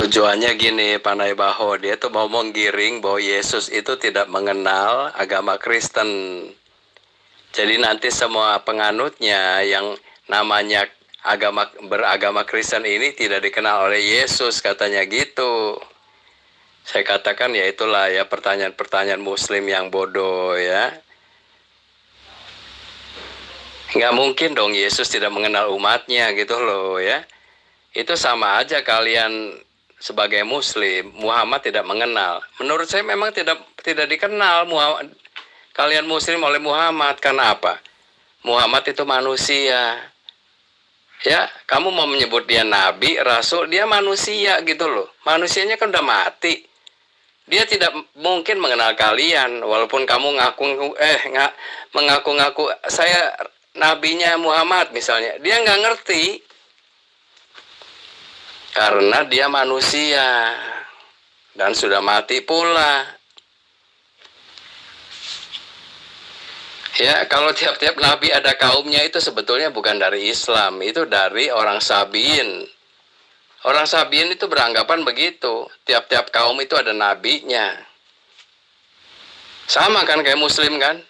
Tujuannya gini, Panay Baho, dia tuh mau menggiring bahwa Yesus itu tidak mengenal agama Kristen. Jadi nanti semua penganutnya yang namanya beragama Kristen ini tidak dikenal oleh Yesus, katanya gitu. Saya katakan ya itulah ya pertanyaan-pertanyaan Muslim yang bodoh ya. Nggak mungkin dong Yesus tidak mengenal umatnya gitu loh ya. Itu sama aja kalian sebagai Muslim, Muhammad tidak mengenal. Menurut saya memang tidak dikenal kalian Muslim oleh Muhammad. Karena apa? Muhammad itu manusia. Ya, kamu mau menyebut dia nabi, rasul, dia manusia gitu loh. Manusianya kan udah mati. Dia tidak mungkin mengenal kalian, walaupun kamu mengaku-ngaku saya nabinya Muhammad misalnya. Dia nggak ngerti. Karena dia manusia dan sudah mati pula. Ya, kalau tiap-tiap nabi ada kaumnya itu sebetulnya bukan dari Islam, itu dari orang Sabiin. Orang Sabiin itu beranggapan begitu, tiap-tiap kaum itu ada nabinya. Sama kan kayak Muslim kan?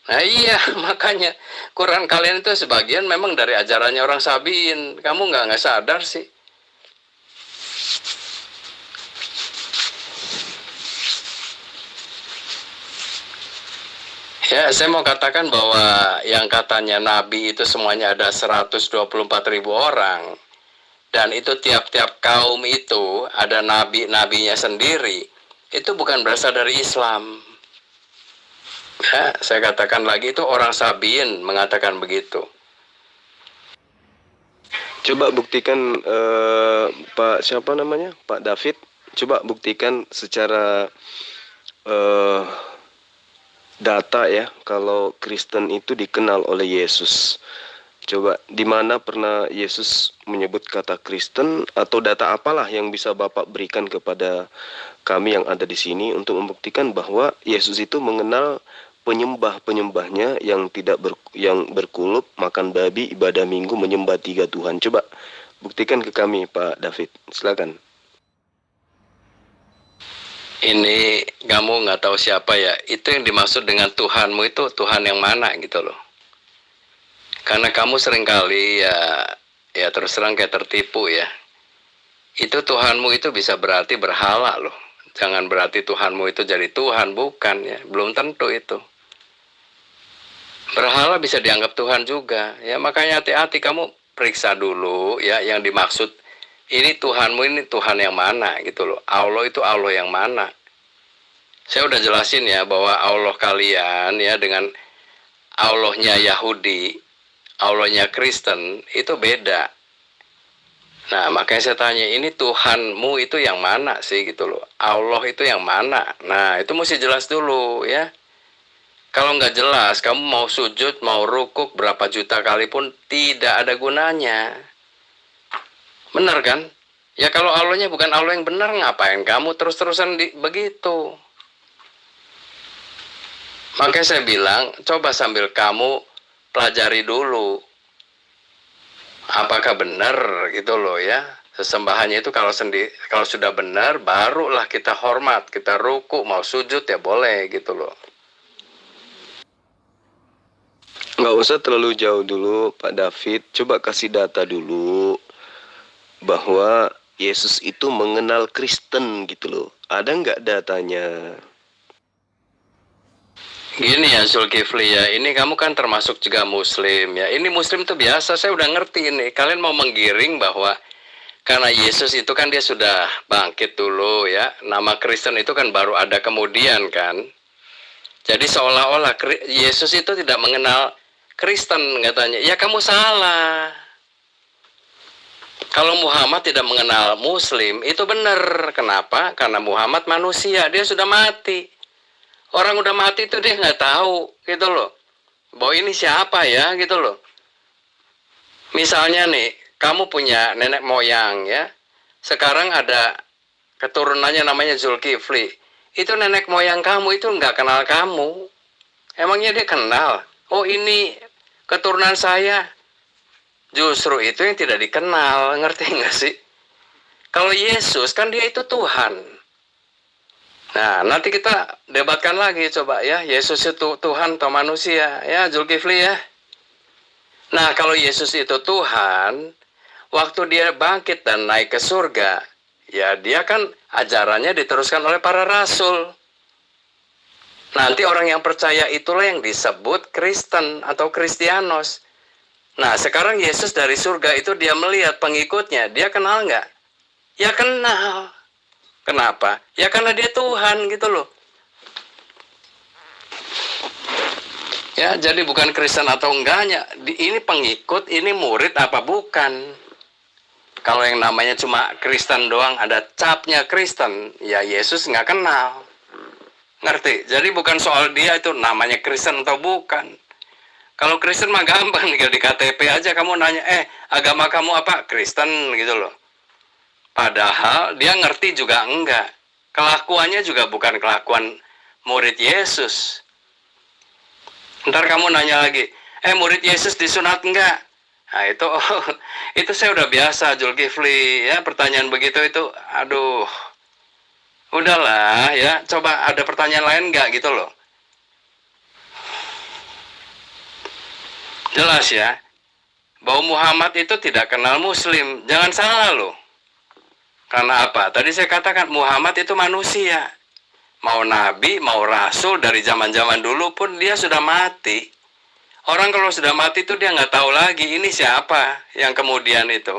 Nah iya, makanya Quran kalian itu sebagian memang dari ajarannya orang Sabiin. Kamu nggak sadar sih. Ya, saya mau katakan bahwa yang katanya Nabi itu semuanya ada 124.000 orang. Dan itu tiap-tiap kaum itu ada nabi-nabinya sendiri. Itu bukan berasal dari Islam. Ya, saya katakan lagi itu orang Sabiin mengatakan begitu. Coba buktikan Pak siapa namanya? Pak David. Coba buktikan secara data ya kalau Kristen itu dikenal oleh Yesus. Coba di mana pernah Yesus menyebut kata Kristen atau data apalah yang bisa Bapak berikan kepada kami yang ada di sini untuk membuktikan bahwa Yesus itu mengenal penyembah-penyembahnya yang yang berkulup, makan babi, ibadah minggu, menyembah 3 Tuhan. Coba buktikan ke kami Pak David. Silakan. Ini kamu nggak tahu siapa ya. Itu yang dimaksud dengan Tuhanmu itu Tuhan yang mana gitu loh. Karena kamu seringkali ya terus terang kayak tertipu ya. Itu Tuhanmu itu bisa berarti berhala loh. Jangan berarti Tuhanmu itu jadi Tuhan, bukan ya. Belum tentu itu. Berhala bisa dianggap Tuhan juga. Ya makanya hati-hati kamu periksa dulu ya yang dimaksud ini Tuhanmu ini Tuhan yang mana gitu loh. Allah itu Allah yang mana. Saya udah jelasin ya bahwa Allah kalian ya dengan Allahnya Yahudi, Allahnya Kristen itu beda. Nah makanya saya tanya ini Tuhanmu itu yang mana sih gitu loh. Allah itu yang mana. Nah itu mesti jelas dulu ya. Kalau nggak jelas kamu mau sujud, mau rukuk berapa juta kali pun tidak ada gunanya. Benar kan? Ya kalau Allahnya bukan Allah yang benar, ngapain kamu terus-terusan begitu? Makanya saya bilang, coba sambil kamu pelajari dulu. Apakah benar gitu loh ya. Sesembahannya itu kalau sudah benar, barulah kita hormat, kita rukuk, mau sujud ya boleh gitu loh. Nggak usah terlalu jauh dulu Pak David. Coba kasih data dulu bahwa Yesus itu mengenal Kristen gitu loh. Ada nggak datanya? Gini ya Zulkifli ya, ini kamu kan termasuk juga Muslim ya. Ini Muslim tuh biasa, saya udah ngerti ini. Kalian mau menggiring bahwa karena Yesus itu kan dia sudah bangkit dulu ya. Nama Kristen itu kan baru ada kemudian kan. Jadi seolah-olah Yesus itu tidak mengenal Kristen katanya. Ya kamu salah. Kalau Muhammad tidak mengenal Muslim, itu benar. Kenapa? Karena Muhammad manusia, dia sudah mati. Orang udah mati itu dia nggak tahu, gitu loh. Bahwa ini siapa ya, gitu loh. Misalnya nih, kamu punya nenek moyang ya. Sekarang ada keturunannya namanya Zulkifli. Itu nenek moyang kamu itu nggak kenal kamu. Emangnya dia kenal? Oh ini keturunan saya. Justru itu yang tidak dikenal, ngerti nggak sih? Kalau Yesus kan dia itu Tuhan. Nah, nanti kita debatkan lagi coba ya, Yesus itu Tuhan atau manusia ya, Zulkifli ya. Nah, kalau Yesus itu Tuhan, waktu dia bangkit dan naik ke surga, ya dia kan ajarannya diteruskan oleh para rasul. Nanti orang yang percaya itulah yang disebut Kristen atau Kristianos. Nah, sekarang Yesus dari surga itu dia melihat pengikutnya, dia kenal nggak? Ya kenal. Kenapa? Ya karena dia Tuhan gitu loh. Ya, jadi bukan Kristen atau enggaknya. Ini pengikut, ini murid apa bukan? Kalau yang namanya cuma Kristen doang, ada capnya Kristen, ya Yesus nggak kenal. Ngerti? Jadi bukan soal dia itu namanya Kristen atau bukan. Kalau Kristen mah gampang, tinggal di KTP aja kamu nanya, agama kamu apa? Kristen gitu loh. Padahal dia ngerti juga enggak. Kelakuannya juga bukan kelakuan murid Yesus. Ntar kamu nanya lagi, murid Yesus disunat enggak? Nah itu saya udah biasa Zulkifli ya, pertanyaan begitu itu, aduh, udahlah ya, coba ada pertanyaan lain enggak gitu loh. Jelas ya, bahwa Muhammad itu tidak kenal Muslim, jangan salah loh. Karena apa? Tadi saya katakan Muhammad itu manusia. Mau nabi, mau rasul dari zaman-zaman dulu pun dia sudah mati. Orang kalau sudah mati itu dia nggak tahu lagi ini siapa yang kemudian itu.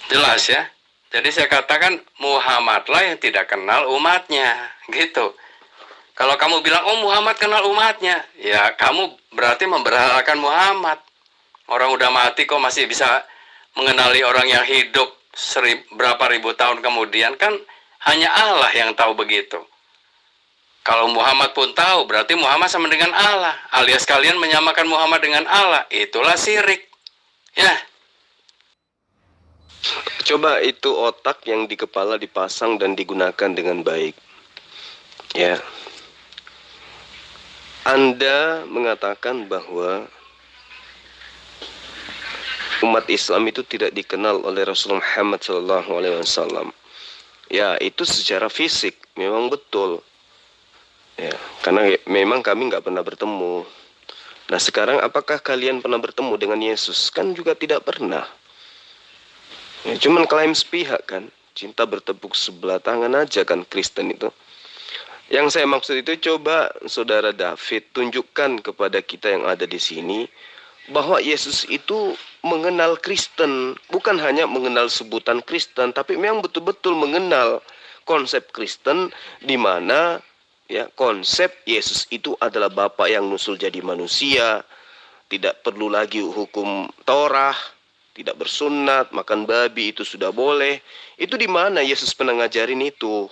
Jelas ya. Jadi saya katakan Muhammadlah yang tidak kenal umatnya, gitu. Kalau kamu bilang, oh Muhammad kenal umatnya, ya kamu berarti memberhalakan Muhammad. Orang udah mati kok masih bisa mengenali orang yang hidup berapa ribu tahun kemudian, kan hanya Allah yang tahu begitu. Kalau Muhammad pun tahu, berarti Muhammad sama dengan Allah. Alias kalian menyamakan Muhammad dengan Allah. Itulah syirik. Ya. Coba itu otak yang di kepala dipasang dan digunakan dengan baik. Ya. Anda mengatakan bahwa umat Islam itu tidak dikenal oleh Rasulullah Muhammad SAW. Ya, itu secara fisik memang betul. Ya, karena memang kami nggak pernah bertemu. Nah, sekarang apakah kalian pernah bertemu dengan Yesus? Kan juga tidak pernah. Ya, cuman klaim sepihak kan. Cinta bertepuk sebelah tangan aja kan Kristen itu. Yang saya maksud itu, coba saudara David tunjukkan kepada kita yang ada di sini bahwa Yesus itu mengenal Kristen, bukan hanya mengenal sebutan Kristen, tapi memang betul-betul mengenal konsep Kristen, di mana ya konsep Yesus itu adalah Bapa yang nusul jadi manusia, tidak perlu lagi hukum Torah, tidak bersunat, makan babi itu sudah boleh. Itu di mana Yesus pernah ngajarin itu?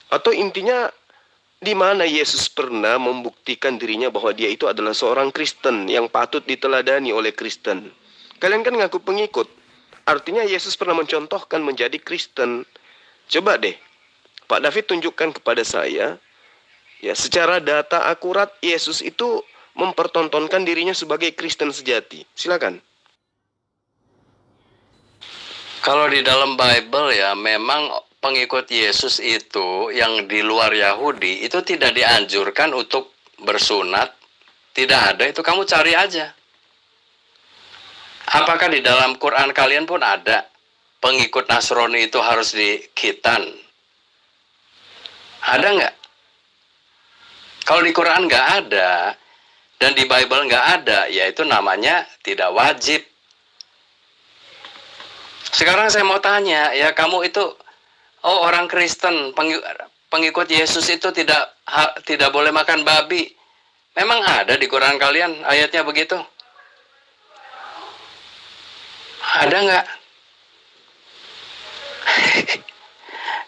Atau intinya di mana Yesus pernah membuktikan dirinya bahwa dia itu adalah seorang Kristen yang patut diteladani oleh Kristen? Kalian kan ngaku pengikut. Artinya Yesus pernah mencontohkan menjadi Kristen. Coba deh, Pak David tunjukkan kepada saya, ya secara data akurat Yesus itu mempertontonkan dirinya sebagai Kristen sejati. Silakan. Kalau di dalam Bible ya, memang pengikut Yesus itu yang di luar Yahudi itu tidak dianjurkan untuk bersunat. Tidak ada, itu kamu cari aja. Apakah di dalam Quran kalian pun ada pengikut Nasrani itu harus dikhitan? Ada nggak? Kalau di Quran nggak ada, dan di Bible nggak ada, ya itu namanya tidak wajib. Sekarang saya mau tanya, ya kamu itu, oh orang Kristen, pengikut Yesus itu tidak boleh makan babi. Memang ada di Quran kalian ayatnya begitu? Ada nggak?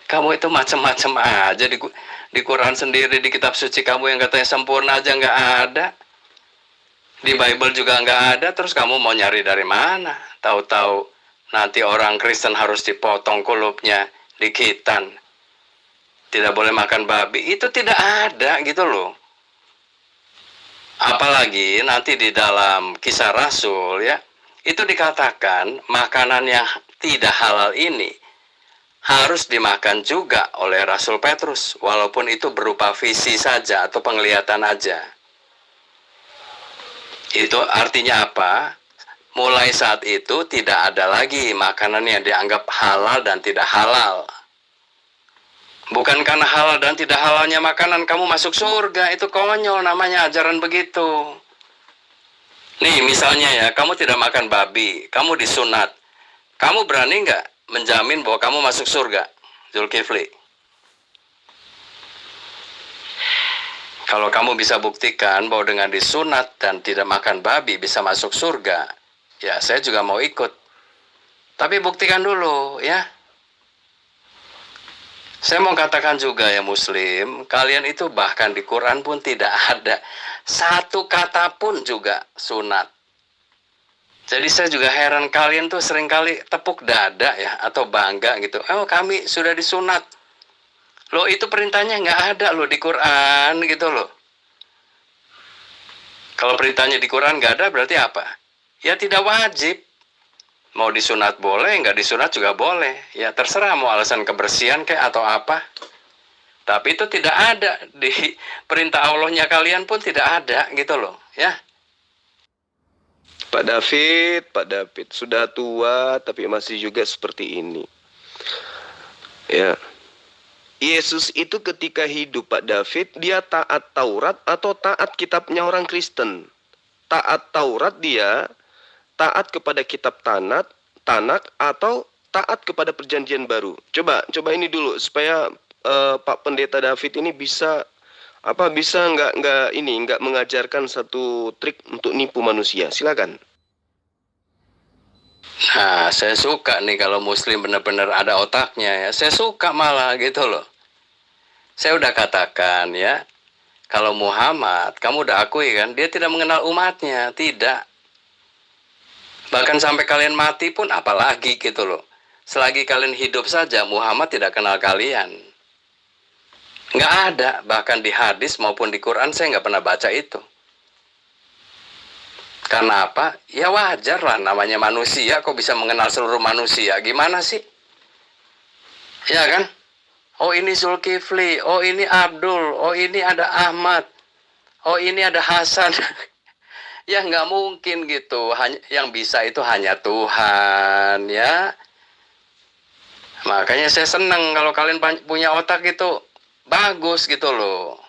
Kamu itu macam-macam aja di Quran sendiri, di kitab suci kamu yang katanya sempurna aja nggak ada. Di Bible juga nggak ada, terus kamu mau nyari dari mana? Tahu-tahu nanti orang Kristen harus dipotong kulupnya, dikhitan. Tidak boleh makan babi, itu tidak ada gitu loh. Apalagi nanti di dalam Kisah Rasul ya, itu dikatakan makanan yang tidak halal ini harus dimakan juga oleh Rasul Petrus, walaupun itu berupa visi saja atau penglihatan aja. Itu artinya apa? Mulai saat itu tidak ada lagi makanan yang dianggap halal dan tidak halal. Bukan karena halal dan tidak halalnya makanan kamu masuk surga, itu konyol namanya ajaran begitu. Nih misalnya ya, kamu tidak makan babi, kamu disunat. Kamu berani nggak menjamin bahwa kamu masuk surga, Zulkifli? Kalau kamu bisa buktikan bahwa dengan disunat dan tidak makan babi bisa masuk surga, ya saya juga mau ikut. Tapi buktikan dulu ya. Saya mau katakan juga ya Muslim, kalian itu bahkan di Quran pun tidak ada satu kata pun juga sunat. Jadi saya juga heran, kalian tuh seringkali tepuk dada ya atau bangga gitu. Oh kami sudah disunat. Loh itu perintahnya nggak ada loh di Quran gitu loh. Kalau perintahnya di Quran nggak ada berarti apa? Ya tidak wajib. Mau disunat boleh, nggak disunat juga boleh. Ya terserah mau alasan kebersihan kayak atau apa. Tapi itu tidak ada di perintah Allahnya kalian pun tidak ada gitu loh. Ya. Pak David sudah tua tapi masih juga seperti ini. Ya. Yesus itu ketika hidup Pak David, dia taat Taurat atau taat kitabnya orang Kristen? Taat Taurat dia, taat kepada kitab Tanak atau taat kepada perjanjian baru. Coba ini dulu supaya Pak Pendeta David ini bisa nggak mengajarkan satu trik untuk nipu manusia. Silakan. Nah, saya suka nih kalau Muslim benar-benar ada otaknya ya. Saya suka malah gitu loh. Saya udah katakan ya, kalau Muhammad, kamu udah akui kan, dia tidak mengenal umatnya, tidak. Bahkan sampai kalian mati pun apalagi gitu loh. Selagi kalian hidup saja, Muhammad tidak kenal kalian. Nggak ada, bahkan di hadis maupun di Quran saya nggak pernah baca itu. Karena apa? Ya wajar lah, namanya manusia kok bisa mengenal seluruh manusia. Gimana sih? Ya kan? Oh ini Zulkifli, oh ini Abdul, oh ini ada Ahmad, oh ini ada Hasan. Ya nggak mungkin gitu. Yang bisa itu hanya Tuhan ya. Makanya saya senang kalau kalian punya otak itu bagus gitu loh.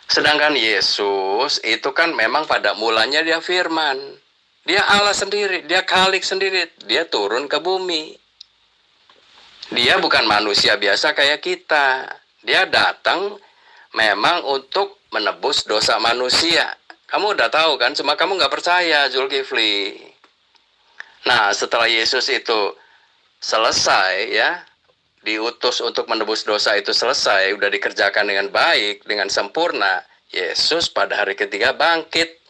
Sedangkan Yesus itu kan memang pada mulanya dia firman. Dia Allah sendiri, dia Khalik sendiri, dia turun ke bumi. Dia bukan manusia biasa kayak kita. Dia datang memang untuk menebus dosa manusia. Kamu udah tahu kan, cuma kamu nggak percaya Zulkifli. Nah, setelah Yesus itu selesai ya, diutus untuk menebus dosa itu selesai, udah dikerjakan dengan baik, dengan sempurna, Yesus pada hari ketiga bangkit,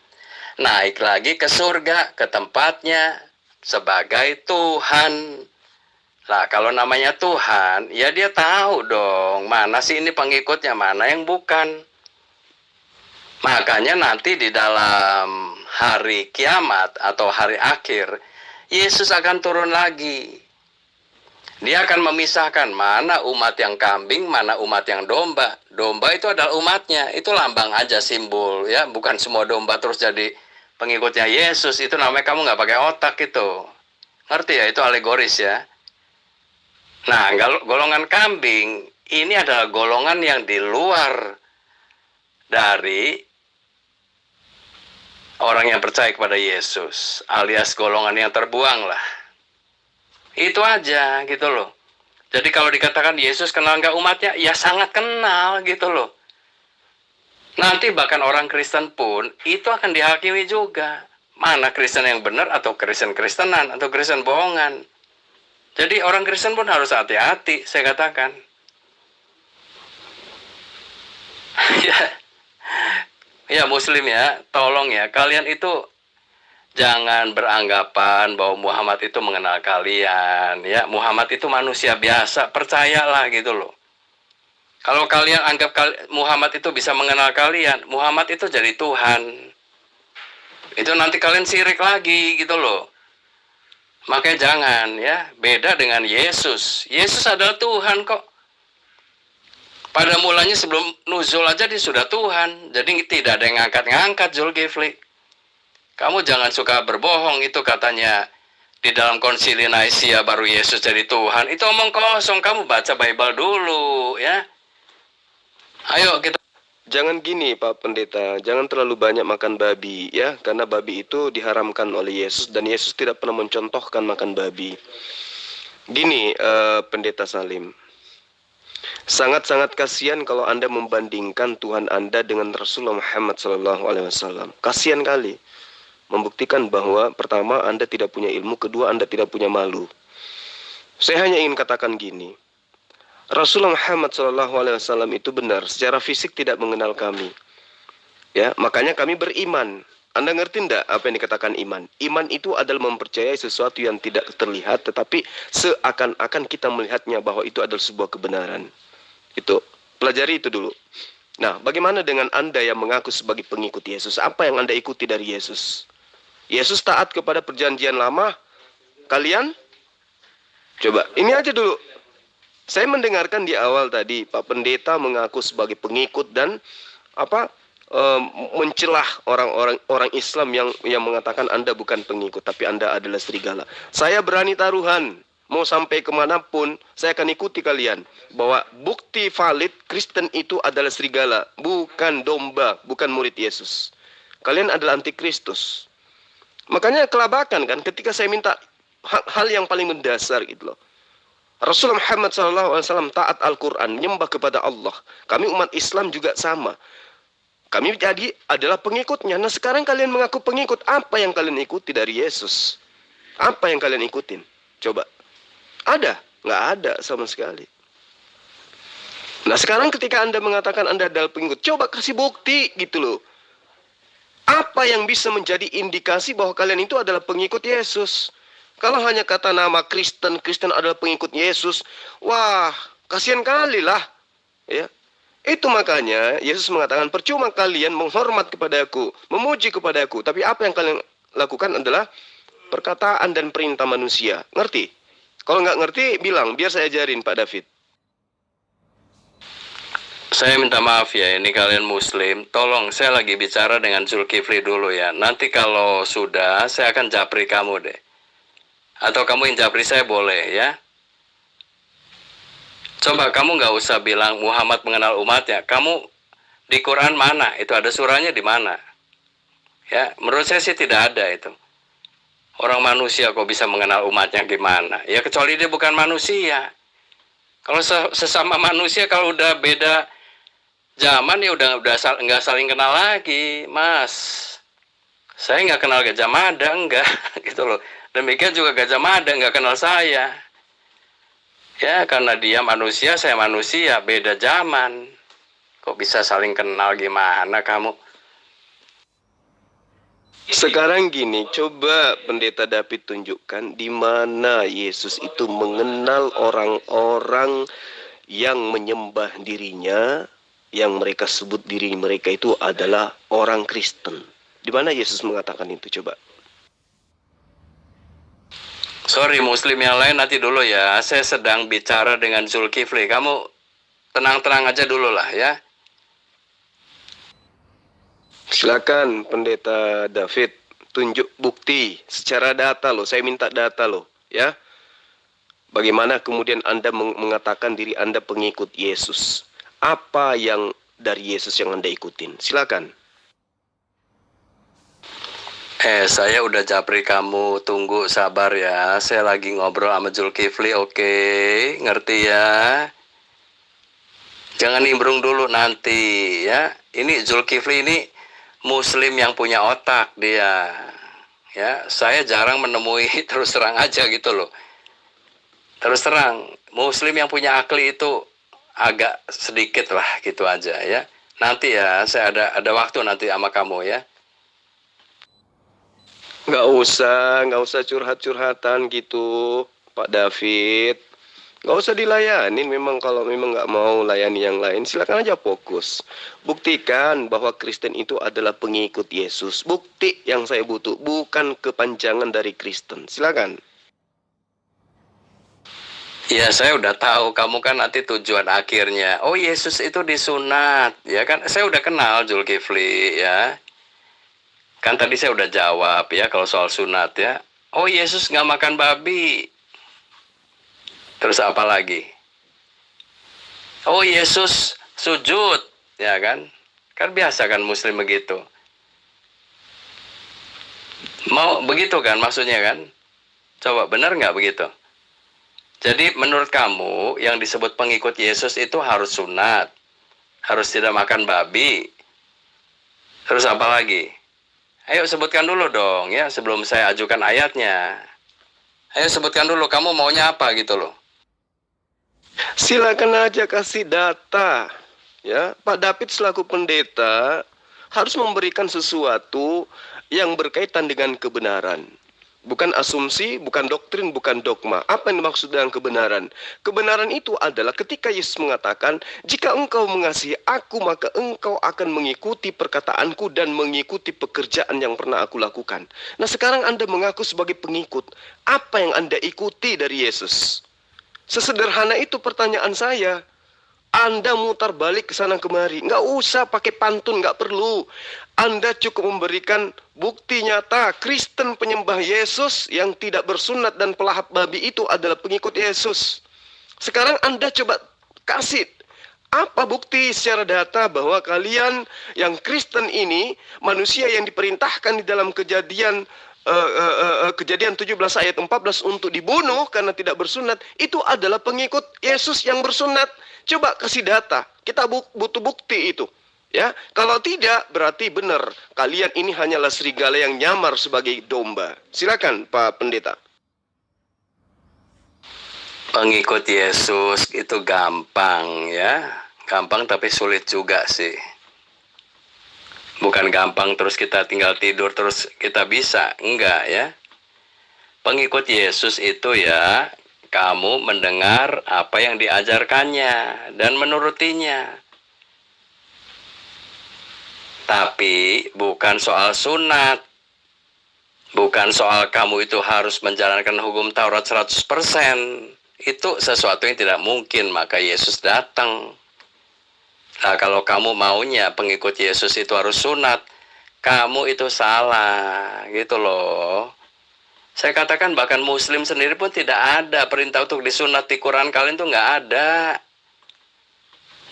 naik lagi ke surga, ke tempatnya sebagai Tuhan. Nah, kalau namanya Tuhan, ya dia tahu dong, mana sih ini pengikutnya, mana yang bukan. Makanya nanti di dalam hari kiamat atau hari akhir, Yesus akan turun lagi. Dia akan memisahkan mana umat yang kambing, mana umat yang domba. Domba itu adalah umatnya, itu lambang aja, simbol ya, bukan semua domba terus jadi pengikutnya Yesus. Itu namanya kamu nggak pakai otak itu. Ngerti ya, itu alegoris ya. Nah, golongan kambing ini adalah golongan yang di luar dari orang yang percaya kepada Yesus, alias golongan yang terbuang lah. Itu aja gitu loh. Jadi kalau dikatakan Yesus kenal nggak umatnya, ya sangat kenal gitu loh. Nanti bahkan orang Kristen pun itu akan dihakimi juga. Mana Kristen yang benar atau Kristen-Kristenan atau Kristen bohongan. Jadi orang Kristen pun harus hati-hati, saya katakan. Ya Muslim ya, tolong ya, kalian itu jangan beranggapan bahwa Muhammad itu mengenal kalian. Ya, Muhammad itu manusia biasa, percayalah gitu loh. Kalau kalian anggap Muhammad itu bisa mengenal kalian, Muhammad itu jadi Tuhan. Itu nanti kalian sirik lagi gitu loh. Makanya jangan ya, beda dengan Yesus. Yesus adalah Tuhan kok. Pada mulanya sebelum nuzul aja dia sudah Tuhan. Jadi tidak ada yang ngangkat-ngangkat Zulkifli. Kamu jangan suka berbohong, itu katanya di dalam konsili Naisya baru Yesus jadi Tuhan. Itu omong kosong, kamu baca Bible dulu ya. Ayo kita. Jangan gini Pak Pendeta, jangan terlalu banyak makan babi ya, karena babi itu diharamkan oleh Yesus dan Yesus tidak pernah mencontohkan makan babi. Gini Pendeta Salim, sangat-sangat kasihan kalau Anda membandingkan Tuhan Anda dengan Rasulullah Muhammad SAW. Kasihan kali, membuktikan bahwa pertama Anda tidak punya ilmu, kedua Anda tidak punya malu. Saya hanya ingin katakan gini, Rasulullah Muhammad SAW itu benar, secara fisik tidak mengenal kami. Ya, makanya kami beriman. Anda ngerti enggak apa yang dikatakan iman? Iman itu adalah mempercayai sesuatu yang tidak terlihat, tetapi seakan-akan kita melihatnya bahwa itu adalah sebuah kebenaran. Itu, pelajari itu dulu. Nah, bagaimana dengan Anda yang mengaku sebagai pengikut Yesus? Apa yang Anda ikuti dari Yesus? Yesus taat kepada perjanjian lama. Kalian? Coba, ini aja dulu. Saya mendengarkan di awal tadi Pak Pendeta mengaku sebagai pengikut dan mencelah orang Islam yang mengatakan Anda bukan pengikut tapi Anda adalah serigala. Saya berani taruhan, mau sampai kemanapun saya akan ikuti kalian, bahwa bukti valid Kristen itu adalah serigala, bukan domba, bukan murid Yesus. Kalian adalah antikristus. Makanya kelabakan kan ketika saya minta hal yang paling mendasar gitu loh. Rasulullah Muhammad SAW taat Al-Quran, menyembah kepada Allah. Kami umat Islam juga sama. Kami jadi adalah pengikutnya. Nah sekarang kalian mengaku pengikut. Apa yang kalian ikuti dari Yesus? Apa yang kalian ikutin? Coba. Ada? Nggak ada sama sekali. Nah sekarang ketika Anda mengatakan Anda adalah pengikut, coba kasih bukti gitu loh. Apa yang bisa menjadi indikasi bahwa kalian itu adalah pengikut Yesus? Kalau hanya kata nama Kristen adalah pengikut Yesus, wah, kasihan kali lah. Ya. Itu makanya Yesus mengatakan, percuma kalian menghormat kepadaku, memuji kepadaku, tapi apa yang kalian lakukan adalah perkataan dan perintah manusia. Ngerti? Kalau nggak ngerti, bilang, biar saya ajarin Pak David. Saya minta maaf ya, ini kalian Muslim. Tolong, saya lagi bicara dengan Zulkifli dulu ya. Nanti kalau sudah, saya akan japri kamu deh. Atau kamu yang japri saya boleh ya. Coba kamu nggak usah bilang Muhammad mengenal umatnya. Kamu di Quran mana? Itu ada surahnya di mana? Ya, menurut saya sih tidak ada itu. Orang manusia kok bisa mengenal umatnya gimana? Ya kecuali dia bukan manusia. Kalau sesama manusia kalau udah beda zaman ya udah nggak saling kenal lagi, Mas. Saya nggak kenal Gajah Mada, enggak gitu loh. Demikian juga Gajah Mada nggak kenal saya. Ya, karena dia manusia, saya manusia, beda zaman. Kok bisa saling kenal gimana kamu? Sekarang gini, coba Pendeta David tunjukkan di mana Yesus itu mengenal orang-orang yang menyembah dirinya, yang mereka sebut diri mereka itu adalah orang Kristen. Di mana Yesus mengatakan itu, coba? Sorry, Muslim yang lain nanti dulu ya. Saya sedang bicara dengan Zulkifli. Kamu tenang-tenang aja dulu lah ya. Silakan Pendeta David, tunjuk bukti secara data loh. Saya minta data loh, ya. Bagaimana kemudian Anda mengatakan diri Anda pengikut Yesus? Apa yang dari Yesus yang Anda ikutin? Silakan. Saya udah japri kamu, tunggu sabar ya. Saya lagi ngobrol sama Zulkifli, oke? Ngerti ya? Jangan nimbrung dulu nanti ya. Ini Zulkifli ini Muslim yang punya otak dia. Ya, saya jarang menemui terus terang aja gitu loh. Terus terang, Muslim yang punya akli itu agak sedikit lah gitu aja ya. Nanti ya, saya ada waktu nanti sama kamu ya. Nggak usah curhat-curhatan gitu, Pak David. Nggak usah dilayanin, memang kalau memang nggak mau layani yang lain, silakan aja fokus. Buktikan bahwa Kristen itu adalah pengikut Yesus. Bukti yang saya butuh, bukan kepanjangan dari Kristen. Silakan. Ya, saya udah tahu kamu kan nanti tujuan akhirnya. Oh, Yesus itu disunat, ya kan? Saya udah kenal Zulkifli, ya. Kan tadi saya udah jawab ya kalau soal sunat ya. Oh, Yesus nggak makan babi. Terus apa lagi? Oh, Yesus sujud, ya kan? Kan biasa kan Muslim begitu. Mau begitu kan maksudnya kan? Coba benar nggak begitu? Jadi menurut kamu yang disebut pengikut Yesus itu harus sunat, harus tidak makan babi. Terus apa lagi? Ayo sebutkan dulu dong ya sebelum saya ajukan ayatnya. Ayo sebutkan dulu kamu maunya apa gitu loh. Silakan aja kasih data. Ya, Pak David selaku pendeta harus memberikan sesuatu yang berkaitan dengan kebenaran. Bukan asumsi, bukan doktrin, bukan dogma. Apa yang dimaksud dengan kebenaran? Kebenaran itu adalah ketika Yesus mengatakan, jika engkau mengasihi aku, maka engkau akan mengikuti perkataanku dan mengikuti pekerjaan yang pernah aku lakukan. Nah, sekarang Anda mengaku sebagai pengikut. Apa yang Anda ikuti dari Yesus? Sesederhana itu pertanyaan saya. Anda mutar balik ke sana kemari. Nggak usah pakai pantun, nggak perlu. Anda cukup memberikan bukti nyata. Kristen penyembah Yesus yang tidak bersunat dan pelahap babi itu adalah pengikut Yesus. Sekarang Anda coba kasih apa bukti secara data bahwa kalian yang Kristen ini manusia yang diperintahkan di dalam kejadian Kejadian 17 ayat 14 untuk dibunuh karena tidak bersunat, itu adalah pengikut Yesus yang bersunat. Coba kasih data. Kita butuh bukti itu. Ya, kalau tidak berarti benar kalian ini hanyalah serigala yang nyamar sebagai domba. Silakan Pak Pendeta. Pengikut Yesus itu gampang ya. Gampang tapi sulit juga sih. Bukan gampang terus kita tinggal tidur terus kita bisa. Enggak ya. Pengikut Yesus itu ya, kamu mendengar apa yang diajarkannya dan menurutinya. Tapi bukan soal sunat. Bukan soal kamu itu harus menjalankan hukum Taurat 100%. Itu sesuatu yang tidak mungkin, maka Yesus datang. Nah, kalau kamu maunya pengikut Yesus itu harus sunat, kamu itu salah, gitu loh. Saya katakan bahkan Muslim sendiri pun tidak ada perintah untuk disunat di Quran kalian tuh nggak ada.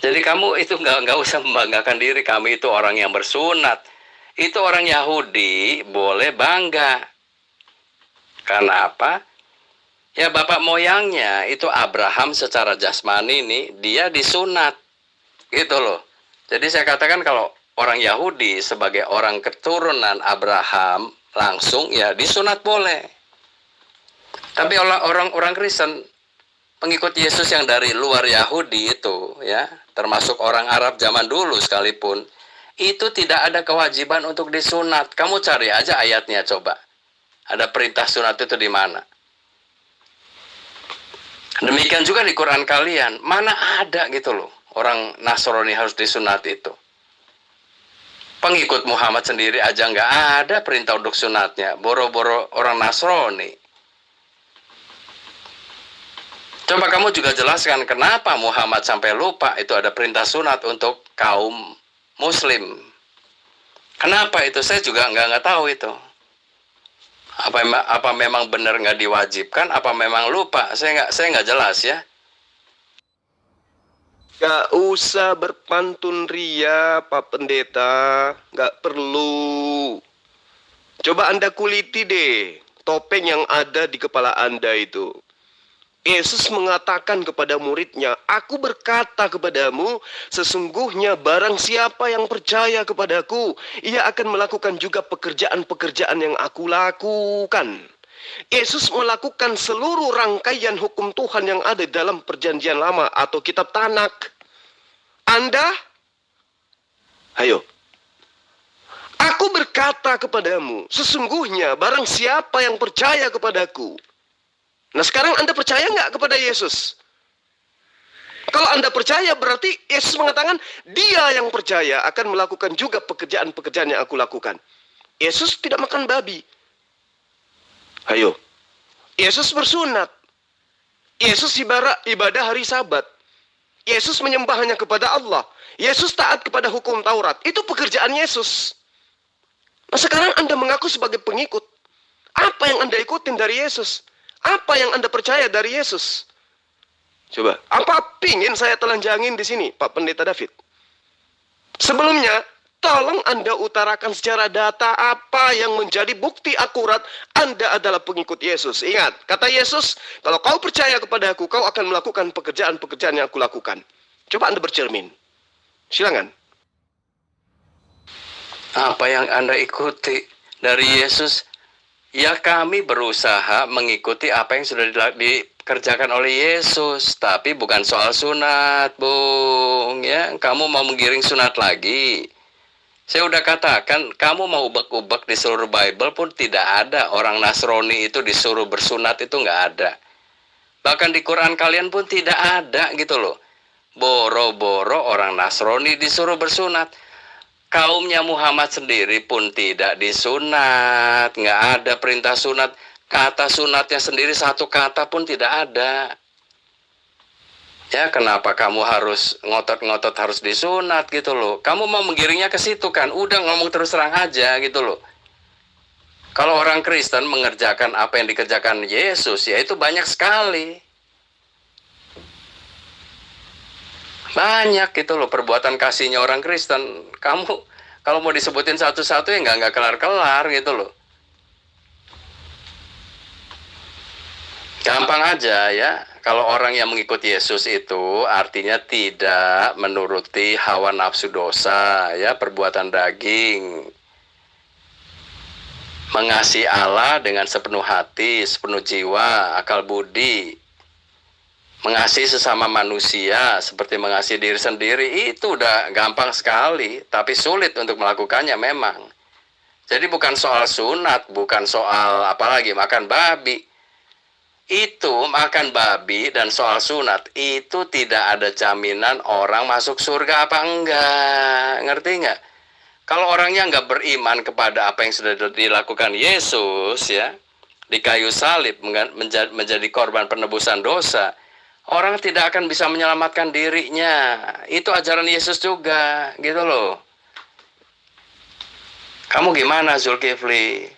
Jadi kamu itu nggak usah membanggakan diri kami itu orang yang bersunat. Itu orang Yahudi boleh bangga. Karena apa? Ya bapak moyangnya itu Abraham secara jasmani nih dia disunat. Gitu loh. Jadi saya katakan kalau orang Yahudi sebagai orang keturunan Abraham langsung ya disunat boleh. Tapi orang Kristen pengikut Yesus yang dari luar Yahudi itu ya, termasuk orang Arab zaman dulu sekalipun, itu tidak ada kewajiban untuk disunat. Kamu cari aja ayatnya coba. Ada perintah sunat itu di mana? Demikian juga di Quran kalian, mana ada gitu loh. Orang Nasrani harus disunat itu. Pengikut Muhammad sendiri aja nggak ada perintah untuk sunatnya. Boro-boro orang Nasrani. Coba kamu juga jelaskan kenapa Muhammad sampai lupa itu ada perintah sunat untuk kaum Muslim. Kenapa itu? Saya juga nggak tahu itu. Apa memang benar nggak diwajibkan? Apa memang lupa? Saya nggak jelas ya. Gak usah berpantun ria, Pak Pendeta. Gak perlu. Coba Anda kuliti deh topeng yang ada di kepala Anda itu. Yesus mengatakan kepada muridnya, aku berkata kepadamu, sesungguhnya barang siapa yang percaya kepadaku, ia akan melakukan juga pekerjaan-pekerjaan yang aku lakukan. Yesus melakukan seluruh rangkaian hukum Tuhan yang ada dalam perjanjian lama atau kitab Tanak. Anda, ayo. Aku berkata kepadamu, sesungguhnya barang siapa yang percaya kepadaku. Nah sekarang Anda percaya nggak kepada Yesus? Kalau Anda percaya berarti Yesus mengatakan dia yang percaya akan melakukan juga pekerjaan-pekerjaan yang aku lakukan. Yesus tidak makan babi. Ayo. Yesus bersunat. Yesus ibadah hari Sabat. Yesus menyembah hanya kepada Allah. Yesus taat kepada hukum Taurat. Itu pekerjaan Yesus. Nah, sekarang Anda mengaku sebagai pengikut. Apa yang Anda ikutin dari Yesus? Apa yang Anda percaya dari Yesus? Coba, apa pingin saya telanjangin di sini, Pak Pendeta David? Sebelumnya, tolong Anda utarakan secara data apa yang menjadi bukti akurat Anda adalah pengikut Yesus. Ingat, kata Yesus, kalau kau percaya kepada aku, kau akan melakukan pekerjaan-pekerjaan yang aku lakukan. Coba Anda bercermin. Silakan. Apa yang Anda ikuti dari Yesus? Ya, kami berusaha mengikuti apa yang sudah dikerjakan oleh Yesus, tapi bukan soal sunat, Bung. Ya, kamu mau menggiring sunat lagi. Saya udah katakan, kamu mau ubek-ubek di seluruh Bible pun tidak ada orang Nasrani itu disuruh bersunat, itu nggak ada. Bahkan di Quran kalian pun tidak ada gitu loh. Boro-boro orang Nasrani disuruh bersunat. Kaumnya Muhammad sendiri pun tidak disunat, nggak ada perintah sunat. Kata sunatnya sendiri satu kata pun tidak ada. Ya, kenapa kamu harus ngotot-ngotot harus disunat gitu loh? Kamu mau menggiringnya ke situ kan? Udah ngomong terus terang aja gitu loh. Kalau orang Kristen mengerjakan apa yang dikerjakan Yesus, ya itu banyak sekali. Banyak gitu loh perbuatan kasihnya orang Kristen. Kamu kalau mau disebutin satu-satu ya nggak kelar-kelar gitu loh. Gampang aja ya. Kalau orang yang mengikuti Yesus itu artinya tidak menuruti hawa nafsu dosa, ya, perbuatan daging. Mengasihi Allah dengan sepenuh hati, sepenuh jiwa, akal budi. Mengasihi sesama manusia seperti mengasihi diri sendiri, itu udah gampang sekali, tapi sulit untuk melakukannya memang. Jadi bukan soal sunat, bukan soal apalagi makan babi. Itu makan babi dan soal sunat, itu tidak ada jaminan orang masuk surga apa enggak. Ngerti nggak? Kalau orangnya nggak beriman kepada apa yang sudah dilakukan Yesus, ya, di kayu salib menjadi korban penebusan dosa, orang tidak akan bisa menyelamatkan dirinya. Itu ajaran Yesus juga, gitu loh. Kamu gimana, Zulkifli?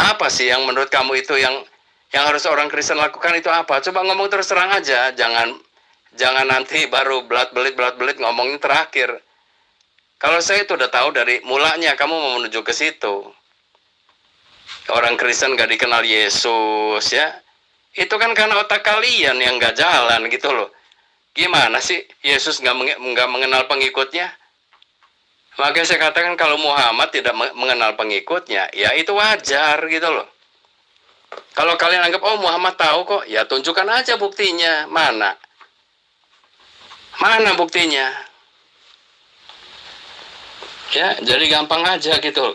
Apa sih yang menurut kamu itu yang harus orang Kristen lakukan itu apa? Coba ngomong terus terang aja, jangan nanti baru belat-belit ngomongin terakhir. Kalau saya itu udah tahu dari mulanya kamu mau menuju ke situ. Orang Kristen gak dikenal Yesus, ya. Itu kan karena otak kalian yang gak jalan gitu loh. Gimana sih Yesus gak mengenal pengikutnya? Makanya saya katakan kalau Muhammad tidak mengenal pengikutnya, ya itu wajar gitu loh. Kalau kalian anggap, oh Muhammad tahu kok, ya tunjukkan aja buktinya. Mana? Mana buktinya? Ya, jadi gampang aja gitu.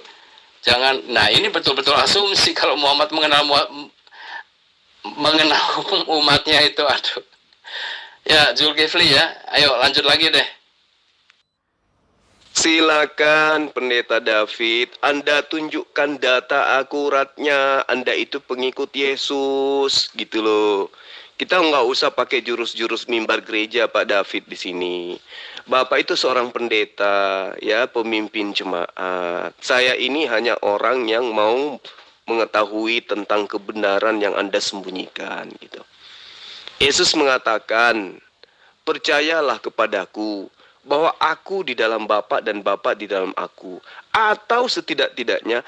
Jangan, nah ini betul-betul asumsi kalau Muhammad mengenal umatnya itu, aduh. Ya, Zulkifli ya, ayo lanjut lagi deh. Silakan Pendeta David, Anda tunjukkan data akuratnya, Anda itu pengikut Yesus, gitu loh. Kita nggak usah pakai jurus-jurus mimbar gereja Pak David di sini. Bapak itu seorang pendeta, ya, pemimpin jemaat. Saya ini hanya orang yang mau mengetahui tentang kebenaran yang Anda sembunyikan, gitu. Yesus mengatakan, percayalah kepadaku bahwa aku di dalam Bapa dan Bapa di dalam aku. Atau setidak-tidaknya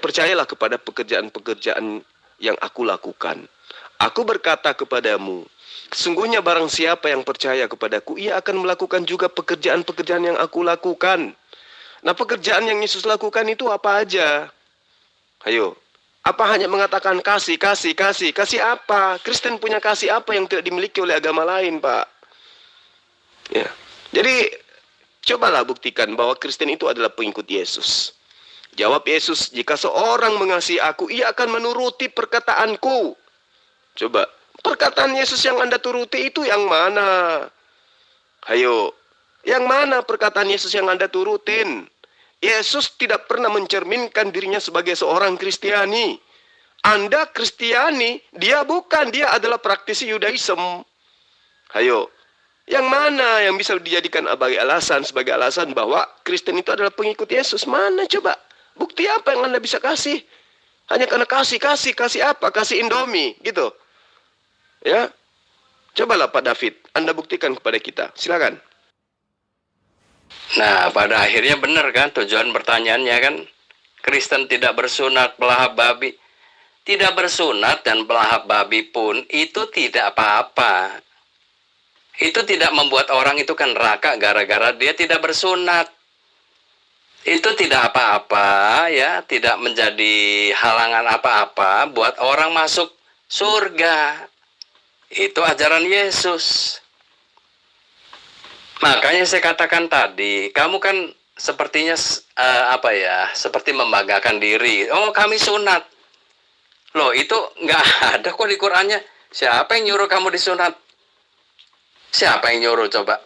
percayalah kepada pekerjaan-pekerjaan yang aku lakukan. Aku berkata kepadamu, sesungguhnya barang siapa yang percaya kepadaku, ia akan melakukan juga pekerjaan-pekerjaan yang aku lakukan. Nah, pekerjaan yang Yesus lakukan itu apa aja? Ayo, apa hanya mengatakan kasih apa? Kristen punya kasih apa yang tidak dimiliki oleh agama lain, Pak? Ya. Jadi, cobalah buktikan bahwa Kristen itu adalah pengikut Yesus. Jawab Yesus, jika seorang mengasihi aku, ia akan menuruti perkataanku. Coba, perkataan Yesus yang Anda turuti itu yang mana? Ayo, yang mana perkataan Yesus yang Anda turutin? Yesus tidak pernah mencerminkan dirinya sebagai seorang Kristiani. Anda Kristiani, dia bukan, dia adalah praktisi Yudaism. Ayo, yang mana yang bisa dijadikan sebagai alasan bahwa Kristen itu adalah pengikut Yesus? Mana coba? Bukti apa yang Anda bisa kasih? Hanya karena kasih apa? Kasih Indomie, gitu. Ya, cobalah Pak David, Anda buktikan kepada kita. Silakan. Nah, pada akhirnya benar kan tujuan pertanyaannya kan, Kristen tidak bersunat, pelahap babi. Tidak bersunat dan pelahap babi pun itu tidak apa-apa. Itu tidak membuat orang itu kan neraka gara-gara dia tidak bersunat. Itu tidak apa-apa ya, tidak menjadi halangan apa-apa buat orang masuk surga. Itu ajaran Yesus. Makanya saya katakan tadi, kamu kan sepertinya seperti membanggakan diri. Oh, kami sunat. Loh, itu nggak ada kok di Qur'annya. Siapa yang nyuruh kamu disunat? Siapa yang nyuruh coba?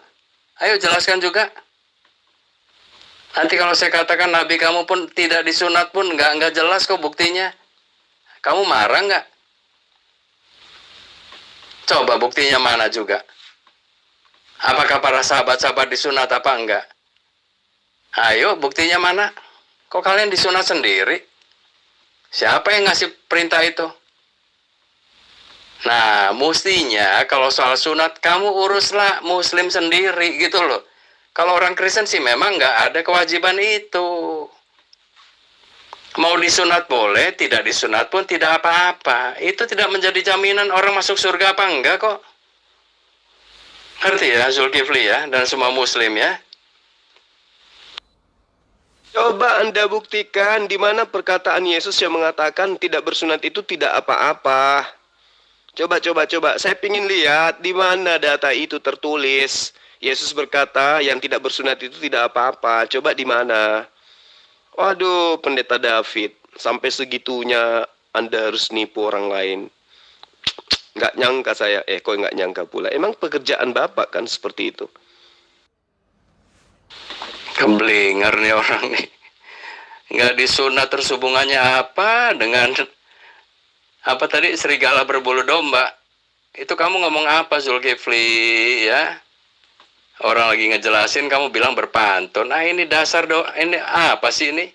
Ayo jelaskan juga. Nanti kalau saya katakan Nabi kamu pun tidak disunat pun nggak jelas kok buktinya. Kamu marah nggak? Coba buktinya mana juga? Apakah para sahabat-sahabat disunat apa enggak? Ayo buktinya mana? Kok kalian disunat sendiri? Siapa yang ngasih perintah itu? Nah, mestinya kalau soal sunat kamu uruslah Muslim sendiri gitu loh. Kalau orang Kristen sih memang nggak ada kewajiban itu. Mau disunat boleh, tidak disunat pun tidak apa-apa. Itu tidak menjadi jaminan orang masuk surga apa enggak kok. Ngerti ya Zulkifli ya, dan semua Muslim ya. Coba Anda buktikan di mana perkataan Yesus yang mengatakan tidak bersunat itu tidak apa-apa. Coba. Saya ingin lihat di mana data itu tertulis. Yesus berkata yang tidak bersunat itu tidak apa-apa. Coba di mana? Waduh, Pendeta David. Sampai segitunya Anda harus nipu orang lain. Nggak nyangka saya. Kok nggak nyangka pula. Emang pekerjaan Bapak kan seperti itu. Keblinger nih orang nih. Nggak disunat terus hubungannya apa dengan apa tadi serigala berbulu domba? Itu kamu ngomong apa Zulkifli ya? Orang lagi ngejelasin kamu bilang berpantun. Nah ini dasar ini apa sih ini?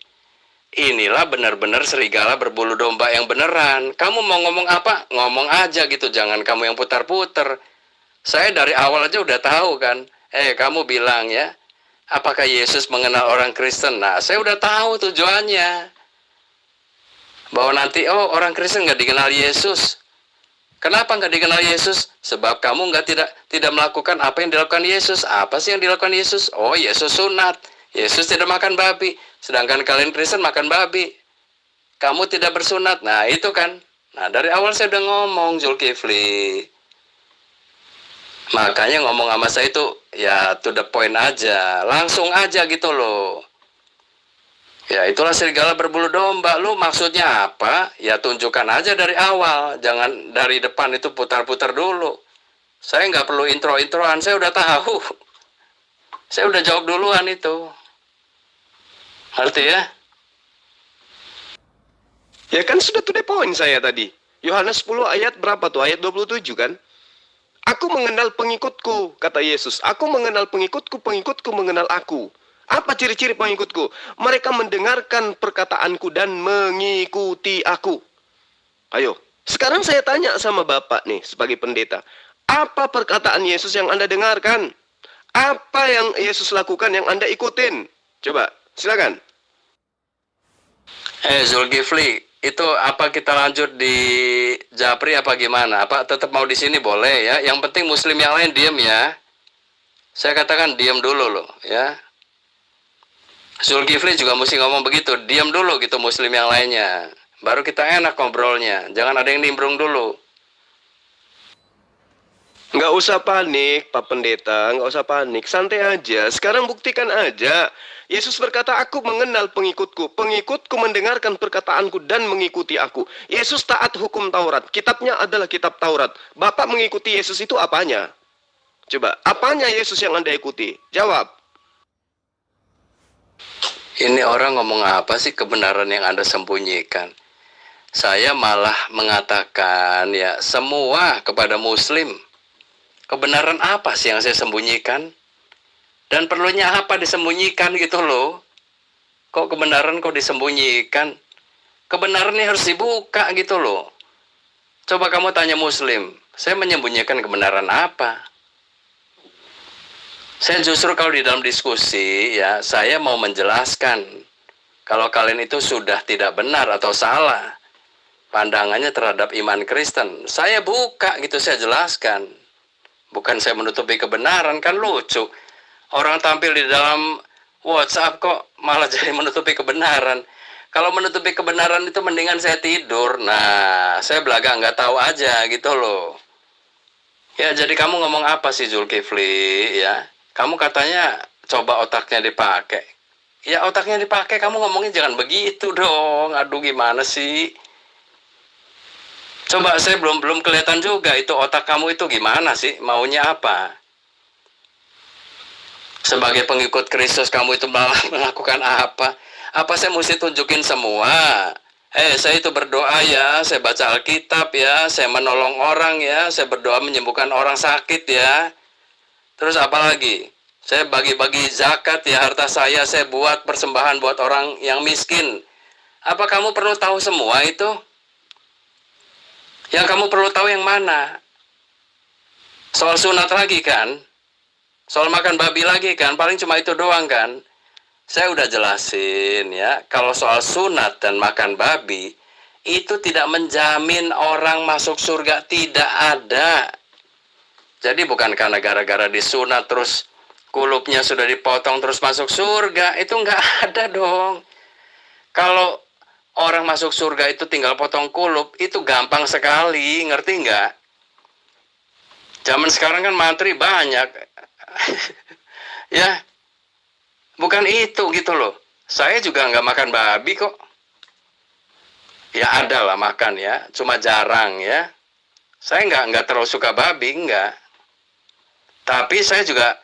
Inilah benar-benar serigala berbulu domba yang beneran. Kamu mau ngomong apa? Ngomong aja gitu, jangan kamu yang putar-putar. Saya dari awal aja udah tahu kan. Kamu bilang ya, apakah Yesus mengenal orang Kristen? Nah, saya udah tahu tujuannya. Bahwa nanti, orang Kristen nggak dikenal Yesus. Kenapa nggak dikenal Yesus? Sebab kamu tidak melakukan apa yang dilakukan Yesus. Apa sih yang dilakukan Yesus? Oh, Yesus sunat. Yesus tidak makan babi. Sedangkan kalian Kristen makan babi. Kamu tidak bersunat. Nah, itu kan. Nah, dari awal saya udah ngomong, Zulkifli. Makanya ngomong sama saya itu ya to the point aja, langsung aja gitu loh. Ya itulah serigala berbulu domba. Lu maksudnya apa? Ya tunjukkan aja dari awal, jangan dari depan itu putar-putar dulu. Saya nggak perlu intro-introan, saya udah tahu. Saya udah jawab duluan itu. Ngerti ya? Ya kan sudah to the point saya tadi. Yohanes 10 ayat berapa tuh? Ayat 27 kan? Aku mengenal pengikutku, kata Yesus. Aku mengenal pengikutku, pengikutku mengenal aku. Apa ciri-ciri pengikutku? Mereka mendengarkan perkataanku dan mengikuti aku. Ayo, sekarang saya tanya sama Bapak nih sebagai pendeta. Apa perkataan Yesus yang Anda dengarkan? Apa yang Yesus lakukan yang Anda ikutin? Coba, silakan. Zulkifli, itu apa kita lanjut di Japri apa gimana? Apa tetap mau di sini boleh ya? Yang penting Muslim yang lain diam ya. Saya katakan diam dulu loh ya. Zulkifli juga mesti ngomong begitu, diam dulu gitu Muslim yang lainnya. Baru kita enak ngobrolnya. Jangan ada yang nimbrung dulu. Nggak usah panik, Pak Pendeta. Nggak usah panik. Santai aja. Sekarang buktikan aja. Yesus berkata, aku mengenal pengikutku. Pengikutku mendengarkan perkataanku dan mengikuti aku. Yesus taat hukum Taurat. Kitabnya adalah kitab Taurat. Bapak mengikuti Yesus itu apanya? Coba, apanya Yesus yang Anda ikuti? Jawab. Ini orang ngomong apa sih kebenaran yang Anda sembunyikan? Saya malah mengatakan ya semua kepada muslim. Kebenaran apa sih yang saya sembunyikan? Dan perlunya apa disembunyikan gitu loh? Kok kebenaran kok disembunyikan? Kebenaran ini harus dibuka gitu loh. Coba kamu tanya muslim, saya menyembunyikan kebenaran apa? Saya justru kalau di dalam diskusi ya, saya mau menjelaskan kalau kalian itu sudah tidak benar atau salah pandangannya terhadap iman Kristen. Saya buka gitu, saya jelaskan. Bukan saya menutupi kebenaran, kan lucu. Orang tampil di dalam WhatsApp kok malah jadi menutupi kebenaran. Kalau menutupi kebenaran itu mendingan saya tidur. Nah, saya belaga nggak tahu aja gitu loh. Ya, jadi kamu ngomong apa sih Zulkifli ya? Kamu katanya coba otaknya dipakai. Ya otaknya dipakai, kamu ngomongnya jangan begitu dong. Aduh gimana sih? Coba saya belum kelihatan juga itu otak kamu itu gimana sih? Maunya apa? Sebagai pengikut Kristus kamu itu malah melakukan apa? Apa saya mesti tunjukin semua? Saya itu berdoa ya, saya baca Alkitab ya, saya menolong orang ya, saya berdoa menyembuhkan orang sakit ya. Terus apa lagi? Saya bagi-bagi zakat ya, harta saya buat persembahan buat orang yang miskin. Apa kamu perlu tahu semua itu? Yang kamu perlu tahu yang mana? Soal sunat lagi kan? Soal makan babi lagi kan? Paling cuma itu doang kan? Saya udah jelasin ya, kalau soal sunat dan makan babi, itu tidak menjamin orang masuk surga, tidak ada. Jadi bukan karena gara-gara disunat terus kulupnya sudah dipotong terus masuk surga, itu nggak ada dong. Kalau orang masuk surga itu tinggal potong kulup, itu gampang sekali, ngerti nggak? Zaman sekarang kan mantri banyak. Ya, bukan itu gitu loh. Saya juga nggak makan babi kok. Ya ada lah makan ya, cuma jarang ya. Saya nggak terlalu suka babi, nggak. Tapi saya juga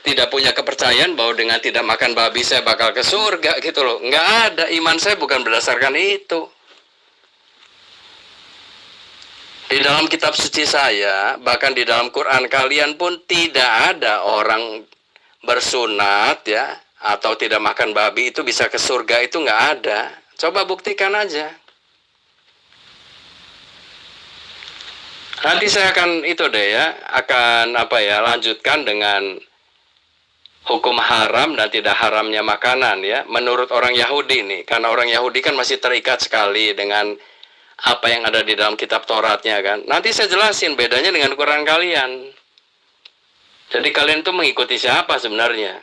tidak punya kepercayaan bahwa dengan tidak makan babi saya bakal ke surga gitu loh. Nggak ada, iman saya bukan berdasarkan itu. Di dalam kitab suci saya, bahkan di dalam Quran kalian pun tidak ada orang bersunat ya, atau tidak makan babi itu bisa ke surga, itu nggak ada. Coba buktikan aja. Nanti saya akan itu deh ya, akan lanjutkan dengan hukum haram dan tidak haramnya makanan ya, menurut orang Yahudi nih, karena orang Yahudi kan masih terikat sekali dengan apa yang ada di dalam kitab Tauratnya kan. Nanti saya jelasin bedanya dengan Quran kalian. Jadi kalian tuh mengikuti siapa sebenarnya?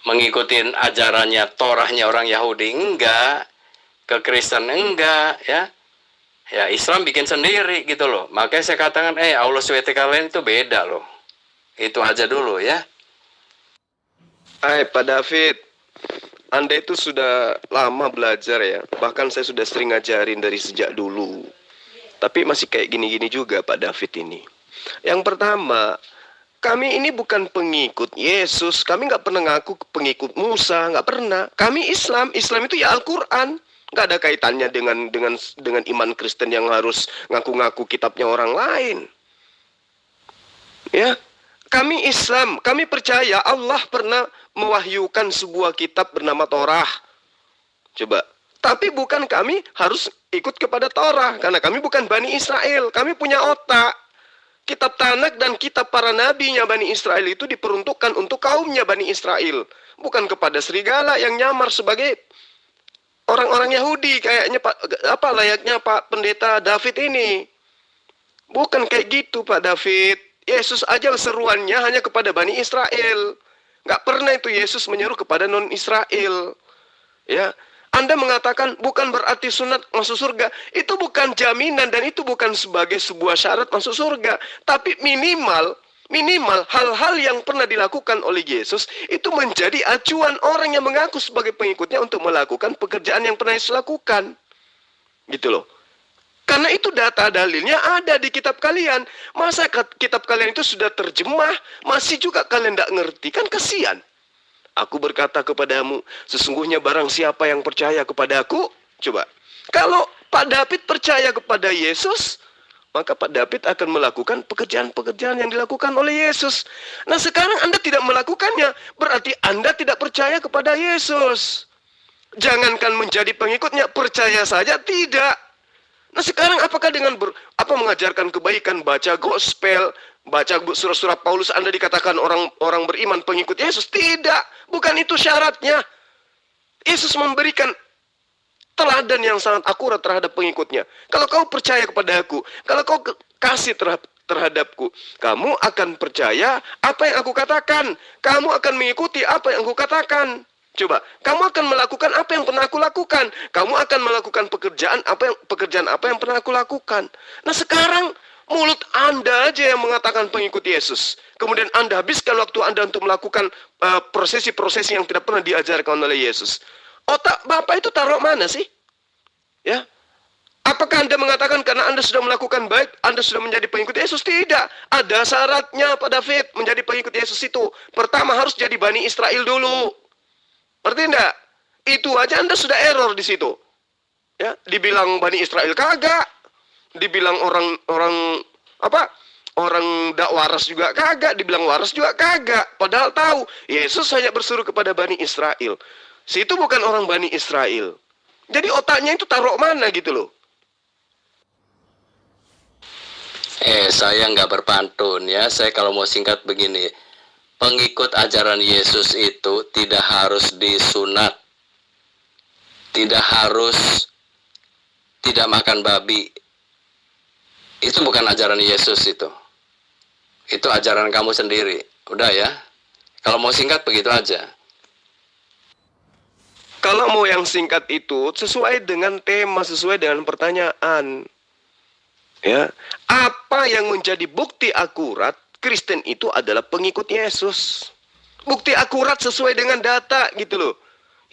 Mengikuti ajarannya Torahnya orang Yahudi enggak, ke Kristen enggak ya. Ya Islam bikin sendiri gitu loh. Makanya saya katakan Allah SWT kalian itu beda loh. Itu aja dulu ya. Pak David, Anda itu sudah lama belajar ya. Bahkan saya sudah sering ngajarin dari sejak dulu. Tapi masih kayak gini-gini juga Pak David ini. Yang pertama, kami ini bukan pengikut Yesus. Kami nggak pernah ngaku pengikut Musa, nggak pernah. Kami Islam. Islam itu ya Al-Quran. Nggak ada kaitannya dengan iman Kristen yang harus ngaku-ngaku kitabnya orang lain. Ya, kami Islam. Kami percaya Allah pernah mewahyukan sebuah kitab bernama Torah. Coba. Tapi bukan kami harus ikut kepada Torah. Karena kami bukan Bani Israel. Kami punya otak. Kitab Tanak dan kitab para nabinya Bani Israel itu diperuntukkan untuk kaumnya Bani Israel. Bukan kepada serigala yang nyamar sebagai orang-orang Yahudi. Kayaknya layaknya Pak Pendeta David ini. Bukan kayak gitu Pak David. Yesus aja seruannya hanya kepada Bani Israel. Nggak pernah itu Yesus menyeru kepada non-Israel. Ya, Anda mengatakan bukan berarti sunat masuk surga. Itu bukan jaminan dan itu bukan sebagai sebuah syarat masuk surga. Tapi minimal hal-hal yang pernah dilakukan oleh Yesus itu menjadi acuan orang yang mengaku sebagai pengikutnya untuk melakukan pekerjaan yang pernah Yesus lakukan. Gitu loh. Karena itu data dalilnya ada di kitab kalian. Masa kitab kalian itu sudah terjemah, masih juga kalian tidak ngerti? Kan kasihan. Aku berkata kepadamu, sesungguhnya barang siapa yang percaya kepadaku, coba. Kalau Pak David percaya kepada Yesus, maka Pak David akan melakukan pekerjaan-pekerjaan yang dilakukan oleh Yesus. Nah, sekarang Anda tidak melakukannya, berarti Anda tidak percaya kepada Yesus. Jangankan menjadi pengikutnya, percaya saja tidak. Nah, sekarang apakah dengan mengajarkan kebaikan, baca gospel, baca surat-surat Paulus, Anda dikatakan orang beriman pengikut Yesus? Tidak, bukan itu syaratnya. Yesus memberikan teladan yang sangat akurat terhadap pengikutnya. Kalau kau percaya kepada aku, kalau kau kasih terhadapku, kamu akan percaya apa yang aku katakan. Kamu akan mengikuti apa yang aku katakan. Coba, kamu akan melakukan apa yang pernah aku lakukan. Kamu akan melakukan pekerjaan apa yang pernah aku lakukan. Nah, sekarang mulut Anda aja yang mengatakan pengikut Yesus. Kemudian Anda habiskan waktu Anda untuk melakukan prosesi-prosesi yang tidak pernah diajarkan oleh Yesus. Otak Bapak itu taruh mana sih? Ya. Apakah Anda mengatakan karena Anda sudah melakukan baik, Anda sudah menjadi pengikut Yesus? Tidak. Ada syaratnya, Pak David, menjadi pengikut Yesus itu. Pertama harus jadi Bani Israel dulu. Ngerti enggak? Itu aja Anda sudah error di situ. Ya, dibilang Bani Israel kagak. Dibilang orang dak waras juga kagak, dibilang waras juga kagak. Padahal tahu Yesus hanya bersuruh kepada Bani Israel. Situ bukan orang Bani Israel. Jadi otaknya itu taruh mana gitu loh. Saya nggak berpantun ya. Saya kalau mau singkat begini. Pengikut ajaran Yesus itu tidak harus disunat. Tidak harus tidak makan babi. Itu bukan ajaran Yesus itu. Itu ajaran kamu sendiri. Udah ya. Kalau mau singkat begitu aja. Kalau mau yang singkat itu sesuai dengan tema, sesuai dengan pertanyaan. Ya, apa yang menjadi bukti akurat Kristen itu adalah pengikut Yesus? Bukti akurat sesuai dengan data gitu loh.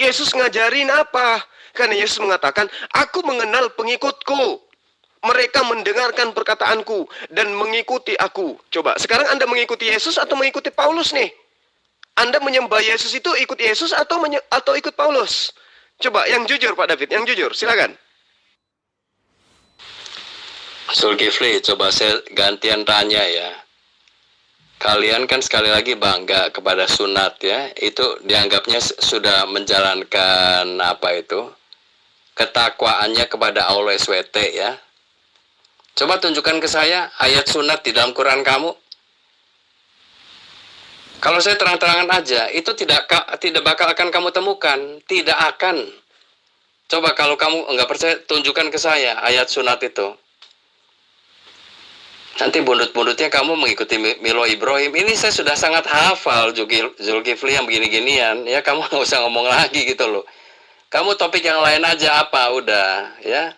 Yesus ngajarin apa? Karena Yesus mengatakan, aku mengenal pengikutku. Mereka mendengarkan perkataanku dan mengikuti aku. Coba, sekarang Anda mengikuti Yesus atau mengikuti Paulus nih? Anda menyembah Yesus itu ikut Yesus atau ikut Paulus? Coba yang jujur Pak David, yang jujur, silakan. Zulkifli, coba saya gantian tanya ya. Kalian kan sekali lagi bangga kepada sunat ya. Itu dianggapnya sudah menjalankan ketakwaannya kepada Allah SWT ya. Coba tunjukkan ke saya ayat sunat di dalam Quran kamu. Kalau saya terang-terangan aja, itu tidak bakal akan kamu temukan. Tidak akan. Coba kalau kamu enggak percaya, tunjukkan ke saya ayat sunat itu. Nanti bundut-bundutnya kamu mengikuti Milo Ibrahim. Ini saya sudah sangat hafal Zulkifli yang begini-ginian. Ya kamu nggak usah ngomong lagi gitu loh. Kamu topik yang lain aja apa, udah ya.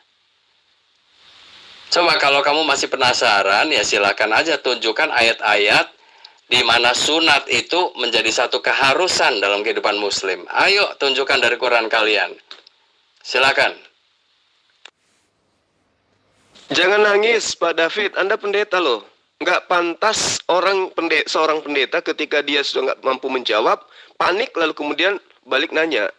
Coba kalau kamu masih penasaran, ya silakan aja tunjukkan ayat-ayat di mana sunat itu menjadi satu keharusan dalam kehidupan muslim. Ayo tunjukkan dari Quran kalian. Silakan. Jangan nangis Pak David, Anda pendeta loh. Nggak pantas seorang pendeta ketika dia sudah nggak mampu menjawab, panik lalu kemudian balik nanya.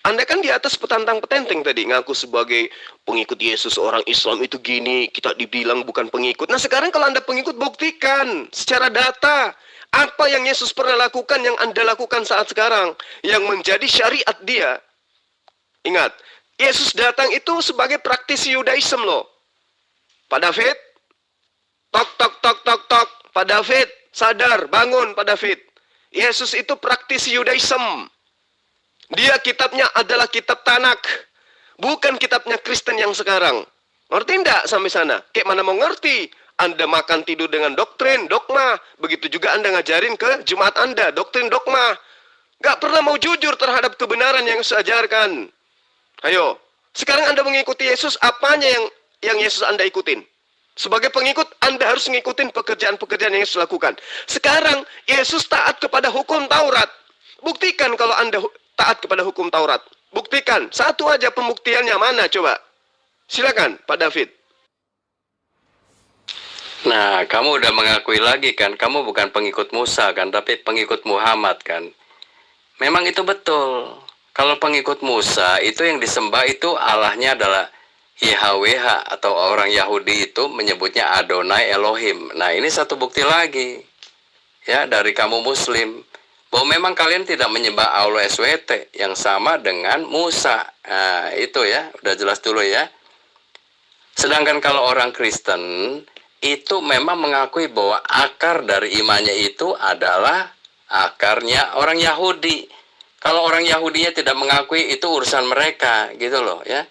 Anda kan di atas petantang-petenteng tadi, ngaku sebagai pengikut Yesus, orang Islam itu gini, kita dibilang bukan pengikut. Nah sekarang kalau Anda pengikut, buktikan secara data. Apa yang Yesus pernah lakukan, yang Anda lakukan saat sekarang, yang menjadi syariat dia. Ingat, Yesus datang itu sebagai praktisi Yudaism loh. Pak David, tok tok tok tok tok. Pak David, sadar, bangun Pak David. Yesus itu praktisi Yudaism. Dia kitabnya adalah kitab Tanak, bukan kitabnya Kristen yang sekarang. Ngerti enggak sampai sana? Kayak mana mau ngerti? Anda makan tidur dengan doktrin, dogma. Begitu juga Anda ngajarin ke jemaat Anda, doktrin, dogma. Gak pernah mau jujur terhadap kebenaran yang saya ajarkan. Ayo, sekarang Anda mengikuti Yesus, apanya yang Yesus Anda ikutin? Sebagai pengikut, Anda harus mengikuti pekerjaan-pekerjaan yang Yesus lakukan. Sekarang, Yesus taat kepada hukum Taurat. Buktikan kalau Anda taat kepada hukum Taurat. Buktikan. Satu aja pembuktiannya mana coba? Silakan Pak David. Nah, kamu udah mengakui lagi kan, kamu bukan pengikut Musa kan, tapi pengikut Muhammad kan. Memang itu betul. Kalau pengikut Musa, itu yang disembah itu Allahnya adalah YHWH atau orang Yahudi itu menyebutnya Adonai Elohim. Nah, ini satu bukti lagi ya dari kamu Muslim bahwa memang kalian tidak menyembah Allah SWT yang sama dengan Musa. Nah, itu ya, udah jelas dulu ya. Sedangkan kalau orang Kristen itu memang mengakui bahwa akar dari imannya itu adalah akarnya orang Yahudi. Kalau orang Yahudinya tidak mengakui, itu urusan mereka, gitu loh ya.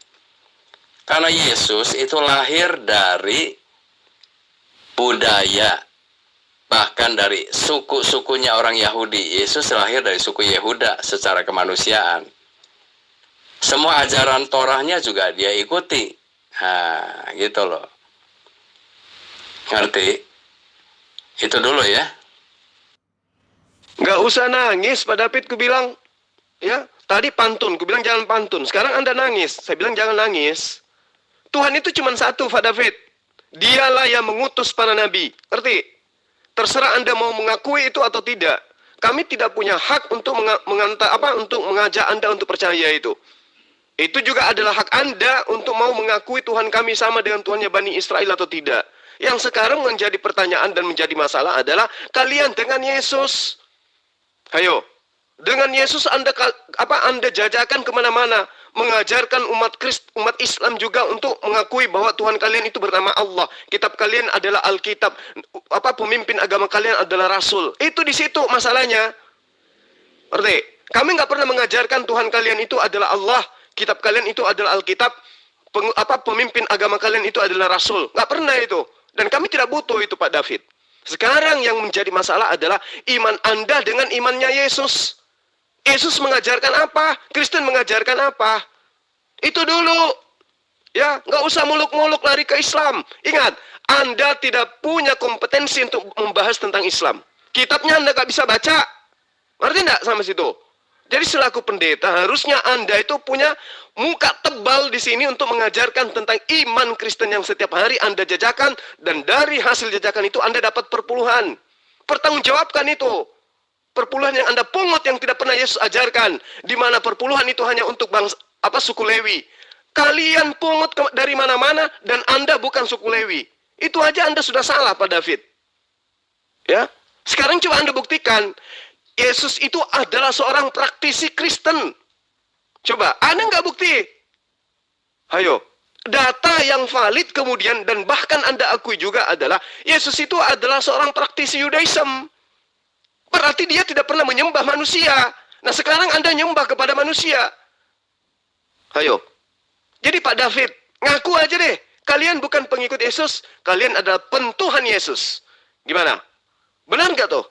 Karena Yesus itu lahir dari budaya, bahkan dari suku-sukunya orang Yahudi. Yesus lahir dari suku Yehuda secara kemanusiaan. Semua ajaran Torahnya juga dia ikuti. Nah, gitu loh. Ngerti? Itu dulu ya. Nggak usah nangis, Pak David, ku bilang. Ya, tadi pantun, ku bilang jangan pantun. Sekarang Anda nangis, saya bilang jangan nangis. Tuhan itu cuma satu, Pak David. Dialah yang mengutus para nabi. Ngerti? Terserah Anda mau mengakui itu atau tidak. Kami tidak punya hak untuk untuk mengajak Anda untuk percaya itu. Itu juga adalah hak Anda untuk mau mengakui Tuhan kami sama dengan Tuhannya Bani Israel atau tidak. Yang sekarang menjadi pertanyaan dan menjadi masalah adalah kalian dengan Yesus. Ayo, dengan Yesus Anda jajakan kemana-mana, mengajarkan umat Islam juga untuk mengakui bahwa Tuhan kalian itu bernama Allah. Kitab kalian adalah Alkitab. Pemimpin agama kalian adalah Rasul. Itu di situ masalahnya. Ngerti? Kami nggak pernah mengajarkan Tuhan kalian itu adalah Allah. Kitab kalian itu adalah Alkitab, pemimpin agama kalian itu adalah Rasul. Nggak pernah itu. Dan kami tidak butuh itu, Pak David. Sekarang yang menjadi masalah adalah iman Anda dengan imannya Yesus. Yesus mengajarkan apa? Kristen mengajarkan apa? Itu dulu. Ya, nggak usah muluk-muluk lari ke Islam. Ingat, Anda tidak punya kompetensi untuk membahas tentang Islam. Kitabnya Anda nggak bisa baca. Ngerti nggak sama situ? Jadi selaku pendeta harusnya Anda itu punya muka tebal di sini untuk mengajarkan tentang iman Kristen yang setiap hari Anda jajakan, dan dari hasil jajakan itu Anda dapat perpuluhan. Pertanggungjawabkan itu. Perpuluhan yang Anda pungut yang tidak pernah Yesus ajarkan, di mana perpuluhan itu hanya untuk suku Lewi. Kalian pungut dari mana-mana dan Anda bukan suku Lewi. Itu aja Anda sudah salah, Pak David. Ya. Sekarang coba Anda buktikan. Yesus itu adalah seorang praktisi Kristen. Coba, Anda nggak bukti? Ayo, data yang valid kemudian dan bahkan Anda akui juga adalah Yesus itu adalah seorang praktisi Yudaism. Berarti dia tidak pernah menyembah manusia. Nah, sekarang Anda nyembah kepada manusia. Ayo. Jadi Pak David, ngaku aja deh. Kalian bukan pengikut Yesus, kalian adalah pentuhan Yesus. Gimana? Benar nggak tuh?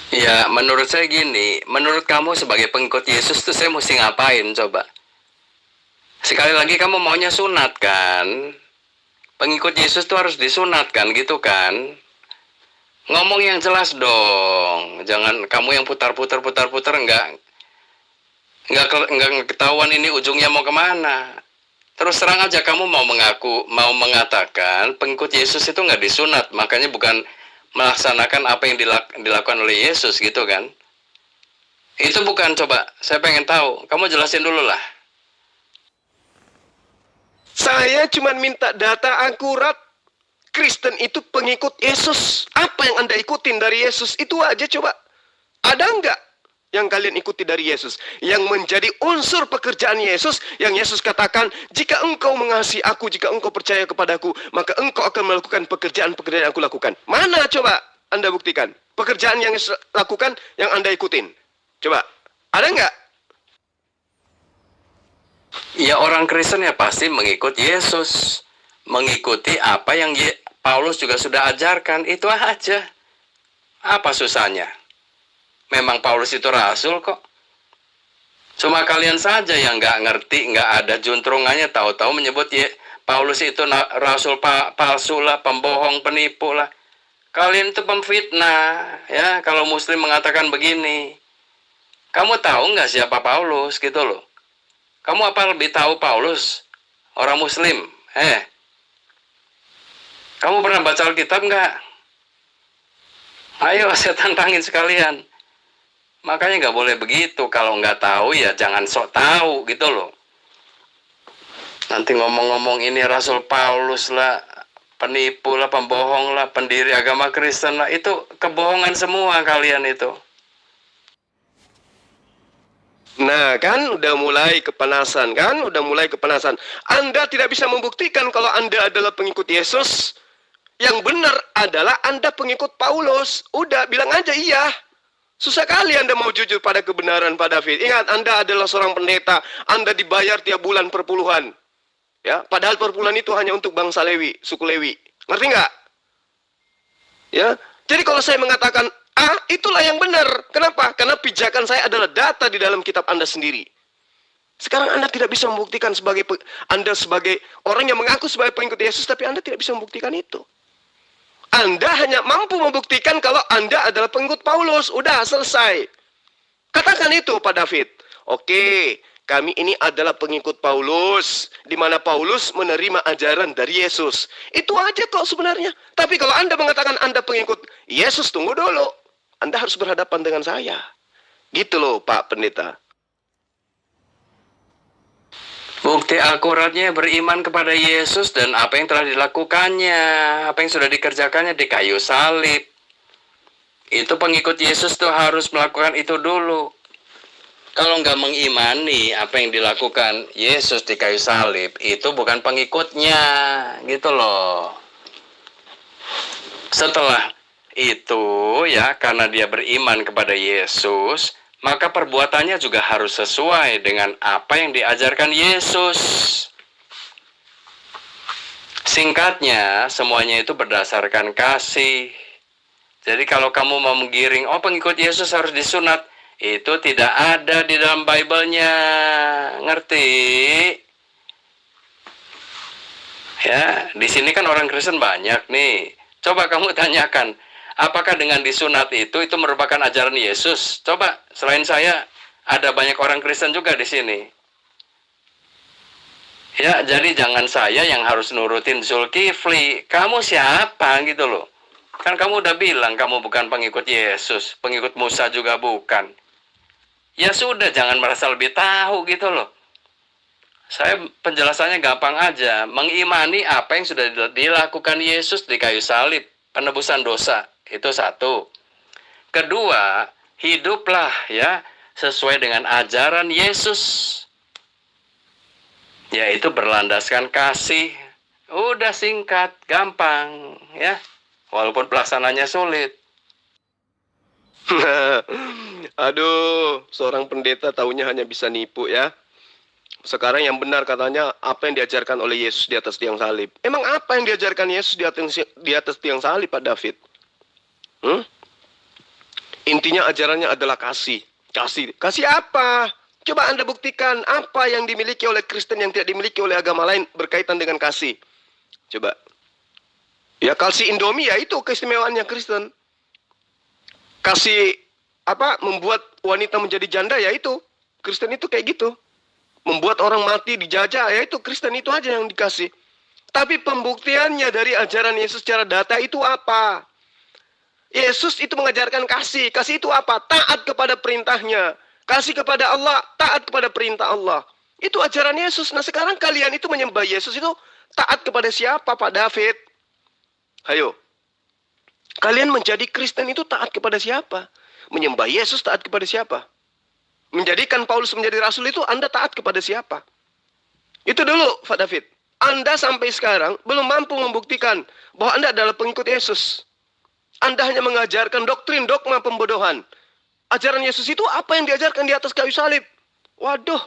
Ya, menurut saya gini, menurut kamu sebagai pengikut Yesus tuh saya mesti ngapain coba? Sekali lagi kamu maunya sunat kan? Pengikut Yesus tuh harus disunatkan gitu kan? Ngomong yang jelas dong, jangan kamu yang putar-putar nggak ketahuan ini ujungnya mau kemana. Terus terang aja kamu mau mengatakan pengikut Yesus itu nggak disunat, makanya bukan melaksanakan apa yang dilakukan oleh Yesus gitu kan. Itu bukan, coba saya pengen tahu, kamu jelasin dulu lah. Saya cuma minta data akurat. Kristen itu pengikut Yesus. Apa yang Anda ikutin dari Yesus? Itu aja coba. Ada nggak yang kalian ikuti dari Yesus? Yang menjadi unsur pekerjaan Yesus, yang Yesus katakan, jika engkau mengasihi aku, jika engkau percaya kepadaku, maka engkau akan melakukan pekerjaan-pekerjaan yang aku lakukan. Mana coba Anda buktikan? Pekerjaan yang Yesus lakukan, yang Anda ikutin. Coba, ada nggak? Ya orang Kristen ya pasti mengikut Yesus. Mengikuti apa yang Paulus juga sudah ajarkan, itu aja. Apa susahnya? Memang Paulus itu rasul kok. Cuma kalian saja yang nggak ngerti, nggak ada juntrungannya, tahu-tahu menyebut Paulus itu rasul palsu lah, pembohong, penipu lah. Kalian itu pemfitnah, ya. Kalau Muslim mengatakan begini, kamu tahu nggak siapa Paulus gitu loh? Kamu apa lebih tahu Paulus, orang Muslim? Kamu pernah baca Alkitab nggak? Ayo saya tantangin sekalian. Makanya nggak boleh begitu. Kalau nggak tahu ya jangan sok tahu gitu loh. Nanti ngomong-ngomong ini Rasul Paulus lah, penipu lah, pembohong lah, pendiri agama Kristen lah. Itu kebohongan semua kalian itu. Nah kan udah mulai kepanasan kan, udah mulai kepanasan. Anda tidak bisa membuktikan kalau Anda adalah pengikut Yesus. Yang benar adalah Anda pengikut Paulus. Udah bilang aja iya. Susah kali Anda mau jujur pada kebenaran Pak David. Ingat, Anda adalah seorang pendeta. Anda dibayar tiap bulan perpuluhan. Ya, padahal perpuluhan itu hanya untuk bangsa Lewi, suku Lewi. Ngerti nggak? Ya, jadi kalau saya mengatakan A, itulah yang benar. Kenapa? Karena pijakan saya adalah data di dalam kitab Anda sendiri. Sekarang Anda tidak bisa membuktikan Anda sebagai orang yang mengaku sebagai pengikut Yesus, tapi Anda tidak bisa membuktikan itu. Anda hanya mampu membuktikan kalau Anda adalah pengikut Paulus. Udah, selesai. Katakan itu Pak David. Oke, kami ini adalah pengikut Paulus, di mana Paulus menerima ajaran dari Yesus. Itu aja kok sebenarnya. Tapi kalau Anda mengatakan Anda pengikut Yesus, tunggu dulu. Anda harus berhadapan dengan saya. Gitu loh Pak Pendeta. Bukti akuratnya beriman kepada Yesus dan apa yang telah dilakukannya, apa yang sudah dikerjakannya di kayu salib. Itu pengikut Yesus tuh harus melakukan itu dulu. Kalau nggak mengimani apa yang dilakukan Yesus di kayu salib, itu bukan pengikutnya, gitu loh. Setelah itu ya, karena dia beriman kepada Yesus, maka perbuatannya juga harus sesuai dengan apa yang diajarkan Yesus. Singkatnya, semuanya itu berdasarkan kasih. Jadi kalau kamu mau menggiring, oh pengikut Yesus harus disunat, itu tidak ada di dalam Bible-nya. Ngerti? Ya, di sini kan orang Kristen banyak nih. Coba kamu tanyakan, apakah dengan disunat itu merupakan ajaran Yesus? Coba, selain saya, ada banyak orang Kristen juga di sini. Ya, jadi jangan saya yang harus nurutin Zulkifli. Kamu siapa gitu loh. Kan kamu udah bilang kamu bukan pengikut Yesus, pengikut Musa juga bukan. Ya sudah, jangan merasa lebih tahu gitu loh. Saya penjelasannya gampang aja, mengimani apa yang sudah dilakukan Yesus di kayu salib, penebusan dosa. Itu satu. Kedua, hiduplah ya sesuai dengan ajaran Yesus. Yaitu berlandaskan kasih. Udah singkat, gampang ya. Walaupun pelaksananya sulit. Aduh, seorang pendeta taunya hanya bisa nipu ya. Sekarang yang benar katanya apa yang diajarkan oleh Yesus di atas tiang salib. Emang apa yang diajarkan Yesus di atas tiang salib Pak David? Intinya ajarannya adalah kasih. Kasih apa? Coba Anda buktikan apa yang dimiliki oleh Kristen yang tidak dimiliki oleh agama lain berkaitan dengan kasih. Coba. Ya kasih Indomie ya itu keistimewaannya Kristen. Kasih apa? Membuat wanita menjadi janda ya itu. Kristen itu kayak gitu. Membuat orang mati dijajah ya itu Kristen itu aja yang dikasih. Tapi pembuktiannya dari ajaran Yesus secara data itu apa? Yesus itu mengajarkan kasih. Kasih itu apa? Taat kepada perintahnya. Kasih kepada Allah, taat kepada perintah Allah. Itu ajaran Yesus. Nah sekarang kalian itu menyembah Yesus itu taat kepada siapa Pak David? Ayo. Kalian menjadi Kristen itu taat kepada siapa? Menyembah Yesus taat kepada siapa? Menjadikan Paulus menjadi rasul itu Anda taat kepada siapa? Itu dulu Pak David. Anda sampai sekarang belum mampu membuktikan bahwa Anda adalah pengikut Yesus. Anda hanya mengajarkan doktrin dogma pembodohan. Ajaran Yesus itu apa yang diajarkan di atas kayu salib? Waduh,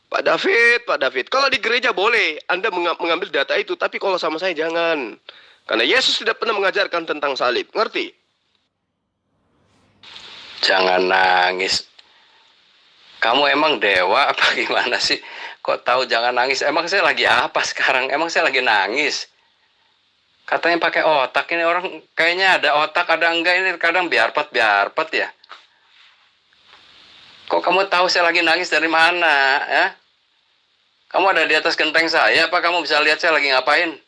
Pak David, kalau di gereja boleh Anda mengambil data itu, tapi kalau sama saya jangan. Karena Yesus tidak pernah mengajarkan tentang salib, ngerti? Jangan nangis. Kamu emang dewa apa gimana sih? Kok tahu jangan nangis? Emang saya lagi apa sekarang? Emang saya lagi nangis? Katanya pakai otak, ini orang kayaknya ada otak, ada enggak, ini kadang biarpat ya. Kok kamu tahu saya lagi nangis dari mana? Ya? Kamu ada di atas genteng saya, apa kamu bisa lihat saya lagi ngapain?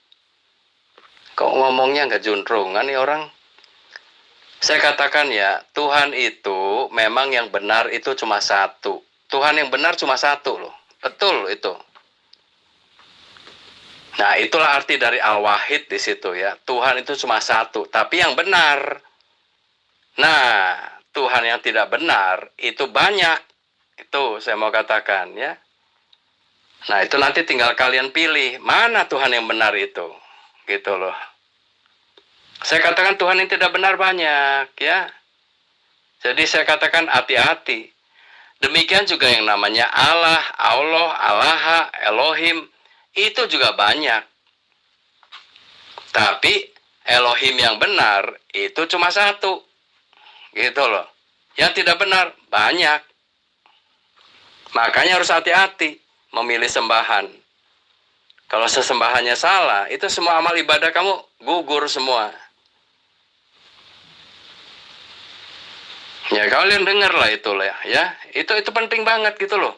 Kok ngomongnya nggak juntrungan nih orang? Saya katakan ya, Tuhan itu memang yang benar itu cuma satu. Tuhan yang benar cuma satu loh. Betul itu. Nah, itulah arti dari Al-Wahid di situ ya. Tuhan itu cuma satu, tapi yang benar. Nah, Tuhan yang tidak benar itu banyak. Itu saya mau katakan ya. Nah, itu nanti tinggal kalian pilih mana Tuhan yang benar itu. Gitu loh. Saya katakan Tuhan yang tidak benar banyak ya. Jadi saya katakan hati-hati. Demikian juga yang namanya Allah, Allah, Elohim, itu juga banyak. Tapi Elohim yang benar itu cuma satu. Gitu loh. Yang tidak benar banyak. Makanya harus hati-hati memilih sembahan. Kalau sesembahannya salah, itu semua amal ibadah kamu gugur semua. Ya kalian dengar lah itu lah ya. Itu penting banget gitu loh.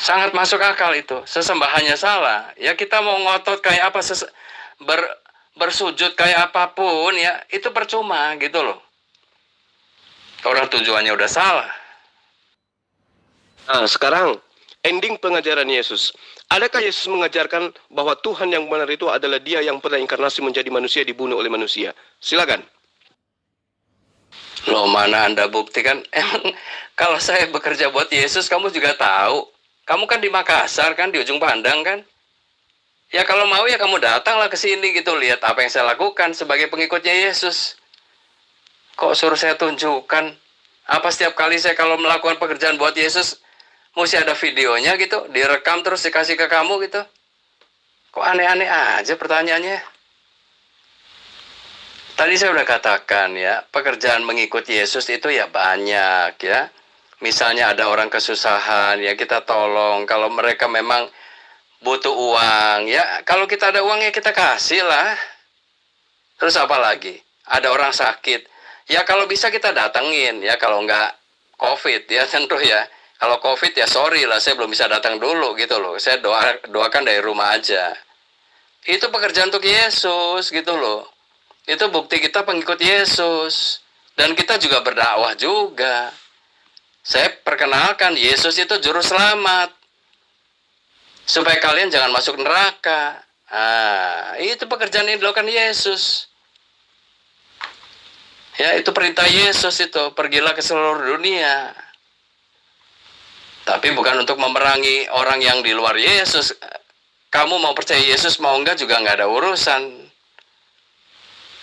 Sangat masuk akal itu. Sesembahannya salah. Ya kita mau ngotot kayak apa bersujud kayak apapun ya itu percuma gitu loh. Orang tujuannya udah salah. Nah, sekarang ending pengajaran Yesus. Adakah Yesus mengajarkan bahwa Tuhan yang benar itu adalah Dia yang pernah inkarnasi menjadi manusia, dibunuh oleh manusia? Silakan. Loh, mana Anda buktikan? Emang kalau saya bekerja buat Yesus, kamu juga tahu. Kamu kan di Makassar kan, di ujung pandang kan? Ya kalau mau ya kamu datanglah ke sini gitu, lihat apa yang saya lakukan sebagai pengikutnya Yesus. Kok suruh saya tunjukkan? Apa setiap kali saya kalau melakukan pekerjaan buat Yesus, mesti ada videonya gitu, direkam terus dikasih ke kamu gitu? Kok aneh-aneh aja pertanyaannya? Tadi saya udah katakan ya, pekerjaan mengikut Yesus itu ya banyak ya. Misalnya ada orang kesusahan, ya kita tolong. Kalau mereka memang butuh uang, ya kalau kita ada uang ya kita kasih lah. Terus apa lagi? Ada orang sakit, ya kalau bisa kita datengin ya. Kalau nggak COVID ya tentu ya. Kalau COVID ya sorry lah, saya belum bisa datang dulu gitu loh. Saya doakan dari rumah aja. Itu pekerjaan untuk Yesus gitu loh. Itu bukti kita pengikut Yesus. Dan kita juga berdakwah juga. Saya perkenalkan Yesus itu juru selamat. Supaya kalian jangan masuk neraka. Itu pekerjaan yang dilakukan Yesus. Ya, itu perintah Yesus itu. Pergilah ke seluruh dunia. Tapi bukan untuk memerangi orang yang di luar Yesus. Kamu mau percaya Yesus mau enggak juga enggak ada urusan.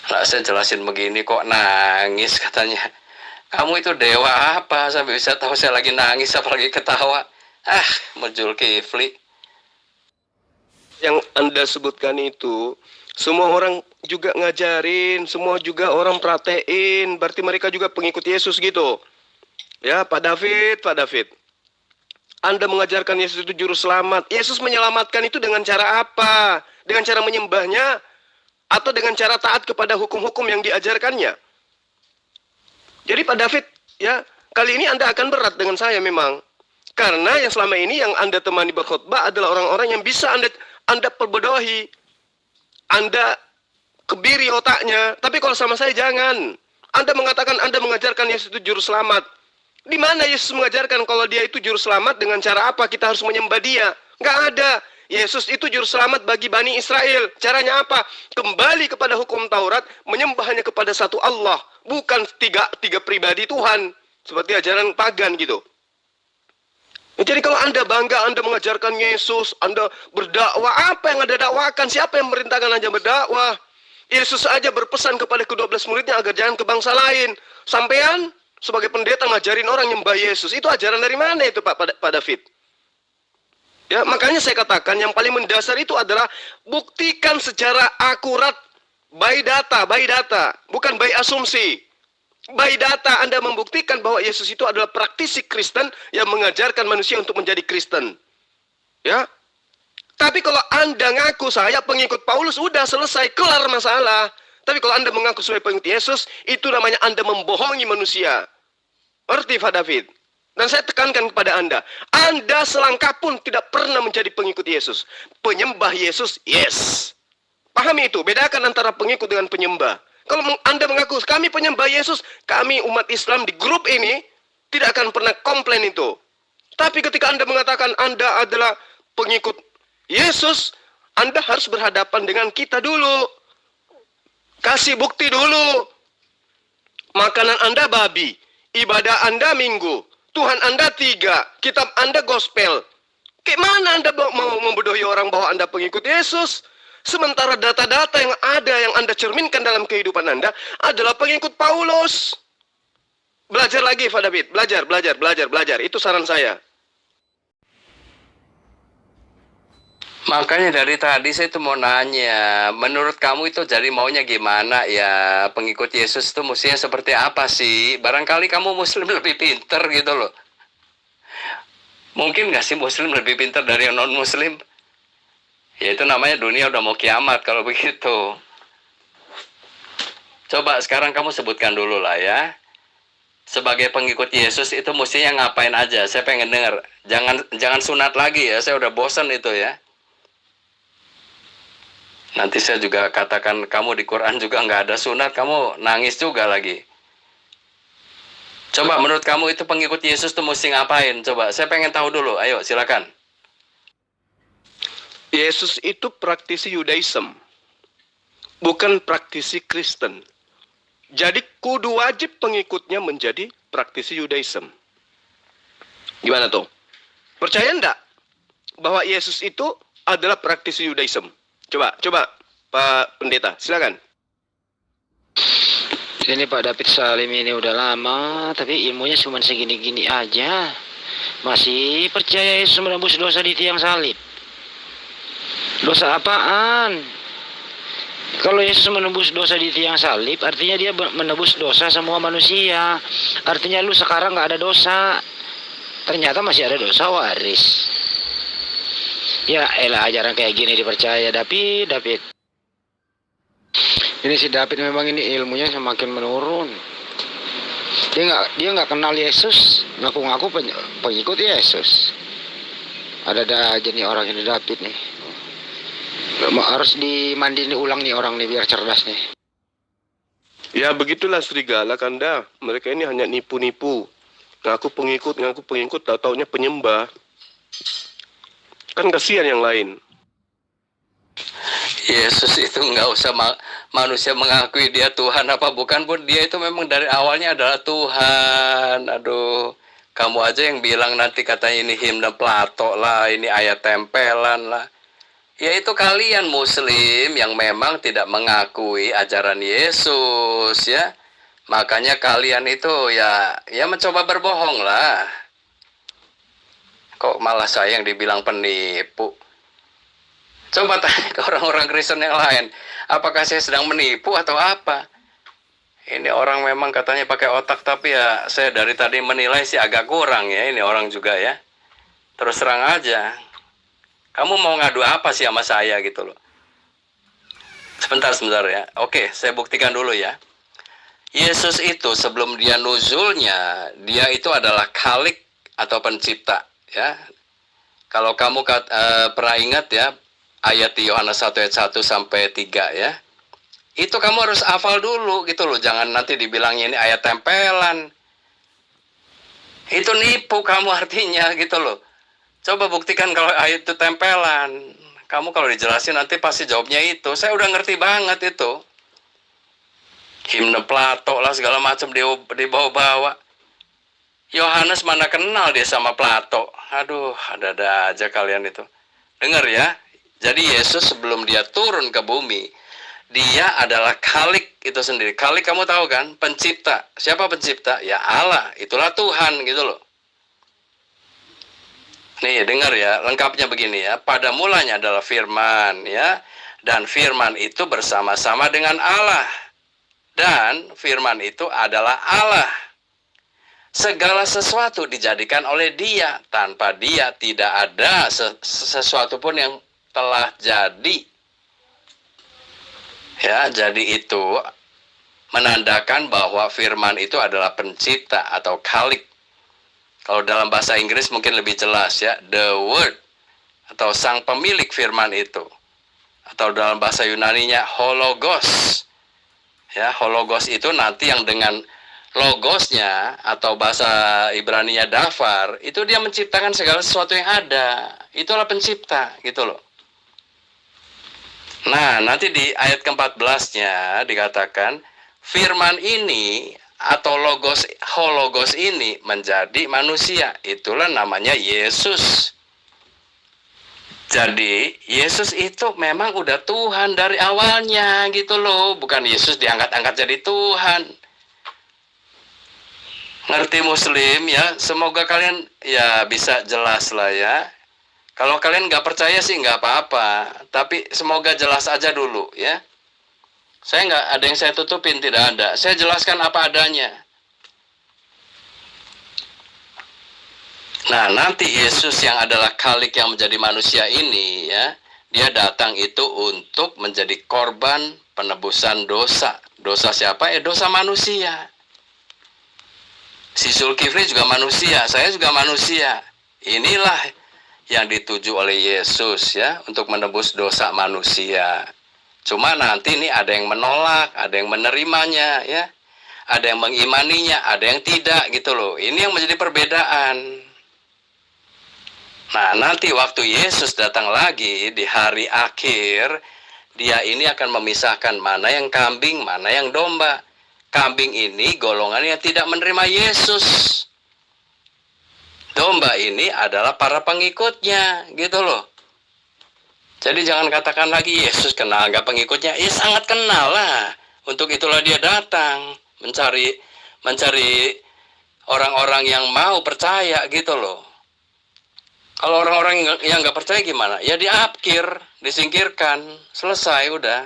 Lah saya jelasin begini kok nangis katanya. Kamu itu dewa apa sampai bisa tahu saya lagi nangis apalagi ketawa. Mujul kifli. Yang Anda sebutkan itu, semua orang juga ngajarin, semua juga orang pratein, berarti mereka juga pengikut Yesus gitu. Ya, Pak David. Anda mengajarkan Yesus itu juru selamat. Yesus menyelamatkan itu dengan cara apa? Dengan cara menyembahnya? Atau dengan cara taat kepada hukum-hukum yang diajarkannya. Jadi Pak David, ya kali ini Anda akan berat dengan saya memang. Karena yang selama ini yang Anda temani berkhutbah adalah orang-orang yang bisa Anda perbodohi. Anda kebiri otaknya. Tapi kalau sama saya jangan. Anda mengatakan Anda mengajarkan Yesus itu juru selamat. Di mana Yesus mengajarkan kalau dia itu juru selamat dengan cara apa kita harus menyembah dia? Nggak ada. Yesus itu juru selamat bagi Bani Israel. Caranya apa? Kembali kepada hukum Taurat, menyembahnya kepada satu Allah, bukan tiga pribadi Tuhan, seperti ajaran pagan gitu. Jadi kalau Anda bangga, Anda mengajarkan Yesus, Anda berdakwah, apa yang Anda dakwakan? Siapa yang memerintahkan Anda berdakwah? Yesus aja berpesan kepada ke-12 muridnya agar jangan ke bangsa lain. Sampean sebagai pendeta ngajarin orang nyembah Yesus, itu ajaran dari mana itu Pak David? Ya, makanya saya katakan yang paling mendasar itu adalah buktikan secara akurat by data, bukan by asumsi. By data Anda membuktikan bahwa Yesus itu adalah praktisi Kristen yang mengajarkan manusia untuk menjadi Kristen. Ya. Tapi kalau Anda ngaku saya pengikut Paulus, udah selesai, kelar masalah. Tapi kalau Anda mengaku sebagai pengikut Yesus, itu namanya Anda membohongi manusia. Ngerti Pak David? Dan saya tekankan kepada Anda selangkah pun tidak pernah menjadi pengikut Yesus. Penyembah Yesus, yes. Pahami itu, bedakan antara pengikut dengan penyembah. Kalau Anda mengaku, kami penyembah Yesus, kami umat Islam di grup ini, tidak akan pernah komplain itu. Tapi ketika Anda mengatakan Anda adalah pengikut Yesus, Anda harus berhadapan dengan kita dulu. Kasih bukti dulu. Makanan Anda babi, ibadah Anda minggu, Tuhan Anda 3, kitab Anda gospel. Kayak mana Anda mau membodohi orang bahwa Anda pengikut Yesus? Sementara data-data yang ada yang Anda cerminkan dalam kehidupan Anda adalah pengikut Paulus. Belajar lagi, Pak David. Belajar. Itu saran saya. Makanya dari tadi saya tuh mau nanya, menurut kamu itu jadi maunya gimana ya? Pengikut Yesus itu mestinya seperti apa sih? Barangkali kamu Muslim lebih pinter gitu loh. Mungkin nggak sih Muslim lebih pinter dari yang non-Muslim? Ya itu namanya dunia udah mau kiamat kalau begitu. Coba sekarang kamu sebutkan dulu lah ya. Sebagai pengikut Yesus itu mestinya ngapain aja? Saya pengen dengar. Jangan sunat lagi ya, saya udah bosan itu ya. Nanti saya juga katakan kamu di Quran juga nggak ada sunat, kamu nangis juga lagi. Coba menurut kamu itu pengikut Yesus tuh mesti ngapain? Coba saya pengen tahu dulu, ayo silakan. Yesus itu praktisi Yudaism, bukan praktisi Kristen. Jadi kudu wajib pengikutnya menjadi praktisi Yudaism. Gimana tuh? Percaya enggak bahwa Yesus itu adalah praktisi Yudaism? Coba Pak Pendeta, silakan. Ini Pak David Salim ini udah lama, tapi ilmunya cuma segini-gini aja. Masih percaya Yesus menembus dosa di tiang salib. Dosa apaan? Kalau Yesus menembus dosa di tiang salib, artinya dia menebus dosa semua manusia. Artinya lu sekarang nggak ada dosa. Ternyata masih ada dosa waris. Ya elah, ajaran kayak gini dipercaya David. Ini si David memang ini ilmunya semakin menurun. Dia nggak kenal Yesus, ngaku-ngaku pengikut Yesus. Ada aja nih orang ini David nih. Harus dimandiin ulang nih orang nih biar cerdas nih. Ya begitulah serigala Kanda. Mereka ini hanya nipu-nipu. Ngaku pengikut, tau-taunya penyembah. Kan kasihan yang lain. Yesus itu nggak usah manusia mengakui dia Tuhan apa bukan pun, dia itu memang dari awalnya adalah Tuhan. Aduh, kamu aja yang bilang nanti katanya ini himne Plato lah, ini ayat tempelan lah. Ya itu kalian Muslim yang memang tidak mengakui ajaran Yesus ya. Makanya kalian itu ya mencoba berbohong lah. Kok malah saya yang dibilang penipu? Coba tanya ke orang-orang Kristen yang lain, apakah saya sedang menipu atau apa? Ini orang memang katanya pakai otak, tapi ya saya dari tadi menilai sih agak kurang ya ini orang juga ya. Terus terang aja. Kamu mau ngadu apa sih sama saya gitu loh? Sebentar ya. Oke, saya buktikan dulu ya. Yesus itu sebelum dia nuzulnya, dia itu adalah Khalik atau pencipta ya. Kalau kamu pernah ingat ya, ayat di Yohanes 1 ayat 1 sampai 3 ya. Itu kamu harus hafal dulu gitu loh. Jangan nanti dibilangnya ini ayat tempelan. Itu nipu kamu artinya gitu loh. Coba buktikan kalau ayat itu tempelan. Kamu kalau dijelasin nanti pasti jawabnya itu. Saya udah ngerti banget itu. Himne Plato lah segala macam dibawa-bawa. Yohanes mana kenal dia sama Plato. Aduh, ada-ada aja kalian itu. Dengar ya. Jadi Yesus sebelum dia turun ke bumi, dia adalah Khalik itu sendiri. Khalik kamu tahu kan? Pencipta. Siapa pencipta? Ya Allah. Itulah Tuhan gitu loh. Nih dengar ya, lengkapnya begini ya. Pada mulanya adalah firman ya. Dan firman itu bersama-sama dengan Allah. Dan firman itu adalah Allah. Segala sesuatu dijadikan oleh dia. Tanpa dia tidak ada sesuatu pun yang telah jadi. Ya, jadi itu menandakan bahwa firman itu adalah pencipta atau Khalik. Kalau dalam bahasa Inggris mungkin lebih jelas ya, the word atau sang pemilik firman itu. Atau dalam bahasa Yunaninya hologos. Ya, hologos itu nanti yang dengan logosnya atau bahasa Ibraninya dafar, itu dia menciptakan segala sesuatu yang ada. Itulah pencipta gitu loh. Nah, nanti di ayat ke-14-nya dikatakan, firman ini atau hologos ini menjadi manusia. Itulah namanya Yesus. Jadi, Yesus itu memang udah Tuhan dari awalnya gitu loh. Bukan Yesus diangkat-angkat jadi Tuhan. Ngerti Muslim ya? Semoga kalian ya bisa jelas lah ya. Kalau kalian nggak percaya sih nggak apa-apa. Tapi semoga jelas aja dulu ya. Saya nggak ada yang saya tutupin, tidak ada. Saya jelaskan apa adanya. Nah, nanti Yesus yang adalah Khalik yang menjadi manusia ini ya, dia datang itu untuk menjadi korban penebusan dosa. Dosa siapa? Dosa manusia. Si Zulkifli juga manusia, saya juga manusia. Inilah yang dituju oleh Yesus ya, untuk menebus dosa manusia. Cuma nanti ini ada yang menolak, ada yang menerimanya ya. Ada yang mengimaninya, ada yang tidak gitu loh. Ini yang menjadi perbedaan. Nah, nanti waktu Yesus datang lagi di hari akhir, dia ini akan memisahkan mana yang kambing, mana yang domba. Kambing ini golongan yang tidak menerima Yesus. Domba ini adalah para pengikutnya, gitu loh. Jadi jangan katakan lagi Yesus kenal nggak pengikutnya. Ya sangat kenal lah. Untuk itulah dia datang mencari orang-orang yang mau percaya gitu loh. Kalau orang-orang yang nggak percaya gimana? Ya diapkir, disingkirkan, selesai udah.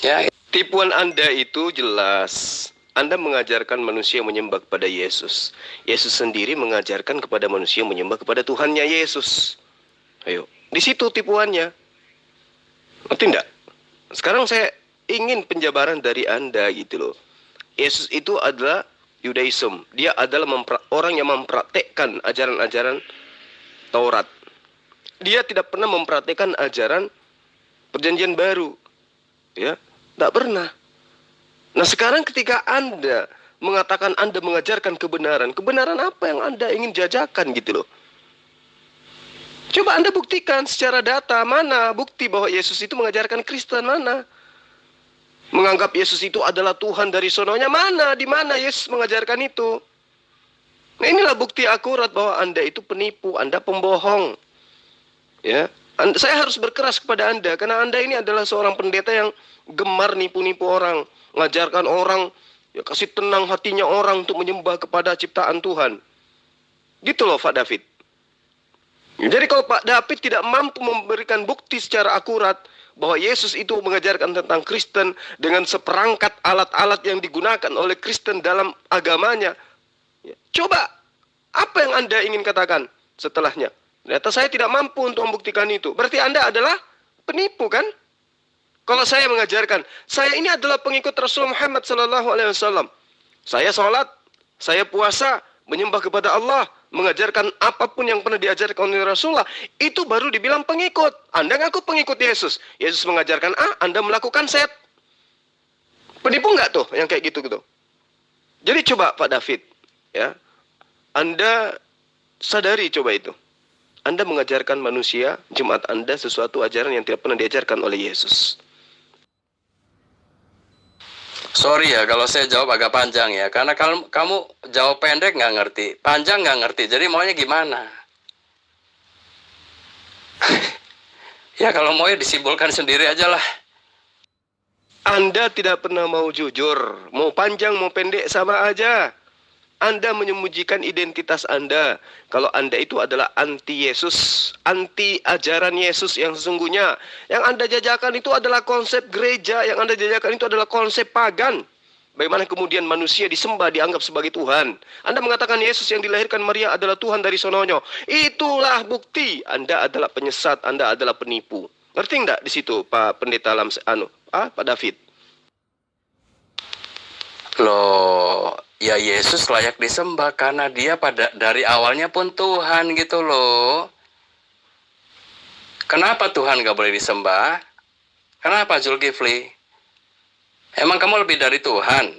Ya. Tipuan Anda itu jelas. Anda mengajarkan manusia menyembah kepada Yesus. Yesus sendiri mengajarkan kepada manusia menyembah kepada Tuhannya Yesus. Ayo, di situ tipuannya. Ngerti enggak? Sekarang saya ingin penjabaran dari Anda gitu loh. Yesus itu adalah Yudaism. Dia adalah orang yang mempraktekkan ajaran-ajaran Taurat. Dia tidak pernah mempraktekkan ajaran Perjanjian Baru. Ya, tidak pernah. Nah, sekarang ketika Anda mengatakan Anda mengajarkan kebenaran, kebenaran apa yang Anda ingin jajakan gitu loh? Coba Anda buktikan secara data, mana bukti bahwa Yesus itu mengajarkan Kristen, mana? Menganggap Yesus itu adalah Tuhan dari sononya, mana? Di mana Yesus mengajarkan itu? Nah, inilah bukti akurat bahwa Anda itu penipu, Anda pembohong. Ya, saya harus berkeras kepada Anda karena Anda ini adalah seorang pendeta yang gemar nipu-nipu orang, ngajarkan orang, ya kasih tenang hatinya orang untuk menyembah kepada ciptaan Tuhan. Gitu loh Pak David. Jadi kalau Pak David tidak mampu memberikan bukti secara akurat bahwa Yesus itu mengajarkan tentang Kristen dengan seperangkat alat-alat yang digunakan oleh Kristen dalam agamanya, ya, coba apa yang Anda ingin katakan setelahnya? Ternyata saya tidak mampu untuk membuktikan itu. Berarti Anda adalah penipu kan? Kalau saya mengajarkan, saya ini adalah pengikut Rasul Muhammad SAW. Saya sholat, saya puasa, menyembah kepada Allah, mengajarkan apapun yang pernah diajarkan oleh Rasulullah, itu baru dibilang pengikut. Anda ngaku pengikut Yesus. Yesus mengajarkan A, Anda melakukan Z. Penipu nggak tuh yang kayak gitu-gitu? Jadi coba Pak David, ya, Anda sadari coba itu. Anda mengajarkan manusia, jemaat Anda, sesuatu ajaran yang tidak pernah diajarkan oleh Yesus. Sorry ya kalau saya jawab agak panjang ya, karena kalau kamu jawab pendek nggak ngerti, panjang nggak ngerti, jadi maunya gimana? Ya kalau mau ya disimpulkan sendiri aja lah. Anda tidak pernah mau jujur, mau panjang mau pendek sama aja. Anda menyembunyikan identitas Anda. Kalau Anda itu adalah anti Yesus, anti ajaran Yesus yang sesungguhnya. Yang Anda jajakan itu adalah konsep gereja, yang Anda jajakan itu adalah konsep pagan. Bagaimana kemudian manusia disembah, dianggap sebagai Tuhan. Anda mengatakan Yesus yang dilahirkan Maria adalah Tuhan dari sononya. Itulah bukti Anda adalah penyesat, Anda adalah penipu. Ngerti enggak di situ Pak Pendeta Pak David? Loh, ya Yesus layak disembah karena dia dari awalnya pun Tuhan gitu loh. Kenapa Tuhan gak boleh disembah? Kenapa Zulkifli? Emang kamu lebih dari Tuhan?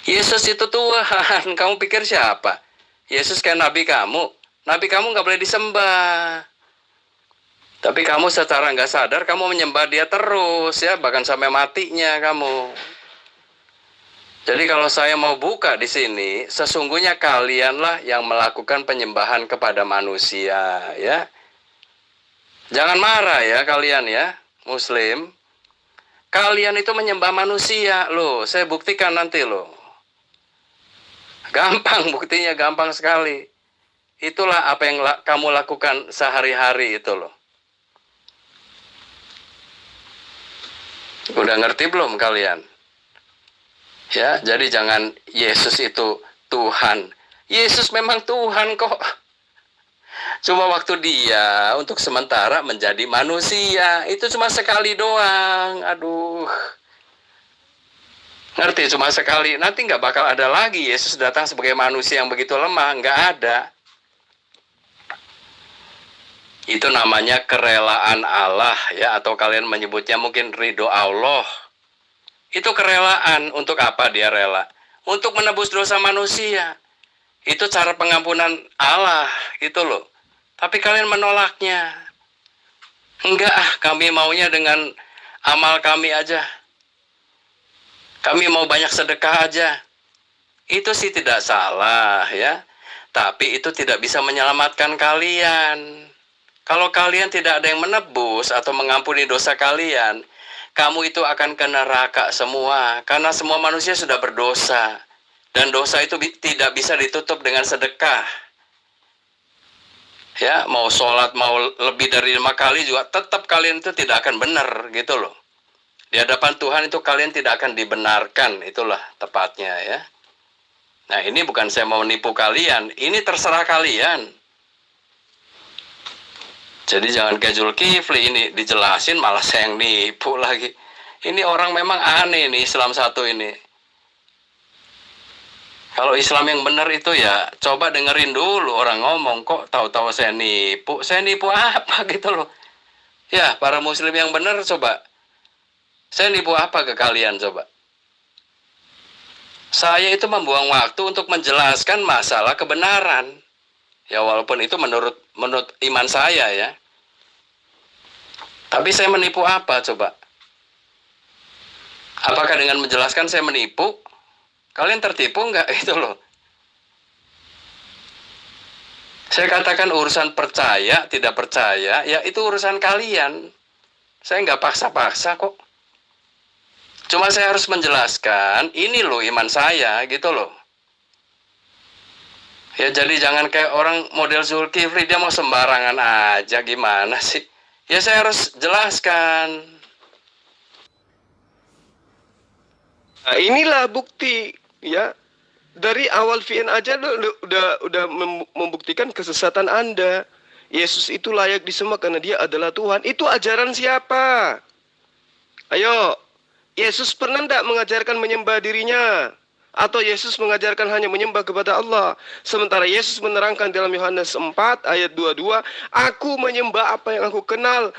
Yesus itu Tuhan. Kamu pikir siapa? Yesus kayak nabi kamu. Nabi kamu gak boleh disembah. Tapi kamu secara nggak sadar kamu menyembah dia terus ya, bahkan sampai matinya kamu. Jadi kalau saya mau buka di sini, sesungguhnya kalianlah yang melakukan penyembahan kepada manusia ya. Jangan marah ya kalian ya, Muslim. Kalian itu menyembah manusia loh, saya buktikan nanti loh. Gampang, buktinya gampang sekali. Itulah apa yang kamu lakukan sehari-hari itu loh. Udah ngerti belum kalian? Ya, jadi jangan Yesus itu Tuhan. Yesus memang Tuhan kok. Cuma waktu dia untuk sementara menjadi manusia, itu cuma sekali doang. Aduh. Ngerti, cuma sekali. Nanti nggak bakal ada lagi Yesus datang sebagai manusia yang begitu lemah. Nggak ada. Itu namanya kerelaan Allah ya, atau kalian menyebutnya mungkin ridho Allah. Itu kerelaan. Untuk apa dia rela? Untuk menebus dosa manusia. Itu cara pengampunan Allah gitu loh. Tapi kalian menolaknya. Enggak, kami maunya dengan amal kami aja. Kami mau banyak sedekah aja. Itu sih tidak salah ya. Tapi itu tidak bisa menyelamatkan kalian. Kalau kalian tidak ada yang menebus atau mengampuni dosa kalian, kamu itu akan ke neraka semua. Karena semua manusia sudah berdosa. Dan dosa itu tidak bisa ditutup dengan sedekah. Ya, mau sholat, mau lebih dari 5 kali juga tetap kalian itu tidak akan benar gitu loh. Di hadapan Tuhan itu kalian tidak akan dibenarkan, itulah tepatnya ya. Nah, ini bukan saya mau nipu kalian, ini terserah kalian. Jadi jangan kayak Zulkifli ini dijelasin malah saya yang nipu lagi. Ini orang memang aneh nih Islam satu ini. Kalau Islam yang benar itu ya coba dengerin dulu orang ngomong, kok tahu-tahu saya nipu. Saya nipu apa gitu loh. Ya, para muslim yang benar coba. Saya nipu apa ke kalian coba? Saya itu membuang waktu untuk menjelaskan masalah kebenaran. Ya walaupun itu menurut iman saya ya. Tapi saya menipu apa coba? Apakah dengan menjelaskan saya menipu? Kalian tertipu enggak itu loh? Saya katakan urusan percaya, tidak percaya, ya itu urusan kalian. Saya nggak paksa-paksa kok. Cuma saya harus menjelaskan, ini loh iman saya, gitu loh. Ya jadi jangan kayak orang model Zulkifli, dia mau sembarangan aja, gimana sih? Ya saya harus jelaskan. Nah, inilah bukti ya. Dari awal VN aja udah membuktikan kesesatan Anda. Yesus itu layak disembah karena dia adalah Tuhan. Itu ajaran siapa? Ayo, Yesus pernah tidak mengajarkan menyembah dirinya? Atau Yesus mengajarkan hanya menyembah kepada Allah? Sementara Yesus menerangkan dalam Yohanes 4 ayat 22, aku menyembah apa yang aku kenal,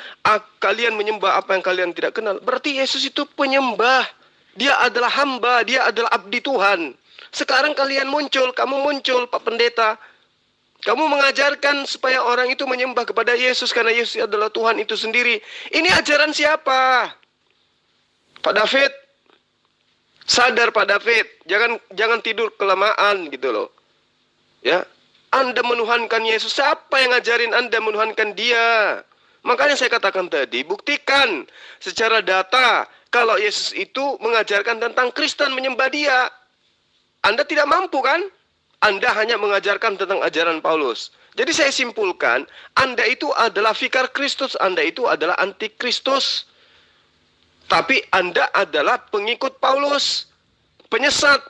kalian menyembah apa yang kalian tidak kenal. Berarti Yesus itu penyembah. Dia adalah hamba, dia adalah abdi Tuhan. Sekarang kalian muncul, kamu muncul Pak Pendeta. Kamu mengajarkan supaya orang itu menyembah kepada Yesus karena Yesus adalah Tuhan itu sendiri. Ini ajaran siapa? Pak David. Sadar Pak David, jangan tidur kelamaan gitu loh. Ya. Anda menuhankan Yesus, siapa yang ngajarin Anda menuhankan dia? Makanya saya katakan tadi, buktikan secara data kalau Yesus itu mengajarkan tentang Kristen menyembah dia. Anda tidak mampu kan? Anda hanya mengajarkan tentang ajaran Paulus. Jadi saya simpulkan, Anda itu adalah vikar Kristus, Anda itu adalah antikristus. Tapi Anda adalah pengikut Paulus, penyesat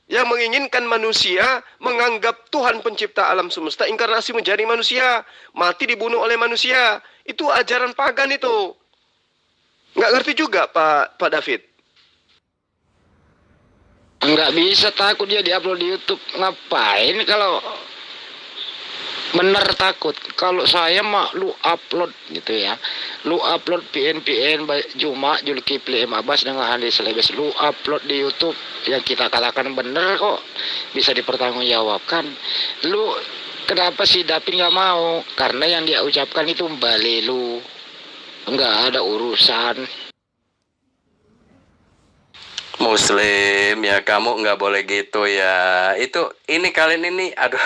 yang menginginkan manusia menganggap Tuhan pencipta alam semesta inkarnasi menjadi manusia, mati dibunuh oleh manusia. Itu ajaran pagan itu. Nggak ngerti juga Pak David? Nggak bisa, takut dia diupload di YouTube. Ngapain kalau bener takut? Kalau saya mah lu upload gitu ya. Lu upload PN Juma Zulkifli M. Abbas dengan Andi Selebes. Lu upload di YouTube yang kita katakan bener kok bisa dipertanggungjawabkan. Lu Kenapa si David nggak mau? Karena yang dia ucapkan itu balelu. Nggak ada urusan. Muslim ya, kamu nggak boleh gitu ya. Ini kalian ini, aduh.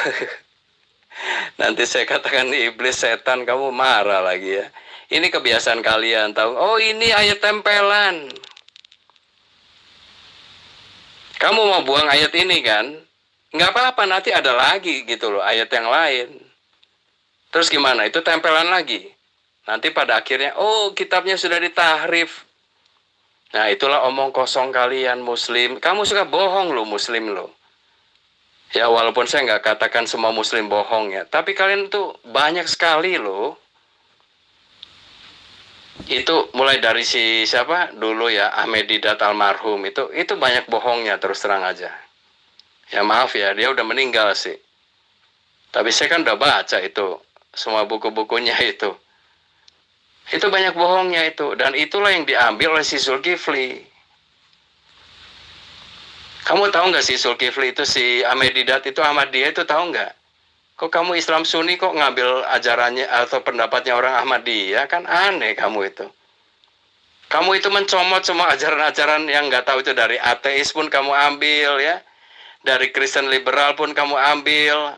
Nanti saya katakan iblis, setan, kamu marah lagi ya. Ini kebiasaan kalian, tahu? Oh, ini ayat tempelan. Kamu mau buang ayat ini kan? Nggak apa-apa, nanti ada lagi gitu loh, ayat yang lain. Terus gimana? Itu tempelan lagi. Nanti pada akhirnya, oh kitabnya sudah ditahrif. Nah, itulah omong kosong kalian Muslim. Kamu suka bohong loh Muslim loh. Ya, walaupun saya nggak katakan semua Muslim bohong ya, tapi kalian tuh banyak sekali loh. Itu mulai dari si siapa dulu ya, Ahmed Didat almarhum, itu banyak bohongnya, terus terang aja. Ya maaf ya, dia udah meninggal sih. Tapi saya kan udah baca itu, semua buku-bukunya itu. Itu banyak bohongnya itu, dan itulah yang diambil oleh si Zulkifli. Kamu tahu nggak si Zulkifli itu, si Ahmed Didat itu, Ahmadiyah itu, tahu nggak? Kok kamu Islam Sunni kok ngambil ajarannya atau pendapatnya orang Ahmadiyah? Kan aneh kamu itu. Kamu itu mencomot semua ajaran-ajaran yang nggak tahu itu, dari ateis pun kamu ambil ya. Dari Kristen liberal pun kamu ambil.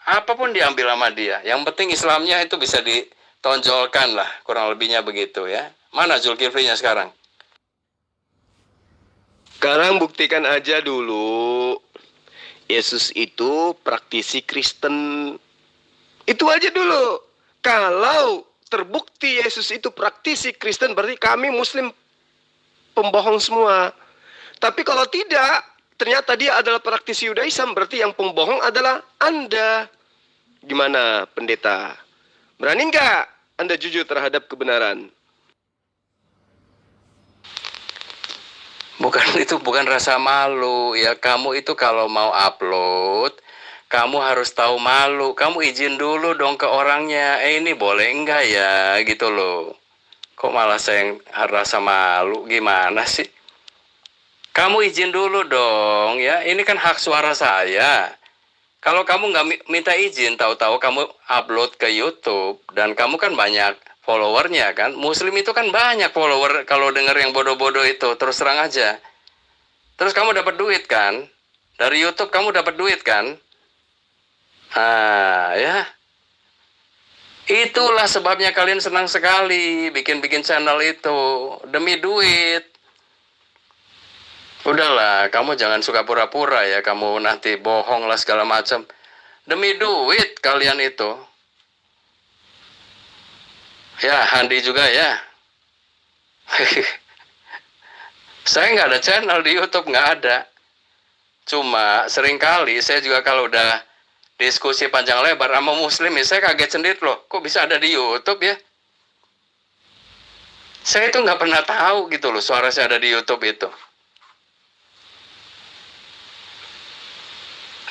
Apapun diambil sama dia. Yang penting Islamnya itu bisa ditonjolkan lah. Kurang lebihnya begitu ya. Mana Zulkiflinya sekarang? Sekarang buktikan aja dulu. Yesus itu praktisi Kristen. Itu aja dulu. Kalau terbukti Yesus itu praktisi Kristen, berarti kami Muslim pembohong semua. Tapi kalau tidak, ternyata dia adalah praktisi Yudaism, berarti yang pembohong adalah Anda. Gimana, pendeta? Berani nggak Anda jujur terhadap kebenaran? Bukan rasa malu ya. Kamu itu kalau mau upload, kamu harus tahu malu. Kamu izin dulu dong ke orangnya. Ini boleh enggak ya gitu loh. Kok malah saya yang rasa malu, gimana sih? Kamu izin dulu dong ya. Ini kan hak suara saya. Kalau kamu nggak minta izin, tahu-tahu kamu upload ke YouTube, dan kamu kan banyak followernya kan. Muslim itu kan banyak follower, kalau dengar yang bodoh-bodoh itu, terus terang aja. Terus kamu dapat duit kan? Dari YouTube kamu dapat duit kan? Ya. Itulah sebabnya kalian senang sekali bikin-bikin channel itu. Demi duit. Udahlah, kamu jangan suka pura-pura ya. Kamu nanti bohong lah segala macam. Demi duit kalian itu. Ya, Handi juga ya. Saya nggak ada channel di YouTube, nggak ada. Cuma seringkali saya juga kalau udah diskusi panjang lebar sama Muslim ya, saya kaget sendiri loh. Kok bisa ada di YouTube ya? Saya itu nggak pernah tahu gitu loh, suara saya ada di YouTube itu.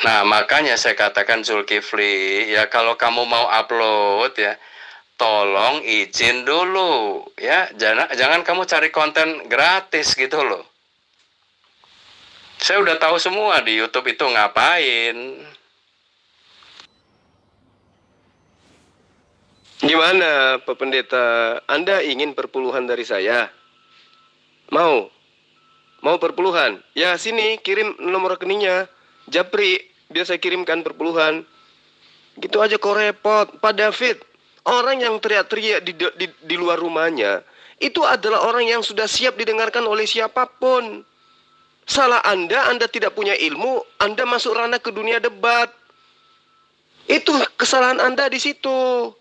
Nah, makanya saya katakan Zulkifli, ya kalau kamu mau upload ya, tolong izin dulu ya. Jangan kamu cari konten gratis gitu loh. Saya udah tahu semua di YouTube itu ngapain. Gimana, Pak Pendeta? Anda ingin perpuluhan dari saya? Mau? Mau perpuluhan? Ya, sini, kirim nomor rekeningnya. Japri, biar saya kirimkan perpuluhan. Gitu aja kok repot. Pak David, orang yang teriak-teriak di luar rumahnya, itu adalah orang yang sudah siap didengarkan oleh siapapun. Salah Anda tidak punya ilmu, Anda masuk ranah ke dunia debat. Itu kesalahan Anda di situ.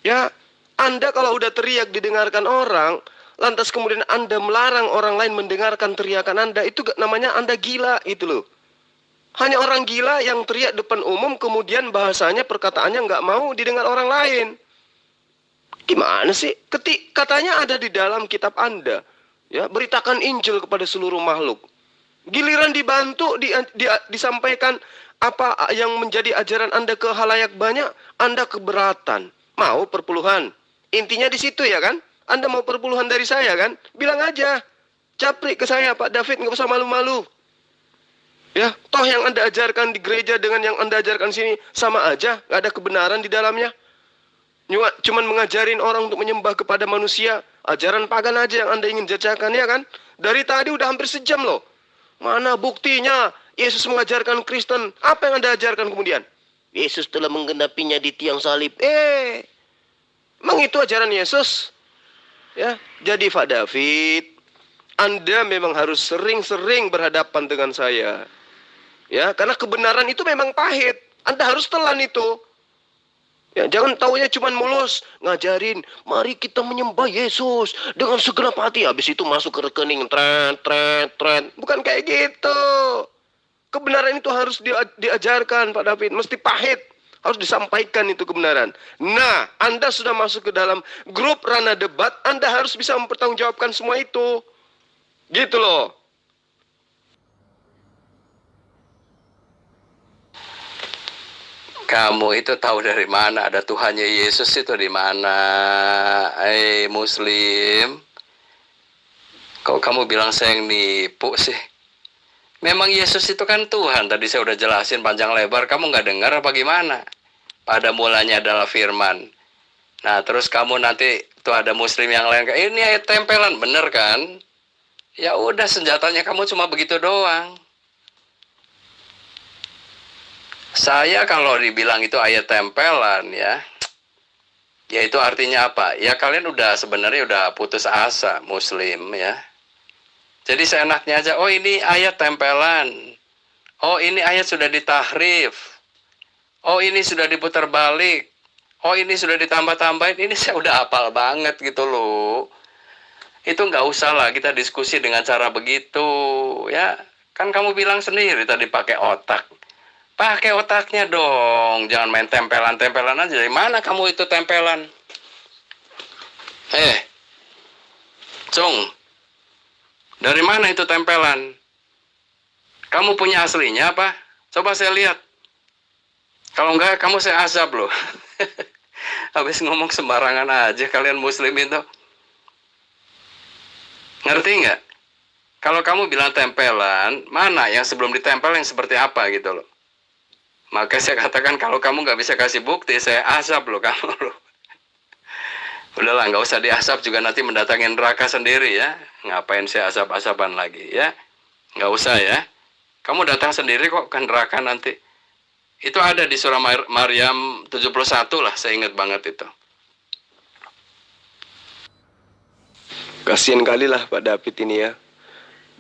Ya, Anda kalau udah teriak didengarkan orang, lantas kemudian Anda melarang orang lain mendengarkan teriakan Anda, itu namanya Anda gila, itu loh. Hanya orang gila yang teriak depan umum, kemudian bahasanya, perkataannya nggak mau didengar orang lain. Gimana sih? Katanya ada di dalam kitab Anda. Ya, beritakan Injil kepada seluruh makhluk. Giliran dibantu, disampaikan apa yang menjadi ajaran Anda ke halayak banyak, Anda keberatan. Mau perpuluhan. Intinya di situ ya kan? Anda mau perpuluhan dari saya kan? Bilang aja. Capri ke saya, Pak David, nggak usah malu-malu. Ya, toh yang Anda ajarkan di gereja dengan yang Anda ajarkan sini sama aja, nggak ada kebenaran di dalamnya. Cuman mengajarin orang untuk menyembah kepada manusia, ajaran pagan aja yang Anda ingin jajakan, ya kan? Dari tadi udah hampir sejam loh. Mana buktinya Yesus mengajarkan Kristen? Apa yang Anda ajarkan kemudian? Yesus telah menggenapinya di tiang salib. Emang itu ajaran Yesus? Ya, jadi Pak David, Anda memang harus sering-sering berhadapan dengan saya. Ya, karena kebenaran itu memang pahit. Anda harus telan itu. Ya, jangan taunya cuman mulus ngajarin, mari kita menyembah Yesus dengan segenap hati. Habis itu masuk ke rekening, tren. Bukan kayak gitu. Kebenaran itu harus diajarkan, Pak David. Mesti pahit. Harus disampaikan itu kebenaran. Nah, Anda sudah masuk ke dalam grup ranah debat, Anda harus bisa mempertanggungjawabkan semua itu. Gitu loh. Kamu itu tahu dari mana ada Tuhannya Yesus itu di mana? Muslim. Kok kamu bilang saya yang nipu sih? Memang Yesus itu kan Tuhan. Tadi saya udah jelasin panjang lebar. Kamu nggak dengar apa gimana? Pada mulanya adalah firman. Nah, terus kamu nanti tuh ada Muslim yang lain. Ini ayat tempelan, bener kan? Ya udah, senjatanya kamu cuma begitu doang. Saya kalau dibilang itu ayat tempelan ya itu artinya apa? Ya kalian sebenarnya udah putus asa Muslim ya. Jadi seenaknya aja, oh ini ayat tempelan. Oh ini ayat sudah ditahrif. Oh ini sudah diputar balik. Oh ini sudah ditambah-tambahin. Ini saya udah hafal banget gitu loh. Itu nggak usah lah kita diskusi dengan cara begitu ya. Kan kamu bilang sendiri tadi pakai otak. Pakai otaknya dong, jangan main tempelan-tempelan aja. Dari mana kamu itu tempelan? Cung, dari mana itu tempelan? Kamu punya aslinya apa? Coba saya lihat. Kalau enggak, kamu saya azab loh. Habis ngomong sembarangan aja kalian Muslim itu. Ngerti nggak? Kalau kamu bilang tempelan, mana yang sebelum ditempel yang seperti apa gitu loh. Maka saya katakan kalau kamu nggak bisa kasih bukti, saya asap loh kamu loh. Udahlah, nggak usah diasap juga nanti mendatangin neraka sendiri ya. Ngapain saya asap-asapan lagi ya? Nggak usah ya. Kamu datang sendiri kok ke neraka nanti. Itu ada di surah Maryam 71 lah, saya ingat banget itu. Kasian kali lah Pak David ini ya.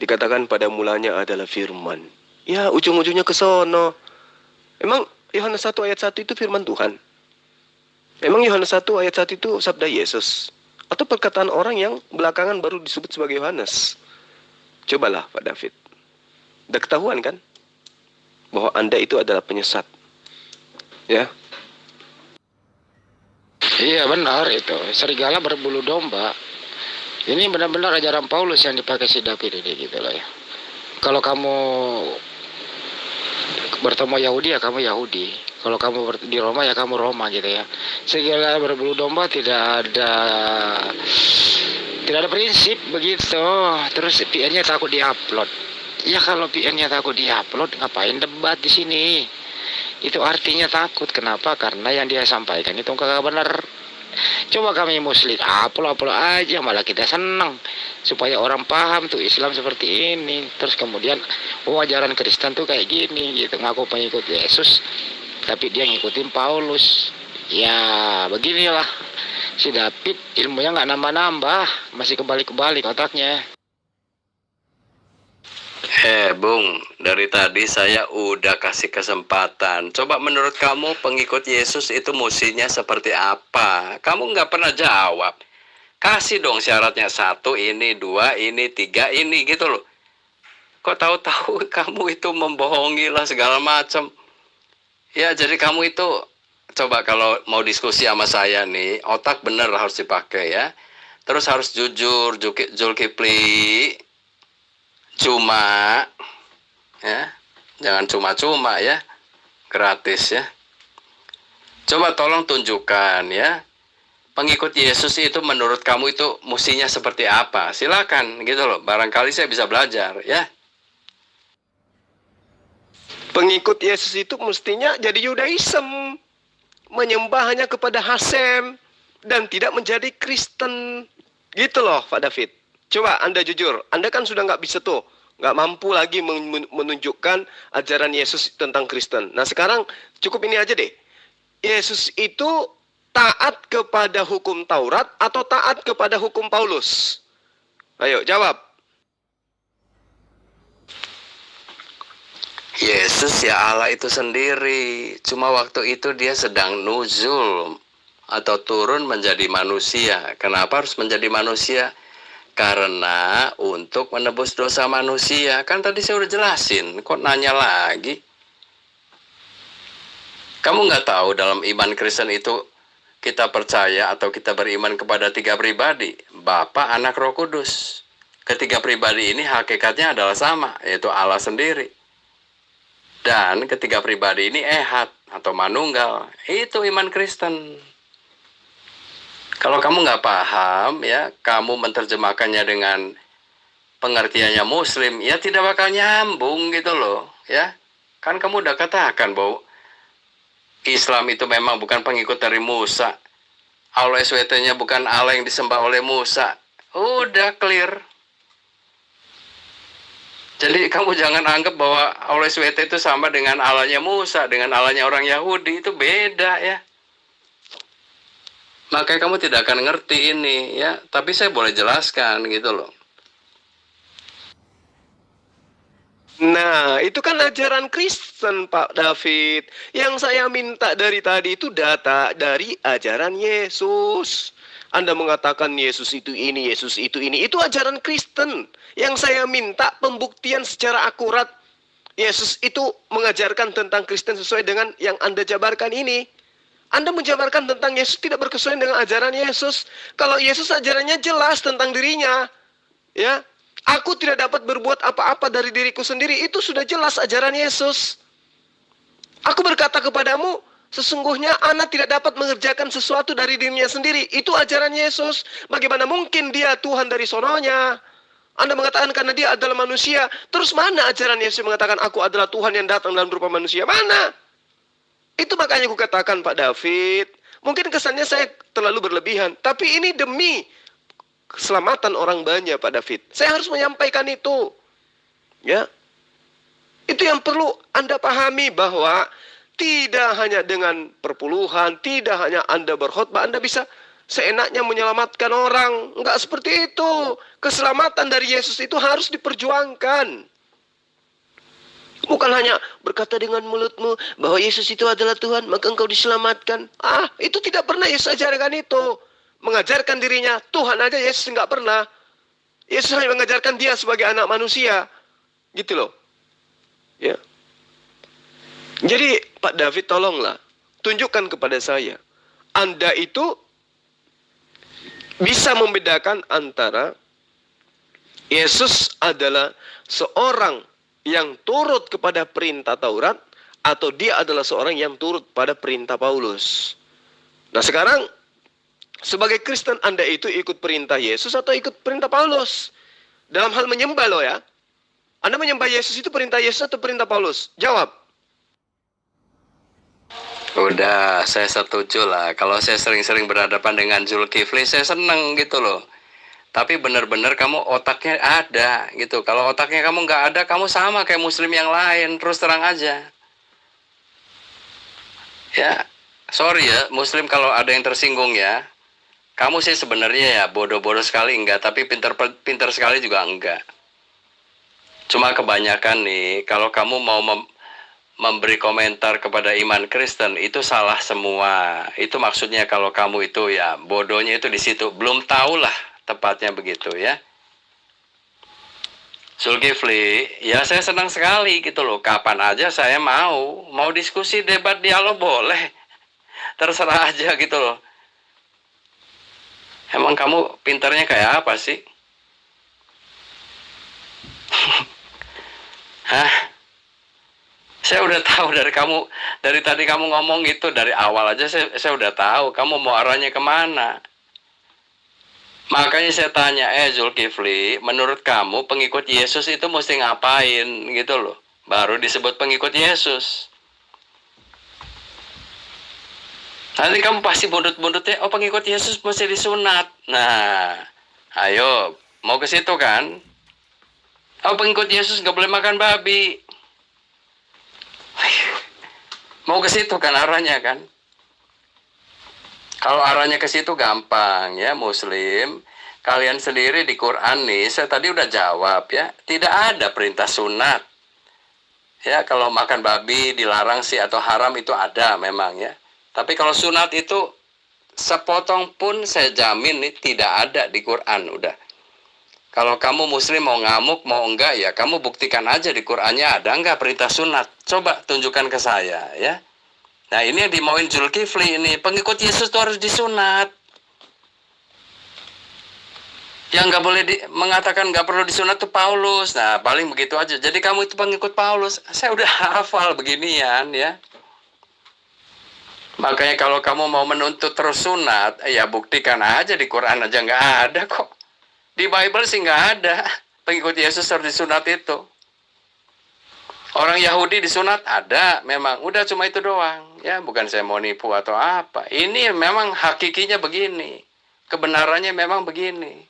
Dikatakan pada mulanya adalah firman. Ya, ujung-ujungnya ke sono. Emang Yohanes 1 ayat 1 itu firman Tuhan? Emang Yohanes 1 ayat 1 itu sabda Yesus? Atau perkataan orang yang belakangan baru disebut sebagai Yohanes? Cobalah Pak David. Udah ketahuan kan? Bahwa Anda itu adalah penyesat. Ya. Iya benar itu. Serigala berbulu domba. Ini benar-benar ajaran Paulus yang dipakai si David ini gitu loh ya. Kalau kamu bertemu Yahudi ya kamu Yahudi. Kalau kamu di Roma ya kamu Roma gitu ya. Segala berbulu domba tidak ada prinsip begitu. Terus PN-nya takut diupload. Ya kalau PN-nya takut diupload, ngapain debat di sini? Itu artinya takut. Kenapa? Karena yang dia sampaikan itu kagak benar. Coba kami Muslim upload aja, malah kita senang supaya orang paham tuh Islam seperti ini. Terus kemudian ajaran Kristen tuh kayak gini gitu, ngaku pengikut Yesus tapi dia ngikutin Paulus. Ya beginilah si David, ilmunya nggak nambah-nambah, masih kebalik-kebalik otaknya. Bung, dari tadi saya udah kasih kesempatan. Coba menurut kamu pengikut Yesus itu musinya seperti apa? Kamu nggak pernah jawab. Kasih dong syaratnya, 1 ini, 2 ini, 3 ini gitu loh. Kok tahu-tahu kamu itu membohongi lah segala macam. Ya jadi kamu itu, coba kalau mau diskusi sama saya nih, otak bener harus dipakai ya. Terus harus jujur, Zulkifli. Cuma ya, jangan cuma-cuma ya, gratis ya. Coba tolong tunjukkan ya, pengikut Yesus itu menurut kamu itu musinya seperti apa? Silakan gitu loh, barangkali saya bisa belajar ya. Pengikut Yesus itu mestinya jadi Yudaism, menyembah hanya kepada Hasem dan tidak menjadi Kristen. Gitu loh Pak David. Coba Anda jujur, Anda kan sudah nggak bisa tuh, nggak mampu lagi menunjukkan ajaran Yesus tentang Kristen. Nah sekarang cukup ini aja deh. Yesus itu taat kepada hukum Taurat atau taat kepada hukum Paulus? Ayo jawab. Yesus ya Allah itu sendiri. Cuma waktu itu dia sedang nuzul atau turun menjadi manusia. Kenapa harus menjadi manusia? Karena untuk menebus dosa manusia. Kan tadi saya udah jelasin. Kok nanya lagi? Kamu nggak tahu dalam iman Kristen itu kita percaya atau kita beriman kepada 3 pribadi. Bapa, Anak, Roh Kudus. Ketiga pribadi ini hakikatnya adalah sama, yaitu Allah sendiri. Dan ketiga pribadi ini ehad atau manunggal. Itu iman Kristen. Kalau kamu nggak paham, ya, kamu menerjemahkannya dengan pengertiannya Muslim, ya tidak bakal nyambung gitu loh, ya. Kan kamu udah katakan bahwa Islam itu memang bukan pengikut dari Musa. Allah SWT-nya bukan Allah yang disembah oleh Musa. Udah clear. Jadi kamu jangan anggap bahwa Allah SWT itu sama dengan Allahnya Musa, dengan Allahnya orang Yahudi. Itu beda ya. Makanya kamu tidak akan ngerti ini ya. Tapi saya boleh jelaskan gitu loh. Nah, itu kan ajaran Kristen, Pak David. Yang saya minta dari tadi itu data dari ajaran Yesus. Anda mengatakan Yesus itu ini, Yesus itu ini. Itu ajaran Kristen. Yang saya minta pembuktian secara akurat. Yesus itu mengajarkan tentang Kristen sesuai dengan yang Anda jabarkan ini. Anda menjabarkan tentang Yesus tidak berkesuaian dengan ajaran Yesus. Kalau Yesus ajarannya jelas tentang dirinya. Ya, aku tidak dapat berbuat apa-apa dari diriku sendiri. Itu sudah jelas ajaran Yesus. Aku berkata kepadamu, sesungguhnya anak tidak dapat mengerjakan sesuatu dari dirinya sendiri. Itu ajaran Yesus. Bagaimana mungkin dia Tuhan dari sononya? Anda mengatakan karena dia adalah manusia. Terus mana ajaran Yesus mengatakan aku adalah Tuhan yang datang dalam berupa manusia? Mana? Itu makanya aku katakan Pak David. Mungkin kesannya saya terlalu berlebihan. Tapi ini demi keselamatan orang banyak Pak David. Saya harus menyampaikan itu. Ya. Itu yang perlu Anda pahami bahwa tidak hanya dengan perpuluhan, tidak hanya Anda berkhotbah, Anda bisa seenaknya menyelamatkan orang. Enggak seperti itu. Keselamatan dari Yesus itu harus diperjuangkan. Bukan hanya berkata dengan mulutmu bahwa Yesus itu adalah Tuhan, maka engkau diselamatkan. Itu tidak pernah Yesus ajarkan itu. Mengajarkan dirinya, Tuhan aja Yesus enggak pernah. Yesus hanya mengajarkan dia sebagai anak manusia. Gitu loh. Ya. Jadi Pak David tolonglah tunjukkan kepada saya, Anda itu bisa membedakan antara Yesus adalah seorang yang turut kepada perintah Taurat atau dia adalah seorang yang turut pada perintah Paulus. Nah sekarang sebagai Kristen Anda itu ikut perintah Yesus atau ikut perintah Paulus? Dalam hal menyembah loh ya. Anda menyembah Yesus itu perintah Yesus atau perintah Paulus? Jawab. Udah, saya setuju lah. Kalau saya sering-sering berhadapan dengan Zulkifli, saya seneng gitu loh. Tapi benar-benar kamu otaknya ada gitu. Kalau otaknya kamu nggak ada, kamu sama kayak Muslim yang lain. Terus terang aja. Ya, sorry ya, Muslim kalau ada yang tersinggung ya. Kamu sih sebenarnya ya bodoh-bodoh sekali enggak, tapi pinter sekali juga enggak. Cuma kebanyakan nih, kalau kamu mau memberi komentar kepada iman Kristen itu salah semua. Itu maksudnya kalau kamu itu ya bodohnya itu di situ. Belum tahu lah tepatnya begitu ya. Zulkifli, ya saya senang sekali gitu loh. Kapan aja saya mau diskusi, debat, dialog boleh. Terserah aja gitu loh. Emang kamu pintarnya kayak apa sih? Hah? Saya udah tahu dari tadi kamu ngomong gitu, dari awal aja saya udah tahu kamu mau arahnya kemana. Makanya saya tanya, Zulkifli, menurut kamu pengikut Yesus itu mesti ngapain gitu loh? baru disebut pengikut Yesus. Nanti kamu pasti bundut-bundutnya, oh pengikut Yesus mesti disunat. Nah, ayo, mau ke situ kan? Oh pengikut Yesus nggak boleh makan babi. Mau ke situ kan arahnya kan? Kalau arahnya ke situ gampang ya, Muslim. Kalian sendiri di Quran nih, saya tadi udah jawab ya, tidak ada perintah sunat. Ya, kalau makan babi dilarang sih atau haram itu ada memang ya. Tapi kalau sunat itu sepotong pun saya jamin nih tidak ada di Quran udah. Kalau kamu Muslim mau ngamuk mau enggak ya kamu buktikan aja di Qurannya ada enggak perintah sunat. Coba tunjukkan ke saya ya. Nah ini yang dimauin Zulkifli ini, pengikut Yesus itu harus disunat. Yang nggak boleh mengatakan nggak perlu disunat tuh Paulus. Nah paling begitu aja. Jadi kamu itu pengikut Paulus. Saya udah hafal beginian ya. Makanya kalau kamu mau menuntut terus sunat, ya buktikan aja di Quran aja nggak ada kok. Di Bible sih nggak ada pengikut Yesus harus disunat itu. Orang Yahudi disunat ada, memang udah cuma itu doang. Ya bukan saya mau nipu atau apa. Ini memang hakikinya begini, kebenarannya memang begini.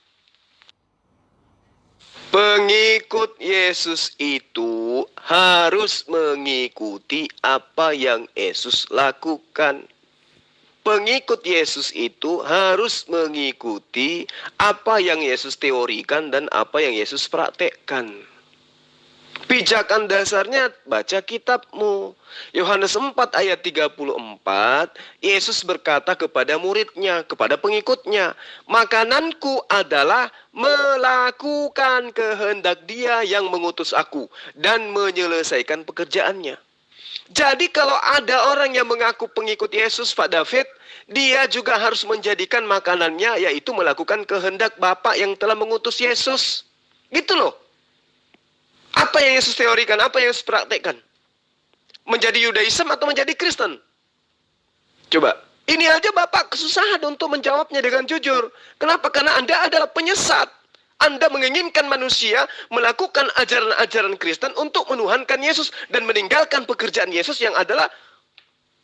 Pengikut Yesus itu harus mengikuti apa yang Yesus lakukan. Pengikut Yesus itu harus mengikuti apa yang Yesus teorikan dan apa yang Yesus praktekkan. Pijakan dasarnya baca kitabmu. Yohanes 4 ayat 34, Yesus berkata kepada muridnya, kepada pengikutnya, makananku adalah melakukan kehendak Dia yang mengutus aku dan menyelesaikan pekerjaannya. Jadi kalau ada orang yang mengaku pengikut Yesus, Pak David, dia juga harus menjadikan makanannya yaitu melakukan kehendak Bapa yang telah mengutus Yesus. Gitu loh. Apa yang Yesus teorikan, apa yang Yesus praktekkan? Menjadi Yudaism atau menjadi Kristen? Coba, ini aja Bapak kesusahan untuk menjawabnya dengan jujur. Kenapa? Karena Anda adalah penyesat. Anda menginginkan manusia melakukan ajaran-ajaran Kristen untuk menuhankan Yesus dan meninggalkan pekerjaan Yesus yang adalah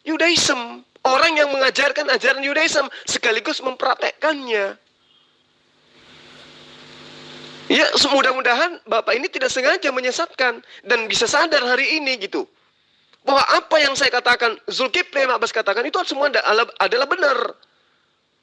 Yudaism. Orang yang mengajarkan ajaran Yudaism sekaligus mempraktekkannya. Ya, mudah-mudahan Bapak ini tidak sengaja menyesatkan dan bisa sadar hari ini gitu. Bahwa apa yang saya katakan, Zulkifli Abbas katakan itu semua adalah benar.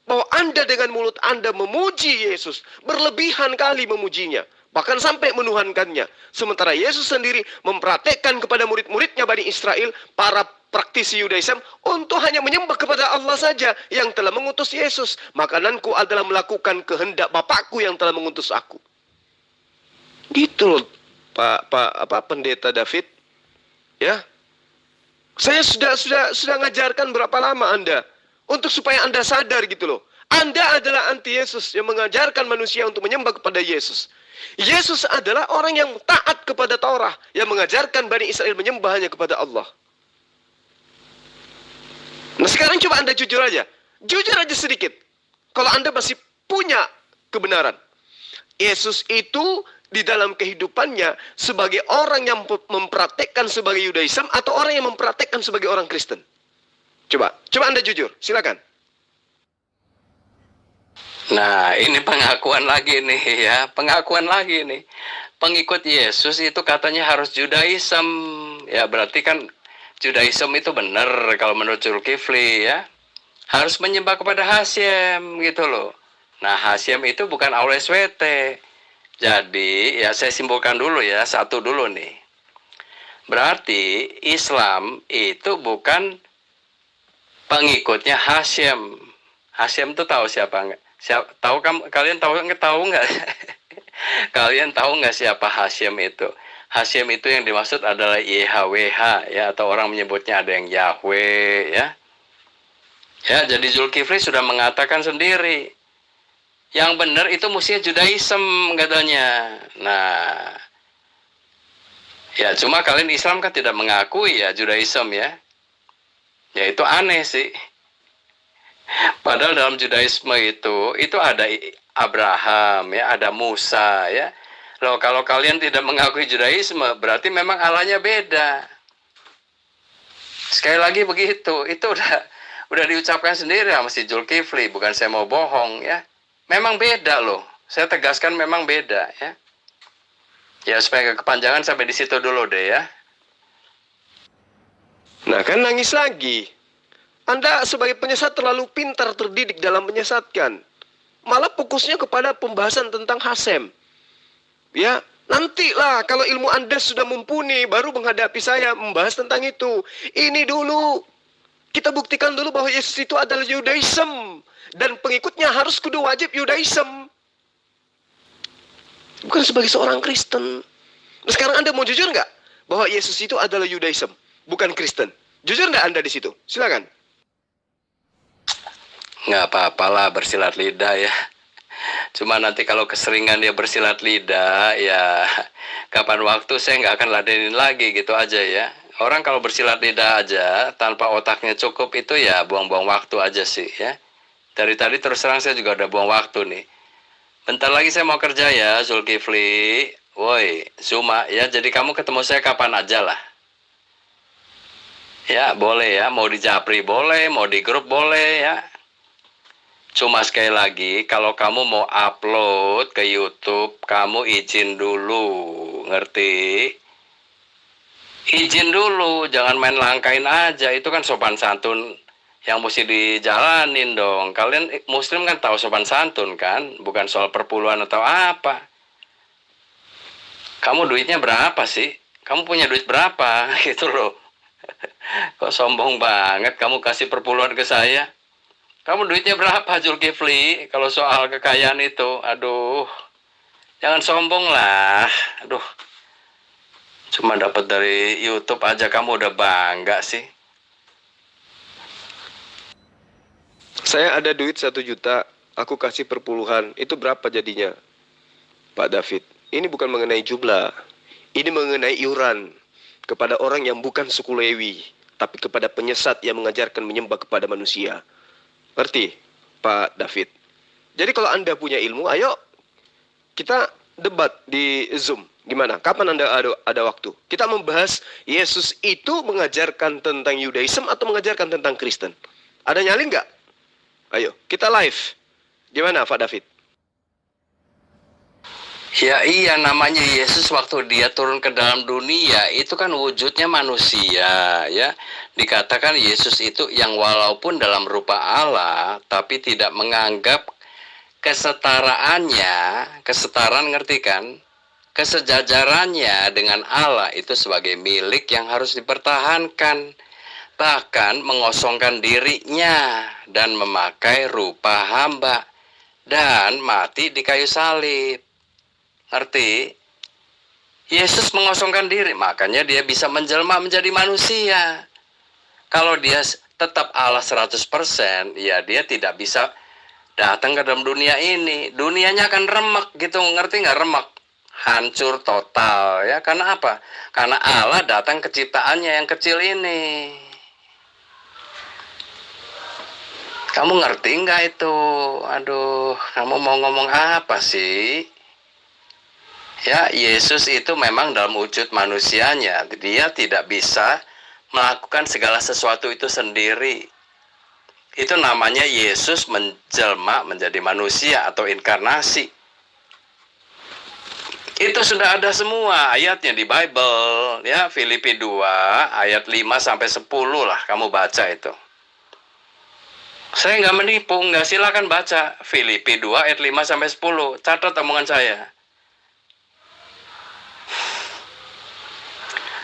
Bahwa Anda dengan mulut Anda memuji Yesus, berlebihan kali memujinya, bahkan sampai menuhankannya. Sementara Yesus sendiri mempraktekkan kepada murid-muridnya Bani Israel, para praktisi Yudaism, untuk hanya menyembah kepada Allah saja yang telah mengutus Yesus. Makananku adalah melakukan kehendak Bapakku yang telah mengutus aku. Gitu loh, Pak Pendeta David. Ya. Saya sudah ngajarkan berapa lama Anda untuk supaya Anda sadar gitu loh. Anda adalah anti Yesus yang mengajarkan manusia untuk menyembah kepada Yesus. Yesus adalah orang yang taat kepada Taurat yang mengajarkan Bani Israel menyembah hanya kepada Allah. Nah, sekarang coba Anda jujur aja. Jujur aja sedikit. Kalau Anda masih punya kebenaran. Yesus itu di dalam kehidupannya sebagai orang yang mempraktekkan sebagai Yudaism atau orang yang mempraktekkan sebagai orang Kristen? Coba Anda jujur, silakan. Nah, ini pengakuan lagi nih ya, pengakuan lagi nih. Pengikut Yesus itu katanya harus Judaism. Ya, berarti kan Judaism itu benar kalau menurut Zulkifli ya. Harus menyembah kepada Hasyem gitu loh. Nah, Hasyem itu bukan Allah SWT. Jadi, ya saya simpulkan dulu ya, satu dulu nih. Berarti Islam itu bukan pengikutnya Hasyem. Hasyem itu tahu siapa enggak? Tahu kalian tahu nggak? Kalian tahu nggak siapa Hasyem itu? Hasyem itu yang dimaksud adalah YHWH ya, atau orang menyebutnya ada yang Yahweh ya. Ya, jadi Zulkifli sudah mengatakan sendiri. Yang benar itu mestinya Judaism katanya. Nah, ya cuma kalian Islam kan tidak mengakui ya Judaism ya. Ya itu aneh sih. Padahal dalam Judaisme itu ada Abraham ya, ada Musa ya. Loh, kalau kalian tidak mengakui Judaisme, berarti memang Allahnya beda. Sekali lagi begitu, itu udah diucapkan sendiri sama si Zulkifli, bukan saya mau bohong ya. Memang beda loh. Saya tegaskan memang beda ya. Ya supaya kepanjangan sampai di situ dulu deh ya. Nah kan nangis lagi. Anda sebagai penyesat terlalu pintar terdidik dalam menyesatkan. Malah fokusnya kepada pembahasan tentang Hasem. Ya, nantilah kalau ilmu Anda sudah mumpuni, baru menghadapi saya membahas tentang itu. Ini dulu. Kita buktikan dulu bahwa Yesus itu adalah Yudaism. Dan pengikutnya harus kudu wajib Yudaism. Bukan sebagai seorang Kristen. Nah, sekarang Anda mau jujur nggak? Bahwa Yesus itu adalah Yudaism, bukan Kristen. Jujur nggak Anda di situ? Silakan. Nggak apa-apalah bersilat lidah ya. Cuma nanti kalau keseringan dia bersilat lidah, ya kapan waktu saya nggak akan ladenin lagi gitu aja ya. Orang kalau bersilat lidah aja tanpa otaknya cukup itu ya buang-buang waktu aja sih ya. Dari tadi terus terang saya juga udah buang waktu nih. Bentar lagi saya mau kerja ya, Zulkifli. Woi, Zuma ya, jadi kamu ketemu saya kapan aja lah. Ya, boleh ya, mau di Japri boleh, mau di grup boleh ya. Cuma sekali lagi, kalau kamu mau upload ke YouTube, kamu izin dulu, ngerti? Izin dulu, jangan main langkain aja, itu kan sopan santun yang mesti dijalanin dong. Kalian muslim kan tahu sopan santun kan, bukan soal perpuluhan atau apa. Kamu duitnya berapa sih? Kamu punya duit berapa? Gitu loh. Kok sombong banget kamu kasih perpuluhan ke saya? Kamu duitnya berapa, Zulkifli? Kalau soal kekayaan itu, aduh, jangan sombong lah. Aduh, cuma dapat dari YouTube aja kamu udah bangga sih. Saya ada duit 1 juta, aku kasih perpuluhan. Itu berapa jadinya, Pak David? Ini bukan mengenai jumlah. Ini mengenai iuran kepada orang yang bukan suku Lewi, tapi kepada penyesat yang mengajarkan menyembah kepada manusia. Ngerti, Pak David? Jadi kalau Anda punya ilmu, ayo kita debat di Zoom. Gimana? Kapan Anda ada waktu? Kita membahas Yesus itu mengajarkan tentang Yudaism atau mengajarkan tentang Kristen. Ada nyalin nggak? Ayo, kita live. Gimana, Pak David? Ya iya, namanya Yesus waktu dia turun ke dalam dunia itu kan wujudnya manusia ya. Dikatakan Yesus itu yang walaupun dalam rupa Allah tapi tidak menganggap kesetaraannya, kesetaraan ngerti kan? Kesejajarannya dengan Allah itu sebagai milik yang harus dipertahankan. Bahkan mengosongkan dirinya dan memakai rupa hamba dan mati di kayu salib. Ngerti? Yesus mengosongkan diri, makanya dia bisa menjelma menjadi manusia. Kalau dia tetap Allah 100%, ya dia tidak bisa datang ke dalam dunia ini. Dunianya akan remek gitu, ngerti nggak remek? Hancur total ya. Karena apa? Karena Allah datang ke ciptaannya yang kecil ini. Kamu ngerti nggak itu? Aduh, kamu mau ngomong apa sih? Ya, Yesus itu memang dalam wujud manusianya, dia tidak bisa melakukan segala sesuatu itu sendiri. Itu namanya Yesus menjelma menjadi manusia atau inkarnasi. Itu sudah ada semua ayatnya di Bible, ya, Filipi 2 ayat 5 sampai 10 lah kamu baca itu. Saya nggak menipu, nggak, silakan baca Filipi 2 ayat 5 sampai 10. Catat omongan saya.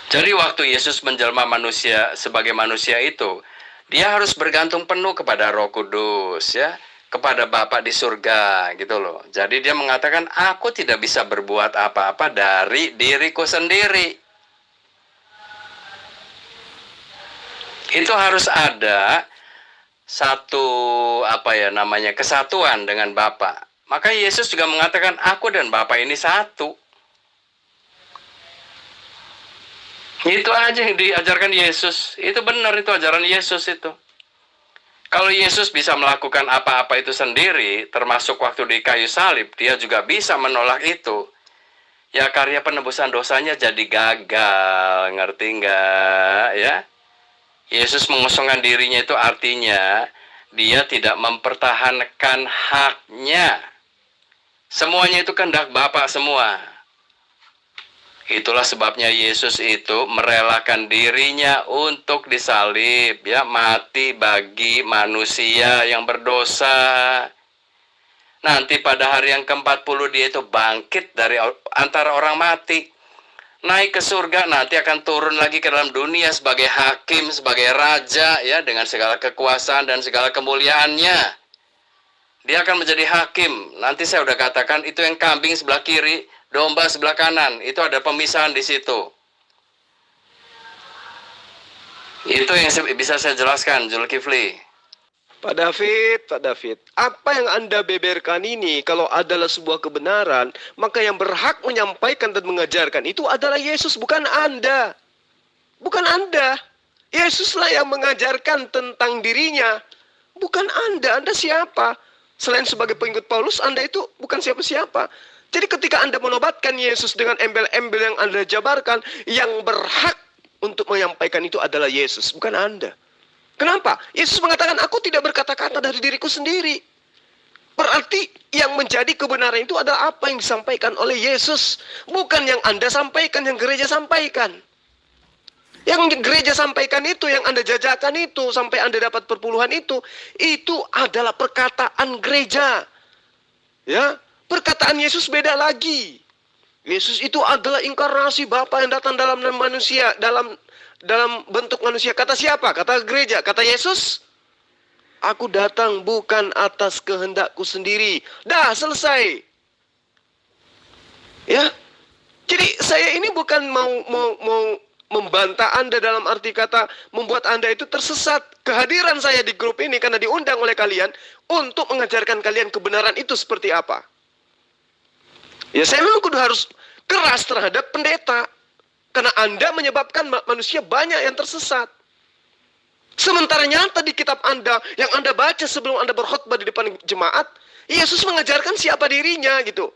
Jadi waktu Yesus menjelma manusia sebagai manusia itu, dia harus bergantung penuh kepada Roh Kudus ya, kepada Bapa di surga gitu loh. Jadi dia mengatakan, aku tidak bisa berbuat apa-apa dari diriku sendiri. Itu harus ada satu kesatuan dengan Bapa. Maka Yesus juga mengatakan, aku dan Bapa ini satu. Itu aja yang diajarkan Yesus. Itu benar, itu ajaran Yesus itu. Kalau Yesus bisa melakukan apa-apa itu sendiri, termasuk waktu di kayu salib, dia juga bisa menolak itu. ya karya penebusan dosanya jadi gagal. Ngerti nggak ya? Yesus mengosongkan dirinya itu artinya dia tidak mempertahankan haknya. Semuanya itu kehendak Bapa semua. Itulah sebabnya Yesus itu merelakan dirinya untuk disalib, ya, mati bagi manusia yang berdosa. Nanti pada hari yang ke-40 dia itu bangkit dari antara orang mati, naik ke surga, nanti akan turun lagi ke dalam dunia sebagai hakim, sebagai raja, ya, dengan segala kekuasaan dan segala kemuliaannya. Dia akan menjadi hakim. Nanti saya udah katakan itu yang kambing sebelah kiri, domba sebelah kanan. Itu ada pemisahan di situ. Itu yang bisa saya jelaskan, Zulkifli. Pak David, apa yang Anda beberkan ini kalau adalah sebuah kebenaran, maka yang berhak menyampaikan dan mengajarkan itu adalah Yesus, bukan Anda. Bukan Anda. Yesuslah yang mengajarkan tentang dirinya, bukan Anda. Anda siapa? Selain sebagai pengikut Paulus, Anda itu bukan siapa-siapa. Jadi ketika Anda menobatkan Yesus dengan embel-embel yang Anda jabarkan, yang berhak untuk menyampaikan itu adalah Yesus, bukan Anda. Kenapa? Yesus mengatakan, aku tidak berkata-kata dari diriku sendiri. Berarti yang menjadi kebenaran itu adalah apa yang disampaikan oleh Yesus. Bukan yang Anda sampaikan, yang gereja sampaikan. Yang gereja sampaikan itu, yang Anda jajakan itu, sampai Anda dapat perpuluhan itu adalah perkataan gereja. Ya, perkataan Yesus beda lagi. Yesus itu adalah inkarnasi Bapa yang datang dalam manusia, dalam bentuk manusia. Kata siapa? Kata gereja. Kata Yesus, aku datang bukan atas kehendakku sendiri. Dah, selesai. Ya. Jadi saya ini bukan mau membantah Anda dalam arti kata membuat Anda itu tersesat. Kehadiran saya di grup ini karena diundang oleh kalian untuk mengajarkan kalian kebenaran itu seperti apa. Ya, saya memang kudu harus keras terhadap pendeta. Karena Anda menyebabkan manusia banyak yang tersesat. Sementara nyata di kitab Anda, yang Anda baca sebelum Anda berkhutbah di depan jemaat, Yesus mengajarkan siapa dirinya gitu.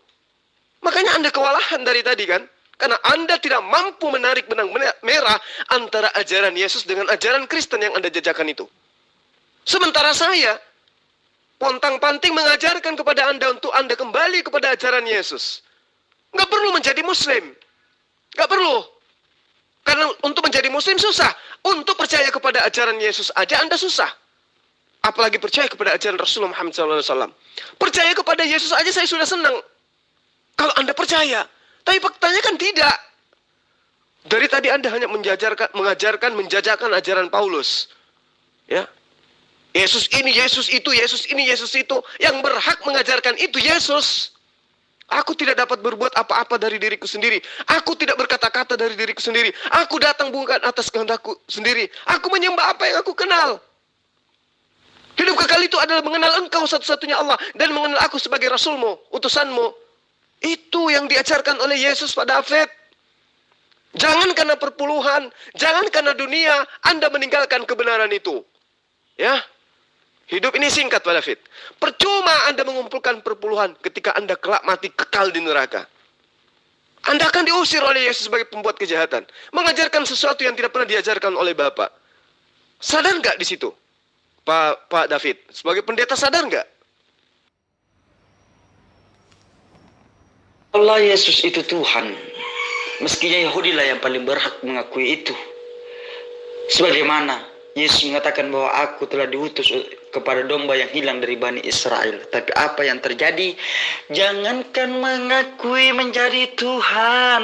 Makanya Anda kewalahan dari tadi kan. Karena Anda tidak mampu menarik benang merah antara ajaran Yesus dengan ajaran Kristen yang Anda jajakan itu. Sementara saya, pontang-panting mengajarkan kepada Anda untuk Anda kembali kepada ajaran Yesus. Nggak perlu menjadi Muslim. Nggak perlu. Karena untuk menjadi Muslim susah. Untuk percaya kepada ajaran Yesus aja Anda susah. Apalagi percaya kepada ajaran Rasulullah Muhammad SAW. Percaya kepada Yesus aja saya sudah senang. Kalau Anda percaya. Tapi faktanya kan tidak. Dari tadi Anda hanya menjajakan ajaran Paulus. Ya. Yesus ini, Yesus itu, Yesus ini, Yesus itu. Yang berhak mengajarkan itu Yesus. Aku tidak dapat berbuat apa-apa dari diriku sendiri. Aku tidak berkata-kata dari diriku sendiri. Aku datang bukan atas kehendakku sendiri. Aku menyembah apa yang aku kenal. Hidup kekal itu adalah mengenal Engkau satu-satunya Allah. Dan mengenal aku sebagai Rasulmu, utusanmu. Itu yang diajarkan oleh Yesus Pak David. Jangan karena perpuluhan, jangan karena dunia, Anda meninggalkan kebenaran itu. Ya. Hidup ini singkat Pak David. Percuma Anda mengumpulkan perpuluhan ketika Anda kelak mati kekal di neraka. Anda akan diusir oleh Yesus sebagai pembuat kejahatan. Mengajarkan sesuatu yang tidak pernah diajarkan oleh Bapak. Sadar nggak di situ? Pak David, sebagai pendeta sadar nggak? Allah Yesus itu Tuhan. Meskinya Yahudi lah yang paling berhak mengakui itu. Sebagaimana Yesus mengatakan bahwa aku telah diutus kepada domba yang hilang dari Bani Israel. Tapi apa yang terjadi? Jangankan mengakui menjadi Tuhan,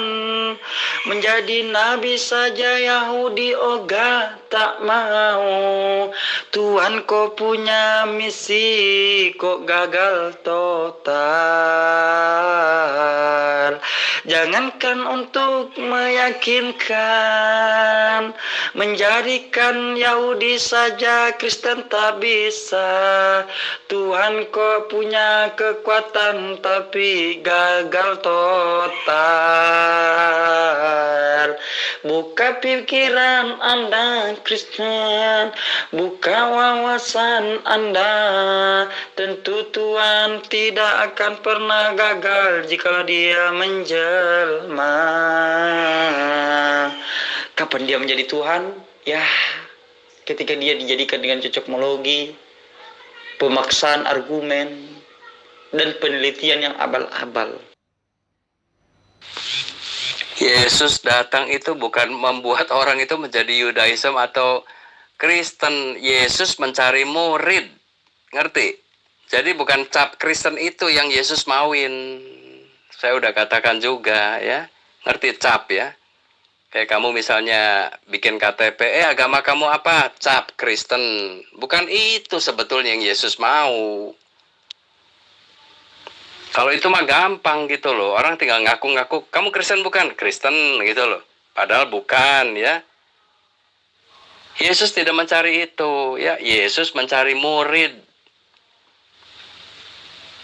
menjadi nabi saja Yahudi ogah tak mau. Tuhan kau punya misi, kok gagal total. Jangankan untuk meyakinkan, menjadikan Yahudi saja Kristen tak bisa. Tuhan kau punya kekuatan tapi gagal total. Buka pikiran Anda Kristen, buka wawasan Anda. Tentu Tuhan tidak akan pernah gagal jika Dia menjadi jelma. Kapan dia menjadi Tuhan? Ya, ketika dia dijadikan dengan cocokmologi, pemaksaan argumen, dan penelitian yang abal-abal. Yesus datang itu bukan membuat orang itu menjadi Yudaism atau Kristen. Yesus mencari murid. Ngerti? Jadi bukan cap Kristen itu yang Yesus mauin. Saya udah katakan juga ya. Ngerti cap ya? Kayak kamu misalnya bikin KTP, agama kamu apa? Cap Kristen. Bukan itu sebetulnya yang Yesus mau. Kalau itu mah gampang gitu loh. Orang tinggal ngaku-ngaku, kamu Kristen bukan? Kristen gitu loh. Padahal bukan ya. Yesus tidak mencari itu ya. Yesus mencari murid.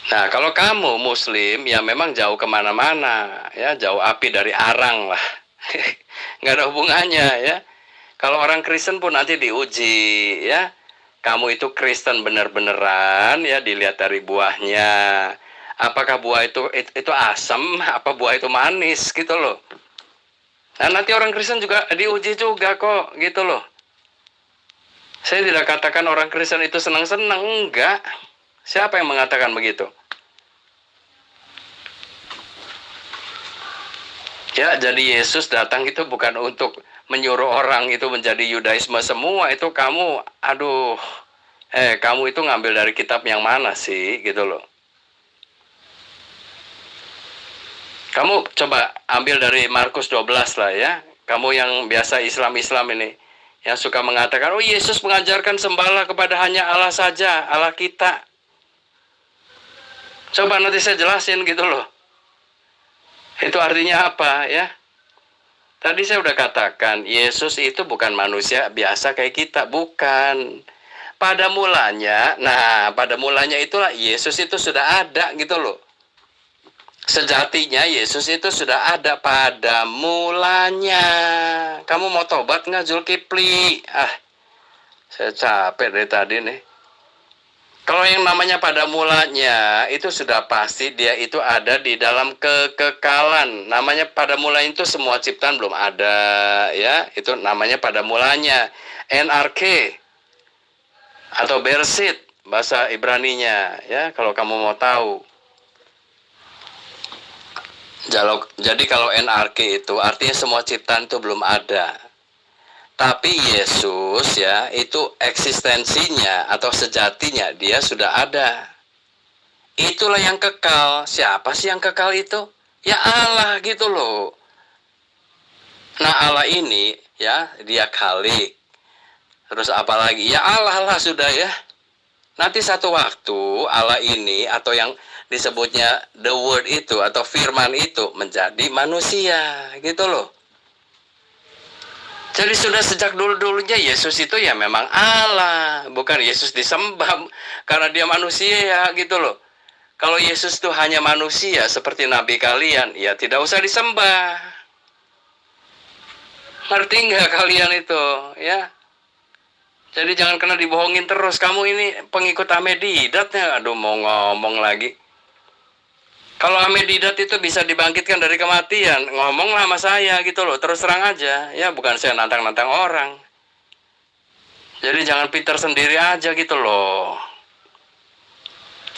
Nah kalau kamu Muslim ya memang jauh kemana-mana ya. Jauh api dari arang lah. Nggak ada hubungannya ya. Kalau orang Kristen pun nanti diuji ya. Kamu itu Kristen bener-beneran ya. Dilihat dari buahnya. Apakah buah itu asam, apa buah itu manis gitu loh. Nah nanti orang Kristen juga diuji juga kok gitu loh. Saya tidak katakan orang Kristen itu senang-senang, enggak. Siapa yang mengatakan begitu? Ya jadi Yesus datang itu bukan untuk menyuruh orang itu menjadi Yudaisme semua. Itu kamu, kamu itu ngambil dari kitab yang mana sih gitu loh. Kamu coba ambil dari Markus 12 lah ya. Kamu yang biasa Islam-Islam ini. Yang suka mengatakan, oh Yesus mengajarkan sembahlah kepada hanya Allah saja, Allah kita. Coba nanti saya jelasin gitu loh. Itu artinya apa ya? Tadi saya udah katakan, Yesus itu bukan manusia biasa kayak kita. Bukan. Pada mulanya itulah Yesus itu sudah ada gitu loh. Sejatinya Yesus itu sudah ada pada mulanya. Kamu mau tobat nggak Zulkifli? Saya capek dari tadi nih. Kalau yang namanya pada mulanya itu sudah pasti dia itu ada di dalam kekekalan. Namanya pada mulanya itu semua ciptaan belum ada ya. Itu namanya pada mulanya. NRK atau Bersit bahasa Ibraninya ya. Kalau kamu mau tahu. Jadi kalau NRK itu artinya semua ciptaan itu belum ada. Tapi Yesus ya itu eksistensinya atau sejatinya dia sudah ada. Itulah yang kekal. Siapa sih yang kekal itu? Ya Allah gitu loh. Nah Allah ini ya dia Khalik. Terus apa lagi? Ya Allah lah sudah ya. Nanti satu waktu Allah ini atau yang disebutnya the word itu atau firman itu menjadi manusia gitu loh. Jadi sudah sejak dulu-dulunya Yesus itu ya memang Allah, bukan Yesus disembah karena dia manusia ya gitu loh. Kalau Yesus itu hanya manusia seperti nabi kalian, ya tidak usah disembah. Ngerti nggak kalian itu ya? Jadi jangan kena dibohongin terus. Kamu ini pengikut Ahmedidat ya, aduh mau ngomong lagi. Kalau Ahmedidat itu bisa dibangkitkan dari kematian, ngomonglah sama saya gitu loh, terus terang aja. Ya bukan saya nantang-nantang orang. Jadi jangan pintar sendiri aja gitu loh.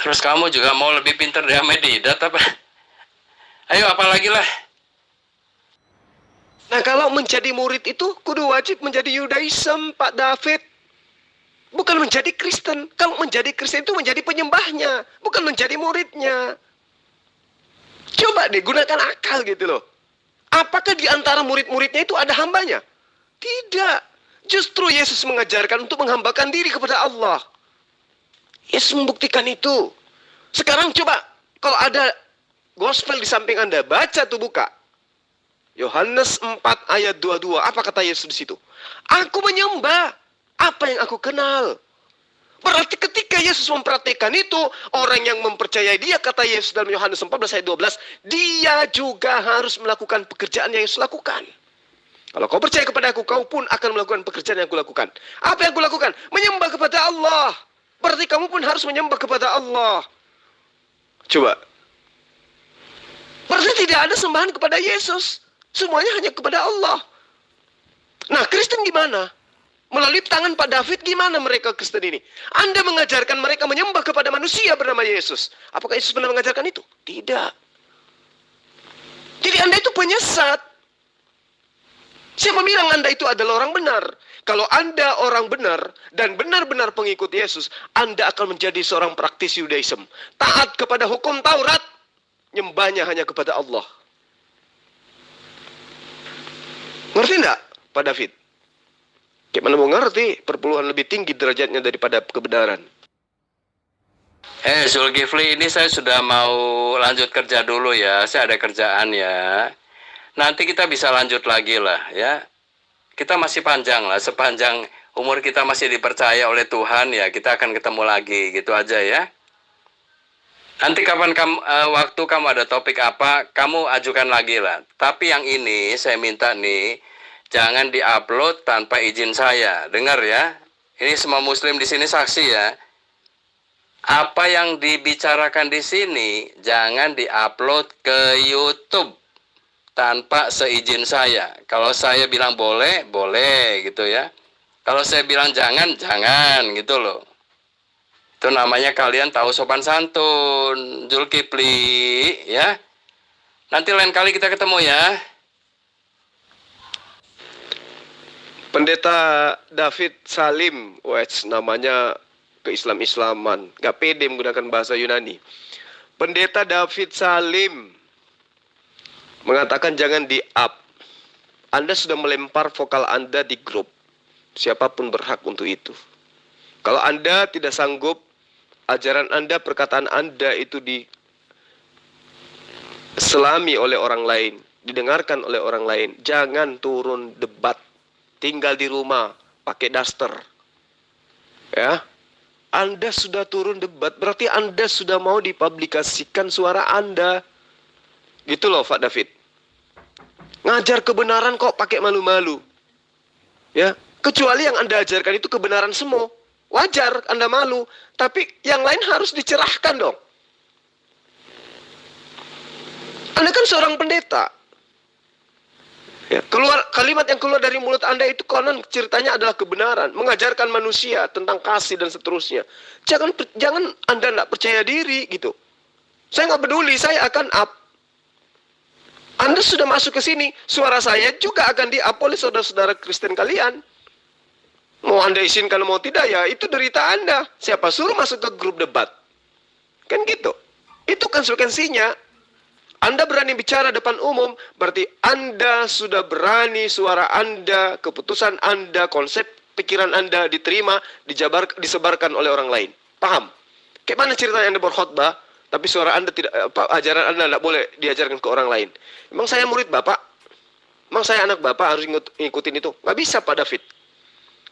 Terus kamu juga mau lebih pintar dari Ahmedidat apa? Ayo apalagi lah. Nah kalau menjadi murid itu kudu wajib menjadi Yudaism Pak David. Bukan menjadi Kristen. Kalau menjadi Kristen itu menjadi penyembahnya, bukan menjadi muridnya. Coba deh gunakan akal gitu loh. Apakah di antara murid-muridnya itu ada hambanya? Tidak. Justru Yesus mengajarkan untuk menghambakan diri kepada Allah. Yesus membuktikan itu. Sekarang coba kalau ada gospel di samping Anda, baca tuh buka. Yohanes 4 ayat 22. Apa kata Yesus di situ? Aku menyembah apa yang aku kenal. Berarti ketika Yesus memperhatikan itu, orang yang mempercayai dia, kata Yesus dalam Yohanes 14 ayat 12, dia juga harus melakukan pekerjaan yang Yesus lakukan. Kalau kau percaya kepada aku, kau pun akan melakukan pekerjaan yang aku lakukan. Apa yang aku lakukan? Menyembah kepada Allah. Berarti kamu pun harus menyembah kepada Allah. Coba. Berarti tidak ada sembahan kepada Yesus. Semuanya hanya kepada Allah. Nah, Kristen gimana? Melalui tangan Pak David gimana mereka Kristen ini? Anda mengajarkan mereka menyembah kepada manusia bernama Yesus. Apakah Yesus pernah mengajarkan itu? Tidak. Jadi Anda itu penyesat. Siapa bilang Anda itu adalah orang benar? Kalau Anda orang benar dan benar-benar pengikut Yesus, Anda akan menjadi seorang praktisi Yudaism. Taat kepada hukum Taurat, nyembahnya hanya kepada Allah. Ngerti enggak, Pak David? Gimana mau ngerti? Perpuluhan lebih tinggi derajatnya daripada kebenaran. Zulkifli, ini saya sudah mau lanjut kerja dulu ya. Saya ada kerjaan ya. Nanti kita bisa lanjut lagi lah ya. Kita masih panjang lah. Sepanjang umur kita masih dipercaya oleh Tuhan ya, kita akan ketemu lagi. Gitu aja ya. Nanti kapan waktu kamu ada topik apa, kamu ajukan lagi lah. Tapi yang ini saya minta nih, jangan diupload tanpa izin saya. Dengar ya. Ini semua muslim di sini saksi ya. Apa yang dibicarakan di sini jangan diupload ke YouTube tanpa seizin saya. Kalau saya bilang boleh, boleh gitu ya. Kalau saya bilang jangan, jangan gitu loh. Itu namanya kalian tahu sopan santun, Zulkifli ya. Nanti lain kali kita ketemu ya. Pendeta David Salim, namanya keislam-islaman, gak pede menggunakan bahasa Yunani. Pendeta David Salim mengatakan jangan di-up. Anda sudah melempar vokal Anda di grup. Siapapun berhak untuk itu. Kalau Anda tidak sanggup, ajaran Anda, perkataan Anda itu diselami oleh orang lain, didengarkan oleh orang lain, jangan turun debat. Tinggal di rumah, pakai daster. Ya. Anda sudah turun debat, berarti Anda sudah mau dipublikasikan suara Anda. Gitu loh, Pak David. Ngajar kebenaran kok pakai malu-malu. Ya, kecuali yang Anda ajarkan itu kebenaran semua. Wajar Anda malu, tapi yang lain harus dicerahkan dong. Anda kan seorang pendeta. Ya, kalimat yang keluar dari mulut Anda itu konon ceritanya adalah kebenaran, mengajarkan manusia tentang kasih dan seterusnya. Jangan Anda tidak percaya diri gitu. Saya nggak peduli, saya akan up. Anda sudah masuk ke sini, suara saya juga akan di-up oleh saudara-saudara Kristen kalian. Mau Anda izinkan mau tidak ya, itu derita Anda. Siapa suruh masuk ke grup debat? Kan gitu. Itu konsekuensinya. Anda berani bicara depan umum, berarti Anda sudah berani suara Anda, keputusan Anda, konsep pikiran Anda diterima, disebarkan oleh orang lain. Paham? Kayak mana ceritanya Anda berkhotbah, tapi suara Anda tidak, ajaran Anda tidak boleh diajarkan ke orang lain. Emang saya murid Bapak? Emang saya anak Bapak harus ngikutin itu? Nggak bisa, Pak David.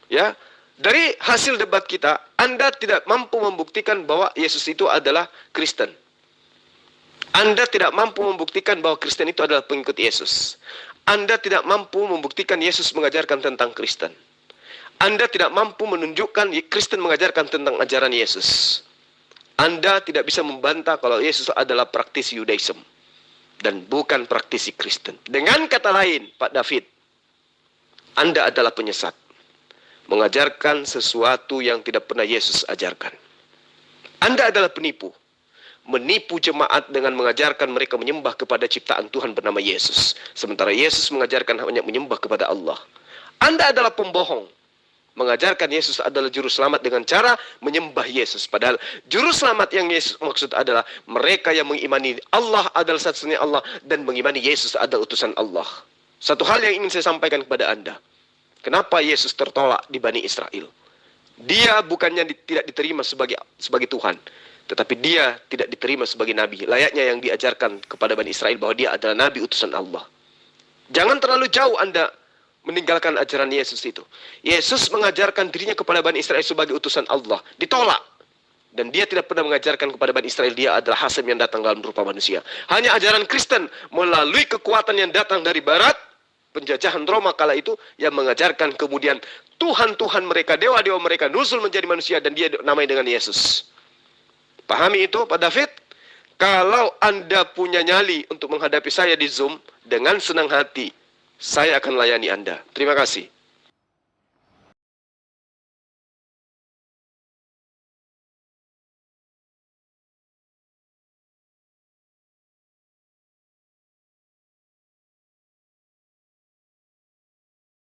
Ya, dari hasil debat kita, Anda tidak mampu membuktikan bahwa Yesus itu adalah Kristen. Anda tidak mampu membuktikan bahwa Kristen itu adalah pengikut Yesus. Anda tidak mampu membuktikan Yesus mengajarkan tentang Kristen. Anda tidak mampu menunjukkan Kristen mengajarkan tentang ajaran Yesus. Anda tidak bisa membantah kalau Yesus adalah praktisi Yudaism dan bukan praktisi Kristen. Dengan kata lain, Pak David, Anda adalah penyesat. Mengajarkan sesuatu yang tidak pernah Yesus ajarkan. Anda adalah penipu. Menipu jemaat dengan mengajarkan mereka menyembah kepada ciptaan Tuhan bernama Yesus. Sementara Yesus mengajarkan hanya menyembah kepada Allah. Anda adalah pembohong. Mengajarkan Yesus adalah juru selamat dengan cara menyembah Yesus. Padahal juru selamat yang Yesus maksud adalah mereka yang mengimani Allah adalah satu-satunya Allah dan mengimani Yesus adalah utusan Allah. Satu hal yang ingin saya sampaikan kepada Anda. Kenapa Yesus tertolak di Bani Israel? Dia bukannya tidak diterima sebagai Tuhan. Tetapi dia tidak diterima sebagai nabi. Layaknya yang diajarkan kepada Bani Israel bahwa dia adalah nabi utusan Allah. Jangan terlalu jauh Anda meninggalkan ajaran Yesus itu. Yesus mengajarkan dirinya kepada Bani Israel sebagai utusan Allah. Ditolak. Dan dia tidak pernah mengajarkan kepada Bani Israel dia adalah Hasim yang datang dalam rupa manusia. Hanya ajaran Kristen melalui kekuatan yang datang dari barat, penjajahan Roma kala itu, yang mengajarkan kemudian Tuhan-Tuhan mereka, dewa-dewa mereka nuzul menjadi manusia dan dia namai dengan Yesus. Pahami itu Pak David? Kalau Anda punya nyali untuk menghadapi saya di Zoom, dengan senang hati, saya akan layani Anda. Terima kasih.